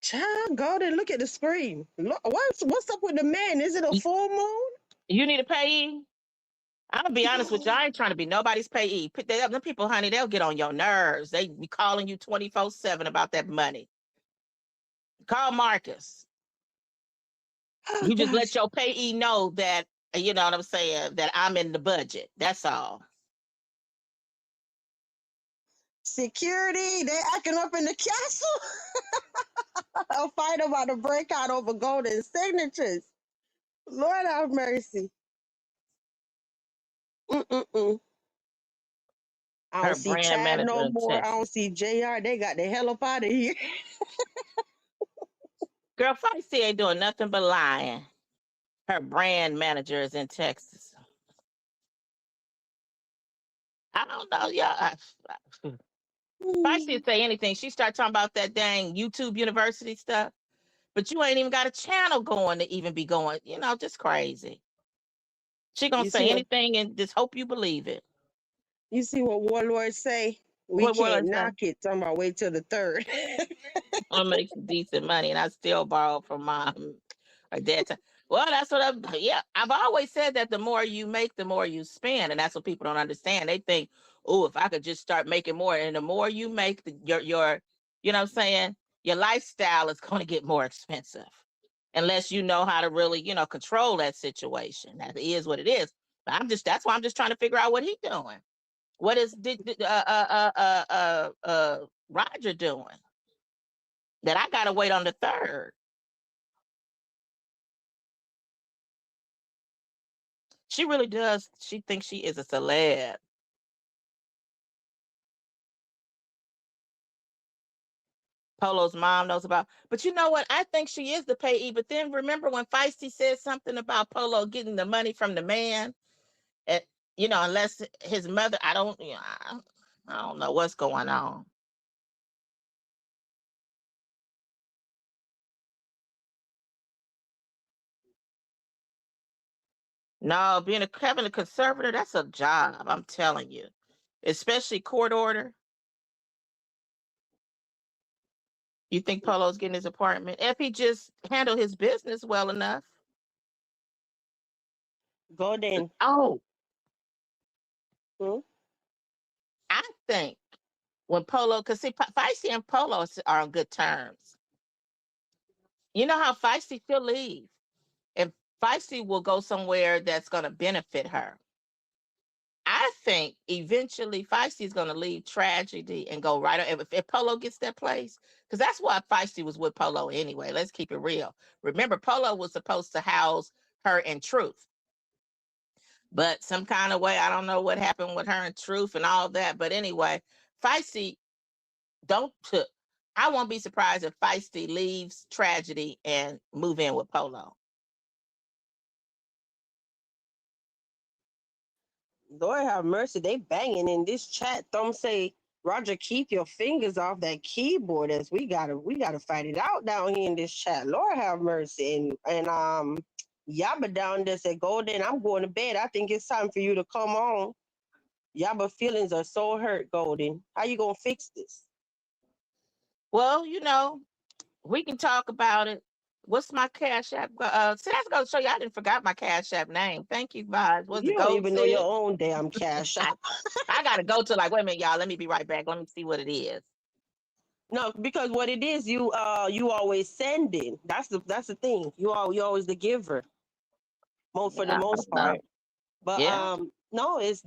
child, go there. Look at the screen. Look, what's up with the man? Is it a You, full moon? you need a payee? I'm gonna be honest with you. I ain't trying to be nobody's payee. Them people, honey, they'll get on your nerves. They be calling you 24/7 about that money. Call Marcus. Oh You just let gosh. your payee know that, you know what I'm saying, that I'm in the budget. That's all. Security, they acting up in the castle. A fight about to break out over golden signatures. Lord have mercy. Mm-mm-mm. I Her don't see brand Chad manager no in more. I Texas. don't see JR. They got the hell up out of here. Girl, Feisty ain't doing nothing but lying. Her brand manager is in Texas. I don't know, y'all. Feisty say anything. She start talking about that dang YouTube University stuff, but you ain't even got a channel going to even be going. You know, just crazy. She gonna You see say what anything and just hope you believe it. you see what warlords say? We What can't was that? knock it. Talking about wait till the third. I make some decent money, and I still borrow from mom or dad. Well, that's what I'm. Yeah, I've always said that the more you make, the more you spend, and that's what people don't understand. They think, oh, if I could just start making more, and the more you make, your, you know what I'm saying, your lifestyle is going to get more expensive, unless you know how to really, control that situation. That is what it is. But that's why I'm just trying to figure out what he's doing. What is Roger doing? That I gotta wait on the third. She really does. She thinks she is a celeb. Polo's mom knows about. But you know what? I think she is the payee. But then remember when Feisty said something about Polo getting the money from the man? And, unless his mother, I don't know what's going on. No, having a conservator, that's a job. I'm telling you, especially court order. You think Polo's getting his apartment if he just handled his business well enough? Golden. Oh, Hmm? I think when Polo, because see, Feisty and Polo are on good terms. You know how Feisty she'll leave, and Feisty will go somewhere that's going to benefit her. I think eventually Feisty is going to leave Tragedy and go right on. If Polo gets that place, because that's why Feisty was with Polo anyway. Let's keep it real. Remember, Polo was supposed to house her in Truth, but some kind of way, I don't know what happened with her in Truth and all that. But anyway, Feisty don't. I won't be surprised if Feisty leaves Tragedy and move in with Polo. Lord have mercy. They banging in this chat. Thumb say, Roger, keep your fingers off that keyboard as we gotta fight it out down here in this chat. Lord have mercy. And Yaba down there said, Golden, I'm going to bed. I think it's time for you to come on. Yaba feelings are so hurt, Golden. How you gonna fix this? Well, we can talk about it. What's my Cash App? See, that's going to show you. I didn't forgot my Cash App name. Thank you, guys. Was the You don't Gold even know your Sig? own damn cash I, app. I got to go to wait a minute, y'all. Let me be right back. Let me see what it is. No, because what it is, you always sending. That's the thing. You always the giver, for the Yeah, I most don't know. part. But Yeah, no, it's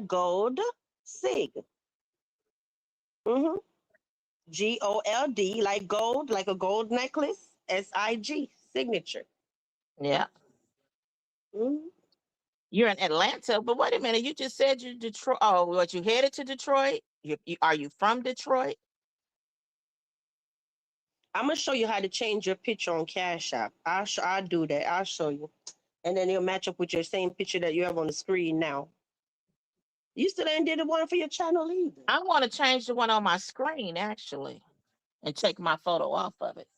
$gold sig. Mm-hmm. GOLD, like gold, like a gold necklace. SIG signature. yeah. Mm-hmm. You're in Atlanta, but wait a minute. You just said you Detroit. Oh, what, you headed to Detroit? Are you from Detroit? I'm gonna show you how to change your picture on Cash App. I'll do that. I'll show you, and then it'll match up with your same picture that you have on the screen now. You still ain't did the one for your channel either. I want to change the one on my screen actually, and take my photo off of it.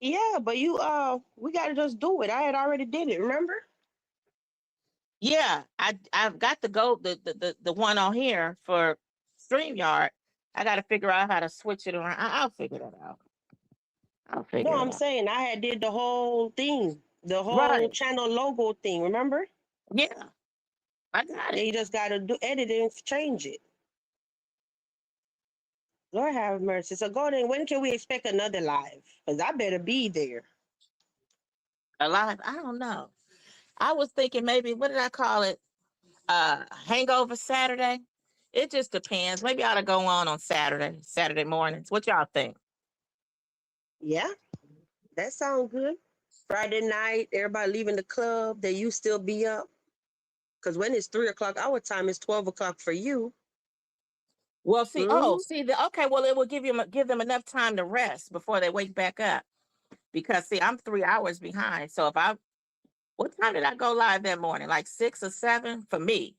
Yeah, but we gotta just do it. I had already did it. Remember? Yeah, I've got the the one on here for StreamYard. I got to figure out how to switch it around. I'll figure that out. I'll No, figure it I'm out. saying I had did the whole thing, the whole Right. channel logo thing. Remember? Yeah, I got Yeah, it. you just gotta do edit it and change it. Lord have mercy. So, Gordon, when can we expect another live? Because I better be there. Alive? I don't know. I was thinking maybe, what did I call it? Hangover Saturday. It just depends. Maybe I ought to go on Saturday mornings. What y'all think? Yeah, that sounds good. Friday night, everybody leaving the club, that you still be up. Because when it's 3 o'clock our time, it's 12 o'clock for you. Well, see, Mm-hmm. okay. Well, it will give them enough time to rest before they wake back up. Because see, I'm 3 hours behind. So what time did I go live that morning? Like 6 or 7 for me.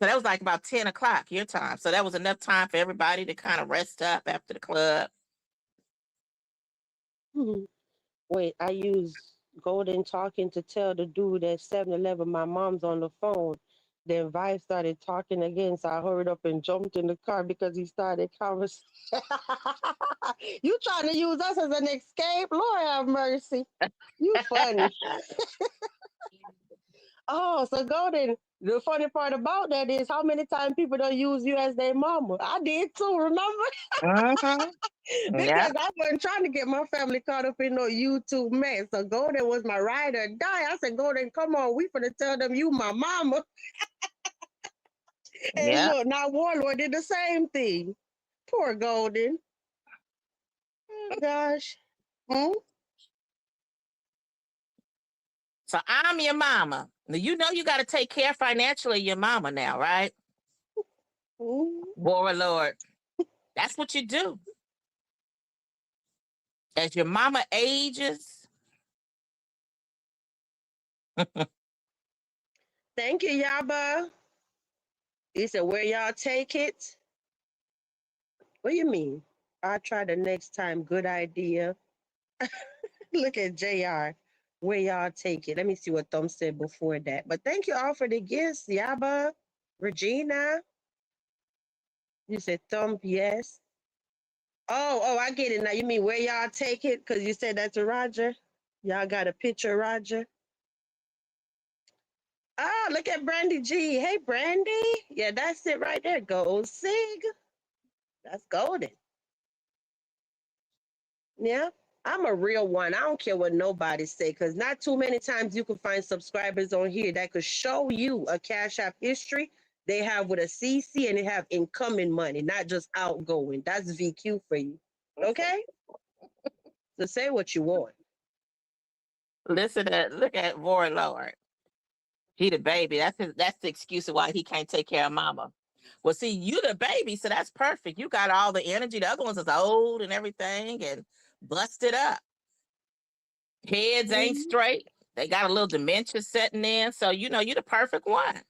So that was like about 10 o'clock your time. So that was enough time for everybody to kind of rest up after the club. Wait, I use Golden talking to tell the dude at 7-Eleven my mom's on the phone. Then Vibe started talking again, so I hurried up and jumped in the car because he started conversation. You trying to use us as an escape? Lord have mercy. You funny. Oh, so Golden, the funny part about that is how many times people don't use you as their mama. I did too, remember? Mhm. Yeah. Because I wasn't trying to get my family caught up in no YouTube mess. So Golden was my ride or die. I said, Golden, come on, we finna tell them you my mama. And Yeah. look, now Warlord did the same thing. Poor Golden. Oh gosh. Hmm? So I'm your mama. Now, you know you got to take care financially of your mama now, right? Hmm? Warlord. That's what you do. As your mama ages. Thank you, Yaba. He said, where y'all take it? What do you mean? I'll try the next time. Good idea. Look at JR. Where y'all take it? Let me see what Thumb said before that. But thank you all for the gifts, Yaba, Regina. You said Thumb, yes. Oh, I get it now. You mean where y'all take it? Because you said that to Roger. Y'all got a picture, Roger. Ah, look at Brandy G. Hey, Brandy. Yeah, that's it right there. Gold Sig. That's golden. Yeah. I'm a real one. I don't care what nobody say, because not too many times you can find subscribers on here that could show you a Cash App history they have with a CC and they have incoming money, not just outgoing. That's VQ for you. Okay? So say what you want. Look at Warlord. He the baby. That's the excuse of why he can't take care of mama. Well, see, you the baby, so that's perfect. You got all the energy. The other ones is old and everything and busted up. Heads ain't Mhm. straight. They got a little dementia setting in. So you know you're the perfect one.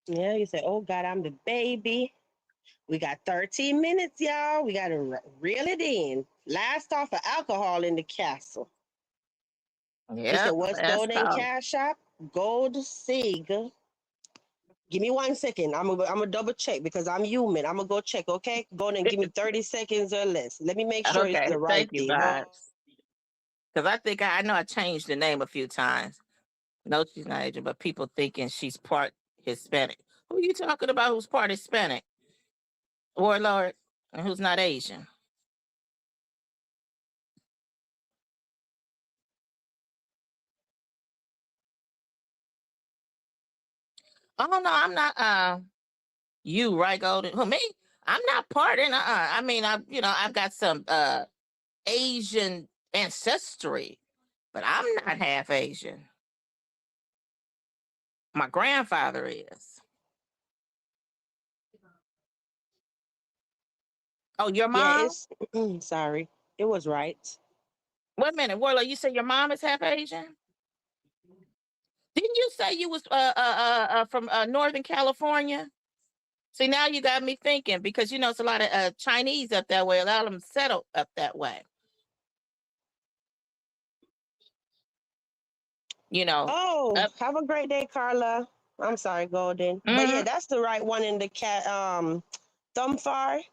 Yeah, you say, oh God, I'm the baby. We got 13 minutes, y'all. We got to reel it in. Last off of alcohol in the castle. You said, Yep, what's last gold in call. cash shop? Gold Sig. Give me 1 second. I'm gonna double check because I'm human. I'm gonna go check, okay? Go on and give me 30 seconds or less. Let me make sure it's Okay, the right thank you, thing. Huh? Vibes. Because I think I know I changed the name a few times. No, she's not Asian, but people thinking she's part Hispanic. Who are you talking about who's part Hispanic? Warlord, and who's not Asian? Oh no, I'm not you, right, Golden? Who, me? I'm not part in I mean I've got some Asian ancestry, but I'm not half Asian. My grandfather is. Oh, your Yeah, mom? it's sorry. It was right. Wait a minute, Warlord, you say your mom is half Asian? Didn't you say you was from Northern California? See, now you got me thinking because you know it's a lot of Chinese up that way. A lot of them settled up that way. You know, Oh, up. have a great day, Carla. I'm sorry, Golden. But yeah, Mhm. that's the right one in the cat Thumbfar.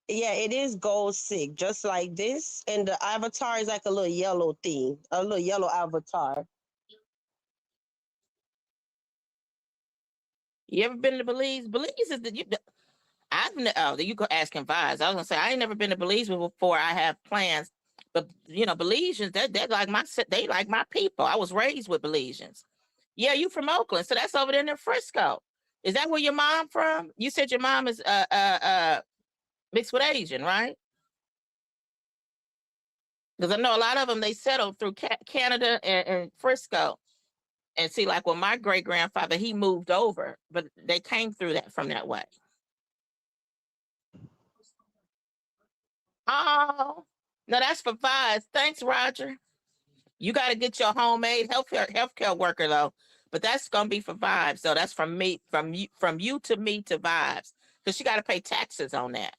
Yeah, it is gold sig, just like this. And the avatar is like a little yellow thing, a little yellow avatar. You ever been to Belize? Belize is Oh, you go asking Vibes. I was gonna say I ain't never been to Belize before. I have plans, but Belizeans, they're like they like my people. I was raised with Belizeans. Yeah, you from Oakland, so that's over there in Frisco. Is that where your mom from? You said your mom is mixed with Asian, right? Because I know a lot of them they settled through Canada and Frisco. And see, like when my great grandfather he moved over, but they came through that from that way. Oh, no, that's for Vibes. Thanks, Roger. You got to get your homemade healthcare worker though, but that's gonna be for Vibes. So that's from me, from you to me to Vibes, because she got to pay taxes on that.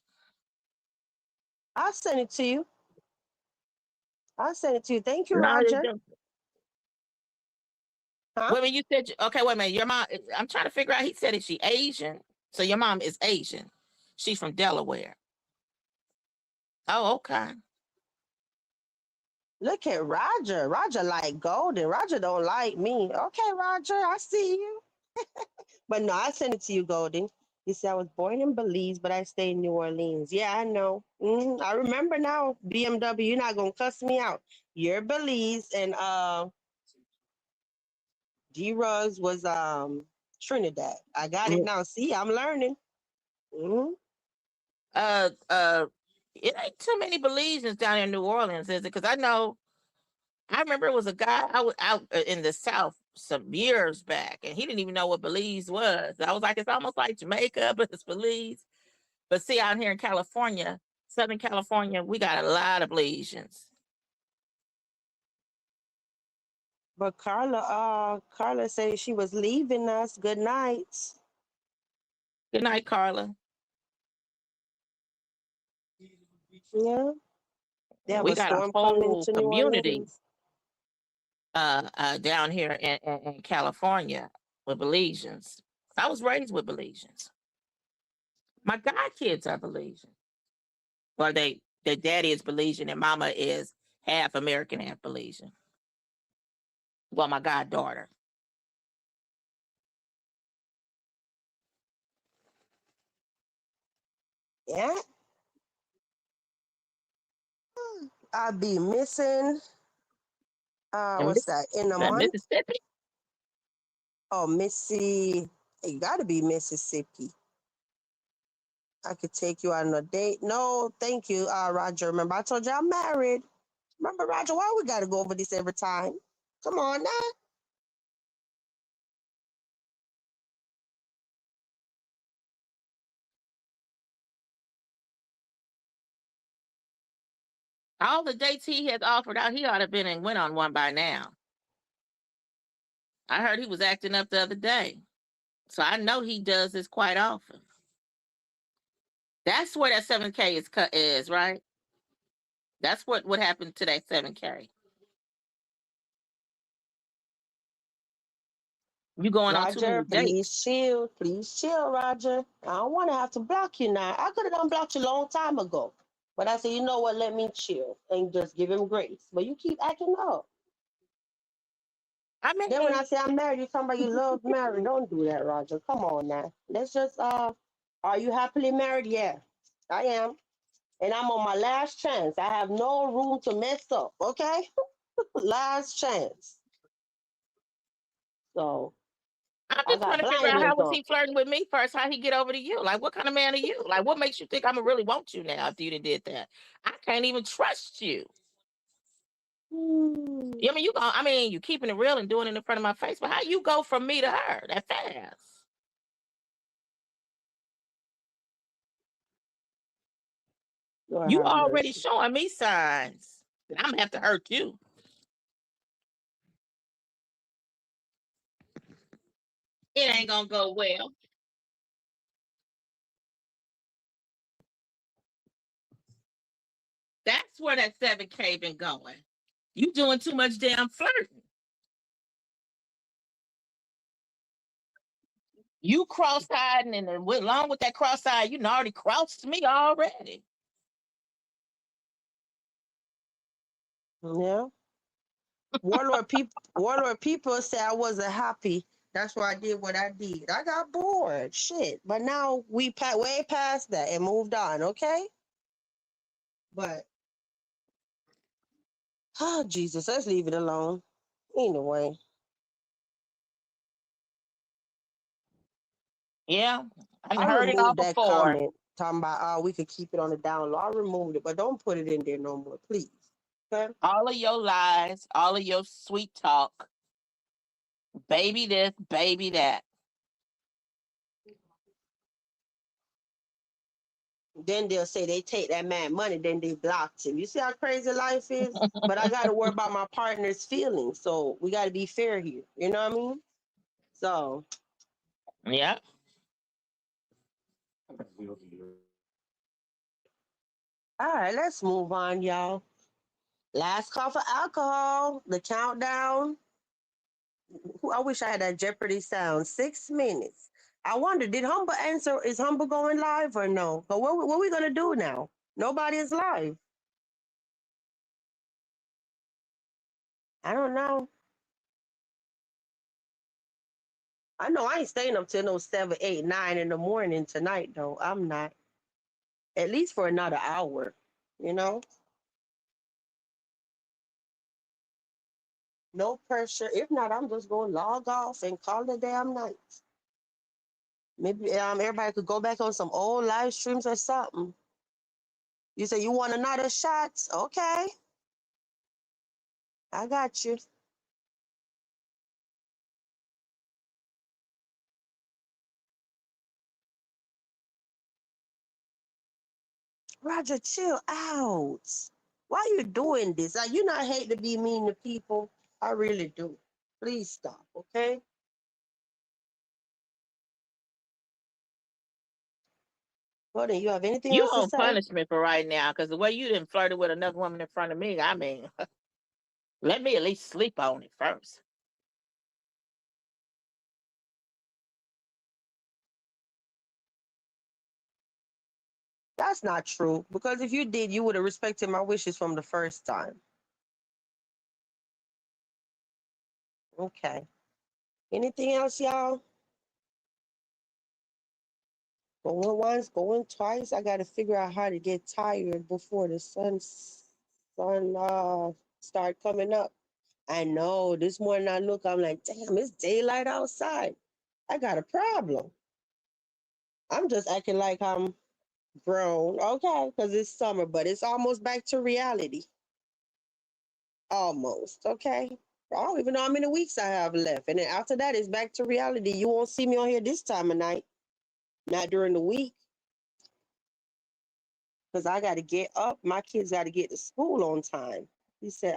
I'll send it to you. I'll send it to you. Thank you, No, they Roger. don't. Huh? Wait a minute, you said okay. Wait a minute, your mom. I'm trying to figure out. He said is she Asian? So your mom is Asian. She's from Delaware. Oh, okay. Look at Roger. Roger like golden. Roger don't like me. Okay, Roger, I see you. But no, I send it to you, Golden. You see, I was born in Belize, but I stay in New Orleans. Yeah, I know. I remember now. BMW, you're not gonna cuss me out. You're Belize, and G Ruggs was Trinidad. I got it Mm. now. See, I'm learning. Hmm Uh, uh, it ain't too many Belizeans down in New Orleans, is it? Because I remember it was a guy I was out in the South some years back, and he didn't even know what Belize was. I was like, it's almost like Jamaica, but it's Belize. But see, out here in California, Southern California, we got a lot of Belizeans. But Carla said she was leaving us. Good night. Good night, Carla. Yeah, they have We a got a storm coming whole to New community Orleans. down here in California with Belizeans. I was raised with Belizeans. My god kids are Belizean. Well, their daddy is Belizean and mama is half American, half Belizean. Well, my goddaughter. Yeah, I'll be missing. And What's that? In a month? Mississippi. Oh, Missy. It got to be Mississippi. I could take you on a date. No, thank you, Roger. Remember, I told you I'm married. Remember, Roger, why we got to go over this every time? Come on now. All the dates he has offered out, he ought to have been and went on one by now. I heard he was acting up the other day. So I know he does this quite often. That's where that 7K is, right? That's what happened to that 7K. You going on too Roger, many please dates. chill. Please chill, Roger. I don't want to have to block you now. I could have done blocked you a long time ago. But I said, you know what? Let me chill and just give him grace. But you keep acting up. I Then when I mean, say I'm married, you talking about you love married. Don't do that, Roger. Come on now. Let's just are you happily married? Yeah, I am. And I'm on my last chance. I have no room to mess up. Okay? Last chance. So I'm I just trying got to figure out how blinders was on. he flirting with me first? How he get over to you? Like, what kind of man are you? Like, what makes you think I'm gonna really want you now after you did that? I can't even trust you. Hmm. I mean, you keeping it real and doing it in front of my face, but how you go from me to her that fast? Lord You have already mercy. showing me signs that I'm gonna have to hurt you. It ain't gonna go well. That's where that 7K been going. You doing too much damn flirting. You cross-eyed and then went along with that cross-eyed, you already crossed me already. Yeah. Warlord people said I wasn't happy That's why I did what I did. I got bored. Shit. But now we way past that and moved on, okay? But oh Jesus, let's leave it alone. Anyway. Yeah, I I heard it all removed that before. comment talking about we could keep it on the down low. I removed it, but don't put it in there no more, please. Okay? All of your lies, all of your sweet talk, baby this, baby that. Then they'll say they take that man money, then they blocked him. You see how crazy life is? But I gotta worry about my partner's feelings. So we gotta be fair here. You know what I mean? So Yeah. all right, let's move on, y'all. Last call for alcohol. The countdown. I wish I had that Jeopardy sound. 6 minutes. I wonder, did Humble answer? Is Humble going live or no? But what we gonna do now? Nobody is live. I don't know. I know I ain't staying up till no 7, 8, 9 in the morning tonight though. I'm not. At least for another hour. You know? No pressure. If not, I'm just going to log off and call it a damn night. Maybe everybody could go back on some old live streams or something. You say you want another shot? Okay, I got you. Roger, chill out. Why you doing this? You not hate to be mean to people. I really do. Please stop, okay? Well, then, you have anything You else to on say? punishment for right now, because the way you didn't flirted with another woman in front of me, I mean, let me at least sleep on it first. That's not true. Because if you did, you would have respected my wishes from the first time. Okay. Anything else, y'all? Going once, going twice. I got to figure out how to get tired before the sun start coming up. I know. This morning I look, I'm like, damn, it's daylight outside. I got a problem. I'm just acting like I'm grown, okay, because it's summer, but it's almost back to reality. Almost, okay. I don't even know how many weeks I have left, and then after that, it's back to reality. You won't see me on here this time of night, not during the week. Because I got to get up. My kids got to get to school on time. He said,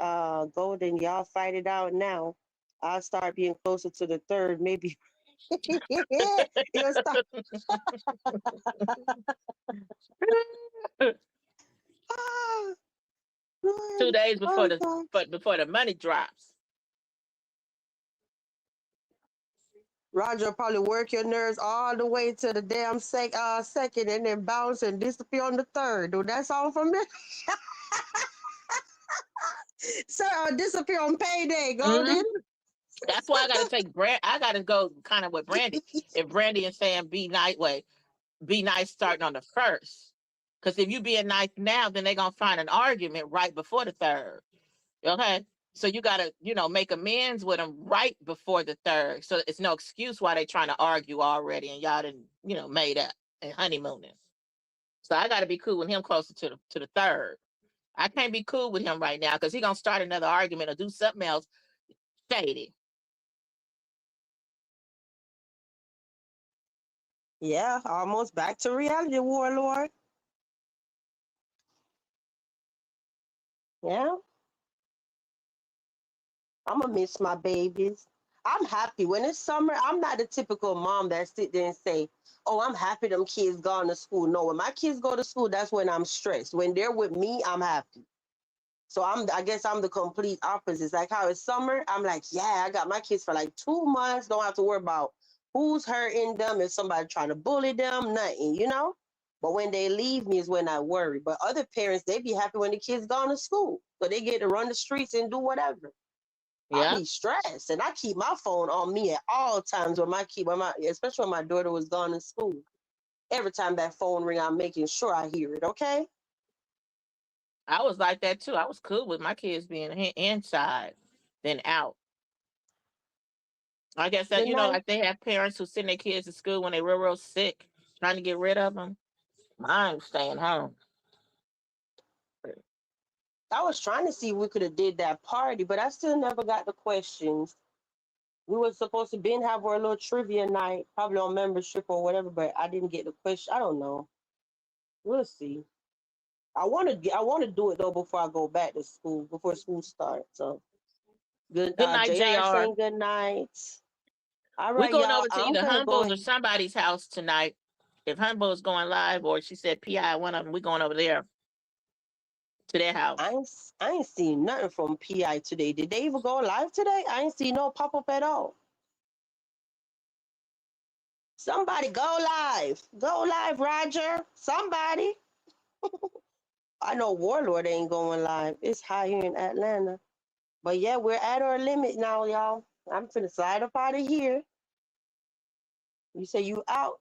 Golden, y'all fight it out now. I'll start being closer to the third, maybe. He'll start. Ah, 2 Lord, days before oh the God. but before the money drops. Roger will probably work your nerves all the way to the damn second and then bounce and disappear on the third. Dude, that's all from me. Sir, disappear on payday, Mhm. Golden. That's why I got to take Brand. I got to go kind of with Brandy. If Brandy is saying be nice, way be nice starting on the first. Because if you being nice now, then they're gonna find an argument right before the third. Okay. So you gotta, make amends with them right before the third. So it's no excuse why they trying to argue already and y'all didn't, made up and honeymooning. So I gotta be cool with him closer to the third. I can't be cool with him right now because he gonna start another argument or do something else shady. Yeah, almost back to reality, Warlord. Yeah, I'm gonna miss my babies. I'm happy when it's summer. I'm not the typical mom that sit there and say, "Oh, I'm happy them kids gone to school." No, when my kids go to school, that's when I'm stressed. When they're with me, I'm happy. So I guess I'm the complete opposite. It's like how it's summer, I'm like, yeah, I got my kids for like 2 months. Don't have to worry about who's hurting them, if somebody trying to bully them, nothing. But when they leave me is when I worry. But other parents, they be happy when the kids gone to school. So they get to run the streets and do whatever. I Yeah. be stressed, and I keep my phone on me at all times especially when my daughter was gone to school. Every time that phone ring, I'm making sure I hear it. Okay. I was like that too. I was cool with my kids being inside than out. I guess that, Good night. like they have parents who send their kids to school when they're real, real sick, trying to get rid of them. Mine's staying home. I was trying to see if we could have did that party, but I still never got the questions. We were supposed to been have our little trivia night, probably on membership or whatever, but I didn't get the question. I don't know. We'll see. I want to do it though before I go back to school, before school starts. So good. Good night, Jr. Jr. saying good night. All We're right, going y'all. over to I'm either gonna go Humbles or ahead. somebody's house tonight. If Humbol's going live, or she said PI, one of them, we're going over there to their I house. ain't, I ain't seen nothing from PI today. Did they even go live today? I ain't seen no pop up at all. Somebody go live. Go live, Roger. Somebody. I know Warlord ain't going live. It's high here in Atlanta. But yeah, we're at our limit now, y'all. I'm finna slide up out of here. You say you out.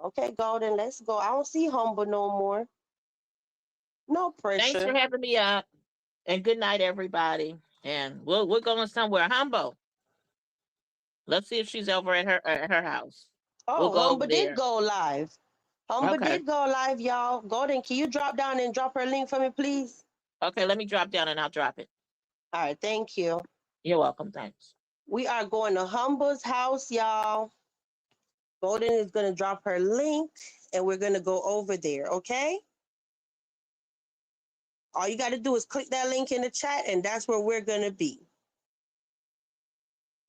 Okay, Golden, let's go. I don't see Humble no more. No Thanks for pressure. having me up, and good night, everybody. And we're going somewhere. Humble. Let's see if she's over at her house. We'll Oh, go over Humble did there. go live. Humble Okay. did go live, y'all. Golden, can you drop down and drop her link for me, please? Okay, let me drop down and I'll drop it. All right, thank you. You're welcome. Thanks. We are going to Humble's house, y'all. Golden is going to drop her link and we're going to go over there, okay? All you got to do is click that link in the chat and that's where we're going to be.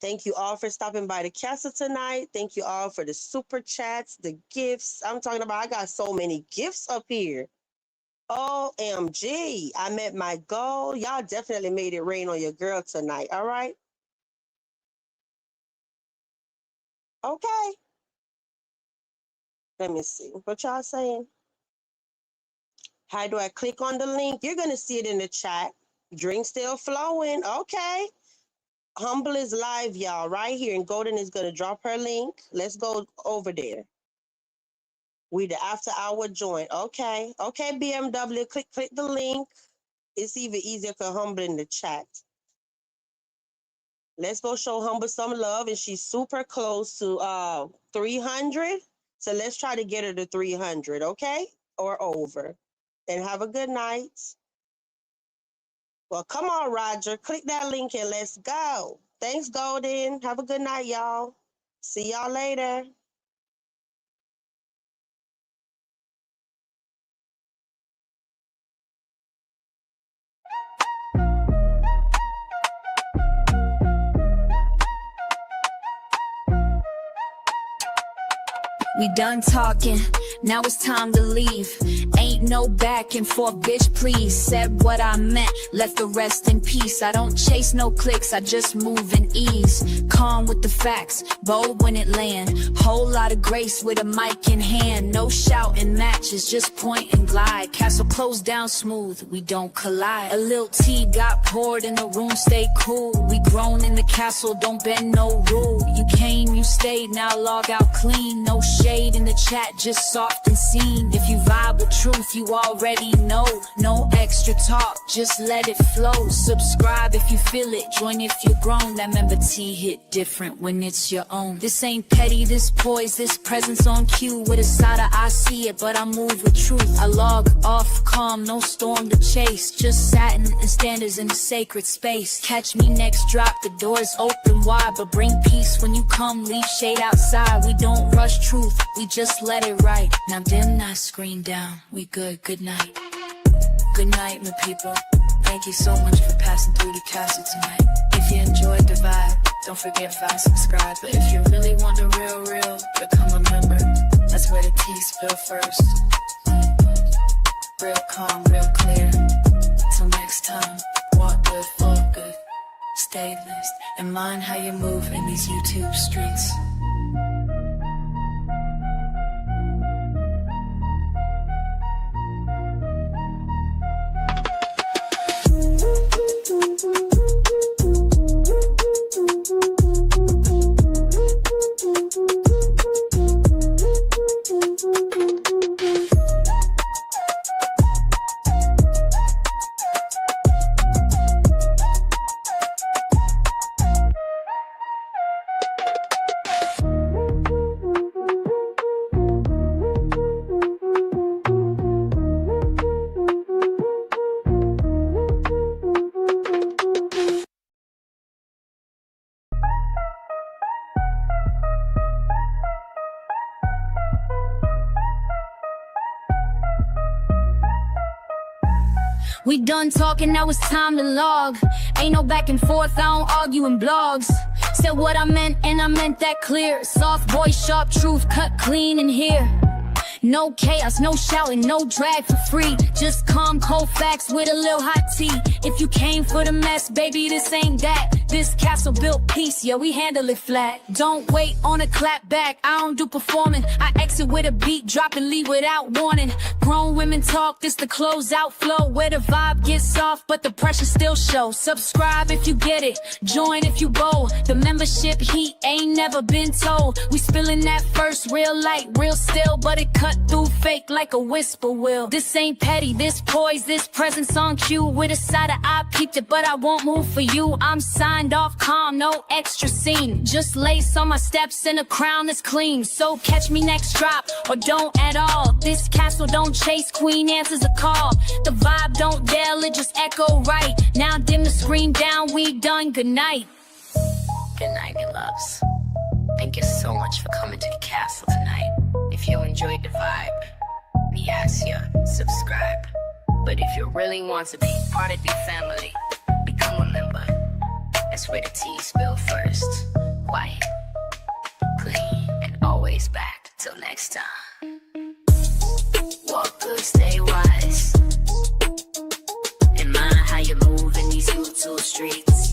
Thank you all for stopping by the castle tonight. Thank you all for the super chats, the gifts. I'm talking about, I got so many gifts up here. OMG, I met my goal. Y'all definitely made it rain on your girl tonight, all right? Okay. Let me see. What y'all saying? How do I click on the link? You're going to see it in the chat. Drink still flowing. Okay. Humble is live, y'all, right here. And Golden is going to drop her link. Let's go over there. We the after hour joint. Okay. Okay, BMW. Click the link. It's even easier for Humble in the chat. Let's go show Humble some love. And she's super close to 300. So let's try to get her to 300, okay? Or over. And have a good night. Well, come on, Roger. Click that link and let's go. Thanks, Golden. Have a good night, y'all. See y'all later. We done talking, now it's time to leave. Ain't no back and forth, bitch, please. Said what I meant, left the rest in peace. I don't chase no clicks, I just move in ease. Calm with the facts, bold when it land. Whole lot of grace with a mic in hand. No shouting matches, just point and glide. Castle closed down smooth, we don't collide. A little tea got poured in the room, stay cool. We grown in the castle, don't bend no rule. You came, you stayed, now log out clean. No shade in the chat, just soft and seen. If you vibe with truth, you already know. No extra talk, just let it flow. Subscribe if you feel it, join if you're grown. That member T hit different when it's your own. This ain't petty, this poise, this presence on cue. With a side of I see it, but I move with truth. I log off calm, no storm to chase. Just satin and standards in a sacred space. Catch me next drop, the doors open wide. But bring peace when you come, leave shade outside. We don't rush truth, we just let it right. Now dim that screen down, we good night. Good night, my people. Thank you so much for passing through the castle tonight. If you enjoyed the vibe, don't forget 5 subscribe. But if you really want the real, become a member. That's where the tea spill first. Real calm, real clear. Till next time, walk good, walk good. Stay blessed and mind how you move in these YouTube streets. We done talking, now it's time to log. Ain't no back and forth, I don't argue in blogs. Said what I meant and I meant that clear. Soft boy, sharp truth, cut clean in here. No chaos, no shouting, no drag for free. Just calm, cold facts with a little hot tea. If you came for the mess, baby, this ain't that. This castle built peace, yeah, we handle it flat. Don't wait on a clap back, I don't do performing. I exit with a beat, drop and leave without warning. Grown women talk, this the closeout flow, where the vibe gets soft, but the pressure still shows. Subscribe if you get it, join if you bold. The membership heat ain't never been told. We spilling that first, real light, real still, but it cut through fake like a whisper will. This ain't petty, this poise, this presence on cue. With a side of eye peeped it, but I won't move for you. I'm signed off calm, no extra scene. Just lace on my steps and a crown that's clean. So catch me next drop, or don't at all. This castle don't chase, queen answers a call. The vibe don't yell, it just echo right. Now dim the screen down, we done, good night. Good night, you loves. Thank you so much for coming to the castle tonight. If you enjoyed the vibe, we ask you, subscribe. But if you really want to be part of the family, become a member. That's where the tea spill first. Quiet, clean, and always back. Till next time. Walk good, stay wise. And mind how you move in these YouTube streets.